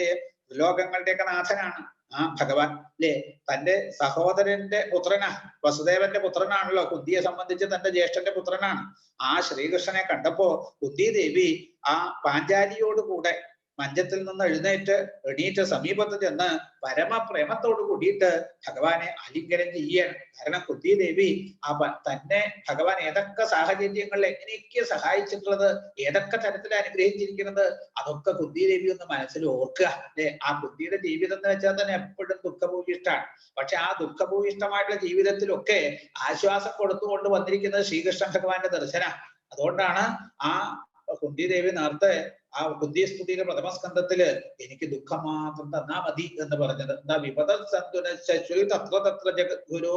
ലോകങ്ങളുടെയൊക്കെ നാഥനാണ് ആ ഭഗവാൻ, അല്ലേ. തന്റെ സഹോദരന്റെ പുത്രനാ, വസുദേവന്റെ പുത്രനാണല്ലോ. കുന്തിയെ സംബന്ധിച്ച് തന്റെ ജ്യേഷ്ഠന്റെ പുത്രനാണ്. ആ ശ്രീകൃഷ്ണനെ കണ്ടപ്പോ കുന്തി ദേവി ആ പാഞ്ചാലിയോടുകൂടെ മഞ്ചത്തിൽ നിന്ന് എണീറ്റ് സമീപത്ത് ചെന്ന് പരമപ്രേമത്തോടു കൂടിയിട്ട് ഭഗവാനെ ആലിംഗനം ചെയ്യുകയാണ്. കാരണം കുന്തി ദേവി തന്നെ ഭഗവാൻ ഏതൊക്കെ സാഹചര്യങ്ങളിൽ എങ്ങനെയൊക്കെ സഹായിച്ചിട്ടുള്ളത്, ഏതൊക്കെ തരത്തിൽ അനുഗ്രഹിച്ചിരിക്കുന്നത്, അതൊക്കെ കുന്തി ദേവി ഒന്ന് മനസ്സിൽ ഓർക്കുക, അല്ലെ. ആ കുന്തിയുടെ ജീവിതം എന്ന് വെച്ചാൽ തന്നെ എപ്പോഴും ദുഃഖഭൂയിഷ്ടാണ്. പക്ഷെ ആ ദുഃഖഭൂയിഷ്ടമായിട്ടുള്ള ജീവിതത്തിലൊക്കെ ആശ്വാസം കൊടുത്തുകൊണ്ട് വന്നിരിക്കുന്നത് ശ്രീകൃഷ്ണ ഭഗവാന്റെ ദർശന. അതുകൊണ്ടാണ് ആ കുന്തി ദേവി നേരത്തെ ആ കുന്തി സ്തുതിയുടെ പ്രഥമ സ്കന്ധത്തില് എനിക്ക് ദുഃഖം മാത്രം തന്നാ മതി എന്ന് പറഞ്ഞത്. എന്താ വിപദ തത്ര തത്ര ജഗദ്ഗുരു,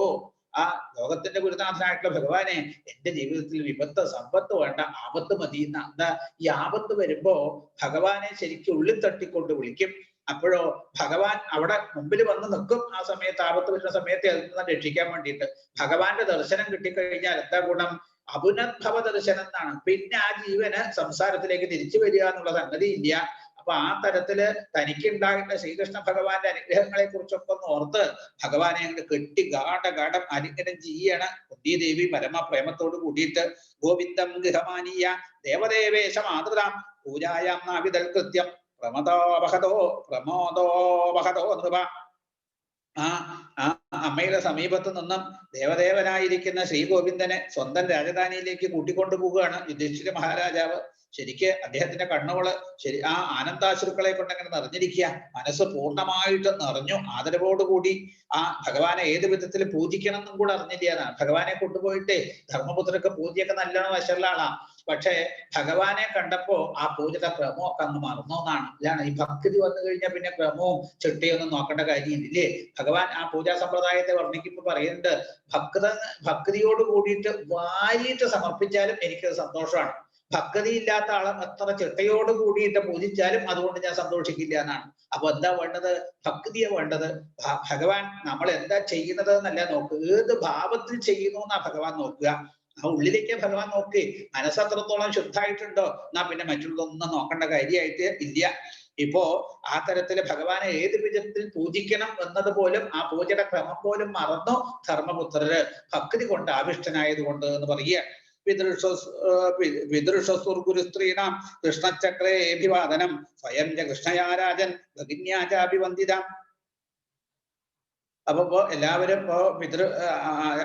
ആ ലോകത്തിന്റെ ഗുരുനാഥനായിട്ടുള്ള ഭഗവാനെ എന്റെ ജീവിതത്തിൽ വിപത്ത് സമ്പത്ത് വേണ്ട, ആപത്ത് മതി എന്ന. എന്താ ഈ ആപത്ത് വരുമ്പോ ഭഗവാനെ ശരിക്കും ഉള്ളിൽ തട്ടിക്കൊണ്ട് വിളിക്കും. അപ്പോഴോ ഭഗവാൻ അവിടെ മുമ്പിൽ വന്ന് നിൽക്കും. ആ സമയത്ത് ആപത്ത് വരുന്ന സമയത്ത് അതിൽ നിന്ന് രക്ഷിക്കാൻ വേണ്ടിയിട്ട് ഭഗവാന്റെ ദർശനം കിട്ടിക്കഴിഞ്ഞാൽ എന്താ ഗുണം? അപുനർഭവ ദർശനം എന്നാണ്. പിന്നെ ആ ജീവന് സംസാരത്തിലേക്ക് തിരിച്ചു വരിക എന്നുള്ള സംഗതി ഇല്ല. അപ്പൊ ആ തരത്തില് തനിക്കുണ്ടായിട്ട് ശ്രീകൃഷ്ണ ഭഗവാന്റെ അനുഗ്രഹങ്ങളെ കുറിച്ചൊക്കെ ഒന്ന് ഓർത്ത് ഭഗവാനെ അങ്ങോട്ട് കെട്ടി ഗാഠം ആലിംഗനം ചെയ്യാണ് കുന്തി ദേവി പരമപ്രേമത്തോട് കൂടിയിട്ട്. ഗോവിന്ദം ഗൃഹമാനീയ ദേവദേവേശ മാതൃതാം പൂജായാം നാവിതൽ കൃത്യം പ്രമോദോവഹതോ നൃപ. ആ അമ്മയുടെ സമീപത്ത് നിന്നും ദേവദേവനായിരിക്കുന്ന ശ്രീഗോവിന്ദനെ സ്വന്തം രാജധാനിയിലേക്ക് കൂട്ടിക്കൊണ്ടു പോവുകയാണ് യുധിഷ്ഠിര മഹാരാജാവ്. ശരിക്ക് അദ്ദേഹത്തിന്റെ കണ്ണുകള് ആ ആനന്ദാശ്രുക്കളെ കൊണ്ട് അങ്ങനെ നിറഞ്ഞിരിക്കുക. മനസ്സ് പൂർണ്ണമായിട്ട് നിറഞ്ഞു. ആദരവോടുകൂടി ആ ഭഗവാനെ ഏത് വിധത്തിൽ പൂജിക്കണം എന്നും കൂടെ അറിഞ്ഞില്ല. ഭഗവാനെ കൊണ്ടുപോയിട്ടേ ധർമ്മപുത്രർക്ക് പൂജയൊക്കെ നല്ലോണം വശമുള്ള ആളാ. പക്ഷെ ഭഗവാനെ കണ്ടപ്പോ ആ പൂജയുടെ ക്രമമൊക്കെ അങ്ങ് മറന്നു എന്നാണ്. ഇതാണ് ഈ ഭക്തി വന്നു കഴിഞ്ഞാൽ പിന്നെ ക്രമവും ചിട്ടയൊന്നും നോക്കേണ്ട കാര്യമില്ലേ. ഭഗവാൻ ആ പൂജാ സമ്പ്രദായത്തെ വർണ്ണിക്കുമ്പോൾ പറയുന്നുണ്ട്, ഭക്തിയോട് കൂടിയിട്ട് വാരിയിട്ട് സമർപ്പിച്ചാലും എനിക്കത് സന്തോഷമാണ്. ഭക്തി ഇല്ലാത്ത ആളെ എത്ര ചിട്ടയോട് കൂടിയിട്ട് പൂജിച്ചാലും അതുകൊണ്ട് ഞാൻ സന്തോഷിക്കില്ല എന്നാണ്. അപ്പൊ എന്താ വേണ്ടത്? ഭക്തിയെ വേണ്ടത്. ഭഗവാൻ നമ്മൾ എന്താ ചെയ്യുന്നത് എന്നല്ല നോക്കുക, ഏത് ഭാവത്തിൽ ചെയ്യുന്നു എന്നാ ഭഗവാൻ നോക്കുക. ആ ഉള്ളിലേക്ക് ഭഗവാൻ നോക്കി. മനസ്സത്രത്തോളം ശുദ്ധമായിട്ടുണ്ടോ എന്നാ പിന്നെ മറ്റുള്ളതൊന്നും നോക്കേണ്ട കാര്യമായിട്ട് ഇല്ല. ഇപ്പോ ആ തരത്തില് ഭഗവാനെ ഏത് വിധത്തിൽ പൂജിക്കണം എന്നത് പോലും ആ പൂജയുടെ ക്രമം പോലും മറന്നു ധർമ്മപുത്രര് ഭക്തി കൊണ്ട് ആവിഷ്ടനായത് കൊണ്ട് എന്ന് പറയുക. വിദൃഷസുർഗുരു സ്ത്രീണാം കൃഷ്ണചക്രേഭിവാദനം സ്വയം ച കൃഷ്ണയാരാജൻ ഭഗിന്യാചാഭിവന്ദിതാം. അപ്പൊ എല്ലാവരും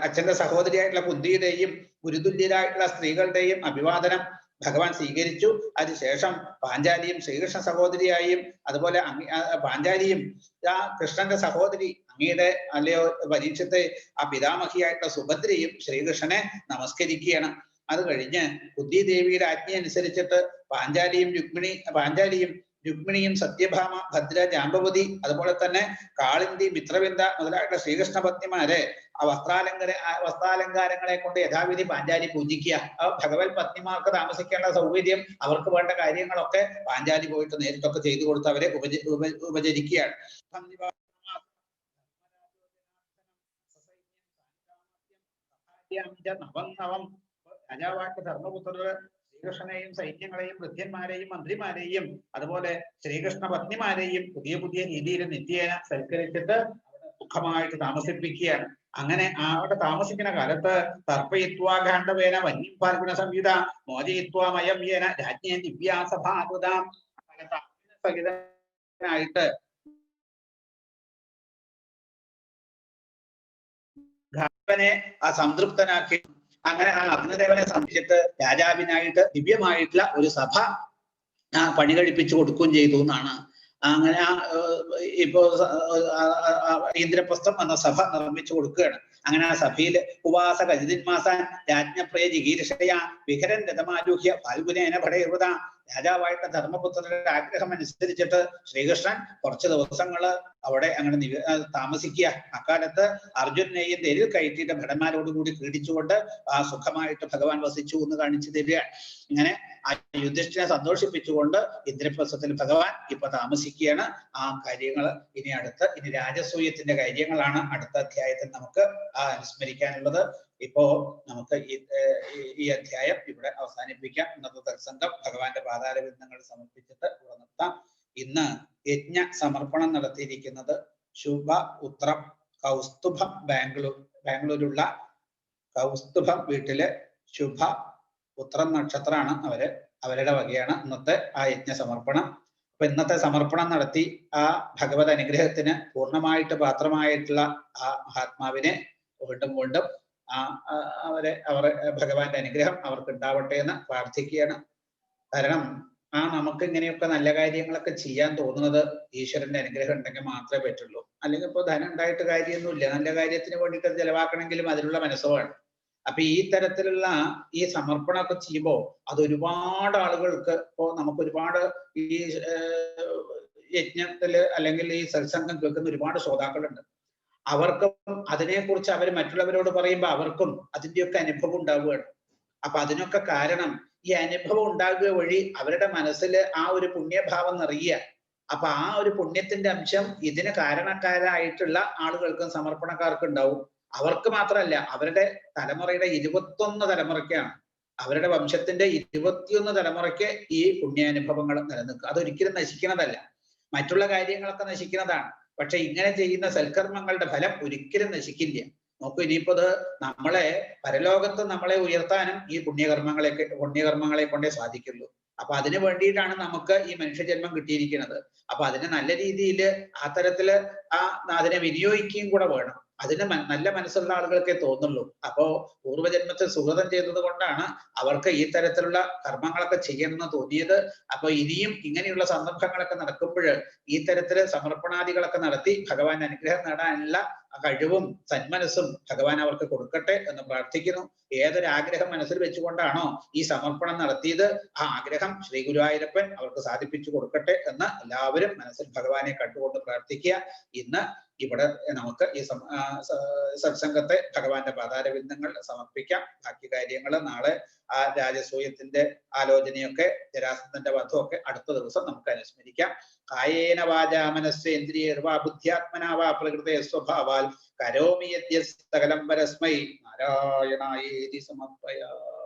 അച്ഛന്റെ സഹോദരിയായിട്ടുള്ള കുന്തിയുടെയും ഗുരുതുല്യരായിട്ടുള്ള സ്ത്രീകളുടെയും അഭിവാദനം ഭഗവാൻ സ്വീകരിച്ചു. അതിനുശേഷം പാഞ്ചാലിയും ശ്രീകൃഷ്ണ സഹോദരിയായും അതുപോലെ പാഞ്ചാലിയും ആ കൃഷ്ണന്റെ സഹോദരി അങ്ങയുടെ അല്ലയോ പരീക്ഷത്തെ ആ പിതാമഹിയായിട്ടുള്ള സുഭദ്രയും ശ്രീകൃഷ്ണനെ നമസ്കരിക്കുകയാണ്. അത് കഴിഞ്ഞ് കുന്തി ദേവിയുടെ ആജ്ഞ അനുസരിച്ചിട്ട് പാഞ്ചാലിയും രുക്മിണിയും സത്യഭാമ ഭദ്ര ജാമ്പവതി അതുപോലെ തന്നെ കാളിന്തി മിത്രവിന്ദ മുതലായിട്ടുള്ള ശ്രീകൃഷ്ണ പത്നിമാരെ ആ വസ്ത്രാലങ്കാരങ്ങളെ കൊണ്ട് യഥാവിധി പാഞ്ചാലി പൂജിക്കുക. ഭഗവത് പത്നിമാർക്ക് താമസിക്കേണ്ട സൗകര്യം അവർക്ക് വേണ്ട കാര്യങ്ങളൊക്കെ പാഞ്ചാലി പോയിട്ട് നേരിട്ടൊക്കെ ചെയ്തു കൊടുത്ത് അവരെ ഉപചരിക്കുകയാണ്. രാജാവായിട്ട് ധർമ്മപുത്രര് ശ്രീകൃഷ്ണനെയും സൈന്യങ്ങളെയും വൃദ്ധ്യന്മാരെയും മന്ത്രിമാരെയും അതുപോലെ ശ്രീകൃഷ്ണ പത്നിമാരെയും പുതിയ രീതിയിൽ നിത്യേന സൽക്കരിച്ചിട്ട് സുഖമായിട്ട് താമസിപ്പിക്കുകയാണ്. അങ്ങനെ അവിടെ താമസിക്കുന്ന കാലത്ത് തർപ്പയിത്വാ ഗാണ്ഡവേന വന്യം ഫാൽഗുണ സംയുത മോചയിത്വാ മയം യേന രാജ്ഞേ ദിവ്യാസഭാകൃതാം. സഹിതനായിട്ട് ഗാണ്ഡവനെ സംതൃപ്തനാക്കി. അങ്ങനെ ആ അഗ്നിദേവനെ സംബന്ധിച്ചിട്ട് രാജാവിനായിട്ട് ദിവ്യമായിട്ടുള്ള ഒരു സഭ പണി കഴിപ്പിച്ചു കൊടുക്കുകയും ചെയ്തു എന്നാണ്. അങ്ങനെ ഇപ്പോ ഇന്ദ്രപ്രസ്ഥം എന്ന സഭ നിർമ്മിച്ചു കൊടുക്കുകയാണ്. അങ്ങനെ ആ സഭയിൽ ഉവാസ ഗജിതിന്മാസാൻ രാജ്ഞപ്രിയ ജിഗീർഷയ വിഹരൻ രഥമാരൂഹ്യ ഫാൽഗുനേന ഭടയഹൃത. രാജാവായിട്ട് ധർമ്മപുത്രരുടെ ആഗ്രഹം അനുസരിച്ചിട്ട് ശ്രീകൃഷ്ണൻ കുറച്ച് ദിവസങ്ങള് അവിടെ അങ്ങനെ താമസിക്കുക. അക്കാലത്ത് അർജുനെയും തേരിൽ കയറ്റിയിട്ട് ഭടന്മാരോടുകൂടി ക്രീഡിച്ചുകൊണ്ട് സുഖമായിട്ട് ഭഗവാൻ വസിച്ചു എന്ന് കാണിച്ചു തരിക. ഇങ്ങനെ ആ യുധിഷ്ഠിരനെ സന്തോഷിപ്പിച്ചുകൊണ്ട് ഇന്ദ്രപ്രസ്ഥത്തിൽ ഭഗവാൻ ഇപ്പൊ താമസിക്കുകയാണ്. ആ കാര്യങ്ങൾ ഇനി രാജസൂയത്തിന്റെ കാര്യങ്ങളാണ് അടുത്ത അധ്യായത്തിൽ നമുക്ക് അനുസ്മരിക്കാനുള്ളത്. ഇപ്പോ നമുക്ക് ഈ അധ്യായം ഇവിടെ അവസാനിപ്പിക്കാം. ഇന്നത്തെ തത്സംഗം ഭഗവാന്റെ പാതാരബിന്ദങ്ങൾ സമർപ്പിച്ചിട്ട് ഇവിടെ നിർത്താം. ഇന്ന് യജ്ഞ സമർപ്പണം നടത്തിയിരിക്കുന്നത് ശുഭ ഉത്രം കൗസ്തുഭം ബാംഗ്ലൂരുള്ള കൗസ്തുഭം വീട്ടിലെ ശുഭ ഉത്രം നക്ഷത്രമാണ് അവരുടെ വകയാണ് ഇന്നത്തെ ആ യജ്ഞ സമർപ്പണം. അപ്പൊ ഇന്നത്തെ സമർപ്പണം നടത്തി ആ ഭഗവത് അനുഗ്രഹത്തിന് പൂർണ്ണമായിട്ട് പാത്രമായിട്ടുള്ള ആ മഹാത്മാവിനെ വീണ്ടും അവർ ഭഗവാന്റെ അനുഗ്രഹം അവർക്ക് ഉണ്ടാവട്ടെ എന്ന് പ്രാർത്ഥിക്കുകയാണ്. കാരണം നമുക്ക് ഇങ്ങനെയൊക്കെ നല്ല കാര്യങ്ങളൊക്കെ ചെയ്യാൻ തോന്നുന്നത് ഈശ്വരന്റെ അനുഗ്രഹം ഉണ്ടെങ്കിൽ മാത്രമേ പറ്റുള്ളൂ. അല്ലെങ്കിൽ ഇപ്പൊ ധനം ഉണ്ടായിട്ട് കാര്യമൊന്നുമില്ല. നല്ല കാര്യത്തിന് വേണ്ടിയിട്ട് ചെലവാക്കണമെങ്കിലും അതിനുള്ള മനസ്സ് വേണം. അപ്പൊ ഈ തരത്തിലുള്ള ഈ സമർപ്പണമൊക്കെ ചെയ്യുമ്പോൾ അത് ഒരുപാട് ആളുകൾക്ക് ഇപ്പോ നമുക്ക് ഒരുപാട് ഈ യജ്ഞത്തില് അല്ലെങ്കിൽ ഈ സത്സംഗം കേൾക്കുന്ന ഒരുപാട് ശ്രോതാക്കളുണ്ട്. അവർക്കും അതിനെക്കുറിച്ച് അവർ മറ്റുള്ളവരോട് പറയുമ്പോൾ അവർക്കും അതിൻ്റെയൊക്കെ അനുഭവം ഉണ്ടാവുകയാണ്. അപ്പൊ അതിനൊക്കെ കാരണം ഈ അനുഭവം ഉണ്ടാകുക വഴി അവരുടെ മനസ്സിൽ ആ ഒരു പുണ്യഭാവം നിറയുക. അപ്പൊ ആ ഒരു പുണ്യത്തിന്റെ അംശം ഇതിന് കാരണക്കാരായിട്ടുള്ള ആളുകൾക്കും സമർപ്പണക്കാർക്കും ഉണ്ടാവും. അവർക്ക് മാത്രമല്ല, അവരുടെ തലമുറയുടെ 21 തലമുറയ്ക്കാണ്, അവരുടെ വംശത്തിന്റെ 21 തലമുറയ്ക്ക് ഈ പുണ്യാനുഭവങ്ങൾ നിലനിൽക്കുക. അതൊരിക്കലും നശിക്കുന്നതല്ല. മറ്റുള്ള കാര്യങ്ങളൊക്കെ നശിക്കുന്നതാണ്. പക്ഷെ ഇങ്ങനെ ചെയ്യുന്ന സൽക്കർമ്മങ്ങളുടെ ഫലം ഒരിക്കലും നശിക്കില്ല. നോക്കൂ, ഇനിയിപ്പോ നമ്മളെ പരലോകത്ത് നമ്മളെ ഉയർത്താനും ഈ പുണ്യകർമ്മങ്ങളെ കൊണ്ടേ സാധിക്കുള്ളൂ. അപ്പൊ അതിനു വേണ്ടിയിട്ടാണ് നമുക്ക് ഈ മനുഷ്യജന്മം കിട്ടിയിരിക്കുന്നത്. അപ്പൊ അതിനെ നല്ല രീതിയിൽ ആ തരത്തില് അതിനെ വിനിയോഗിക്കുകയും കൂടെ വേണം. അതിന് നല്ല മനസ്സുള്ള ആളുകൾക്കേ തോന്നുള്ളൂ. അപ്പോ പൂർവ്വജന്മത്തിൽ സുഹൃതം ചെയ്തത് കൊണ്ടാണ് അവർക്ക് ഈ തരത്തിലുള്ള കർമ്മങ്ങളൊക്കെ ചെയ്യണമെന്ന് തോന്നിയത്. അപ്പൊ ഇനിയും ഇങ്ങനെയുള്ള സന്ദർഭങ്ങളൊക്കെ നടക്കുമ്പോൾ ഈ തരത്തില് സമർപ്പണാദികളൊക്കെ നടത്തി ഭഗവാൻ അനുഗ്രഹം നേടാനുള്ള കഴിവും സന്മനസ്സും ഭഗവാൻ അവർക്ക് കൊടുക്കട്ടെ എന്ന് പ്രാർത്ഥിക്കുന്നു. ഏതൊരാഗ്രഹം മനസ്സിൽ വെച്ചുകൊണ്ടാണോ ഈ സമർപ്പണം നടത്തിയത്, ആ ആഗ്രഹം ശ്രീ ഗുരുവായൂരപ്പൻ അവർക്ക് സാധിപ്പിച്ചു കൊടുക്കട്ടെ എന്ന് എല്ലാവരും മനസ്സിൽ ഭഗവാനെ കണ്ടുകൊണ്ട് പ്രാർത്ഥിക്കുക. ഇന്ന് ഇവിടെ നമുക്ക് ഈ സത്സംഗത്തെ ഭഗവാന്റെ പാതാരബിന്ദങ്ങൾ സമർപ്പിക്കാം. ബാക്കി കാര്യങ്ങൾ നാളെ ആ രാജസൂയത്തിന്റെ ആലോചനയൊക്കെ ജരാസന്ധന്റെ വധമൊക്കെ അടുത്ത ദിവസം നമുക്ക് അനുസ്മരിക്കാം. കായേന വാചാ മനസ്സേന്ദ്രിയർവാ ബുദ്ധ്യാത്മനാവാ പ്രകൃതേ സ്വഭാവാൽ കരോമി യദ്യ സകലം പരസ്മൈ നാരായണായേതി സമർപ്പയാമി.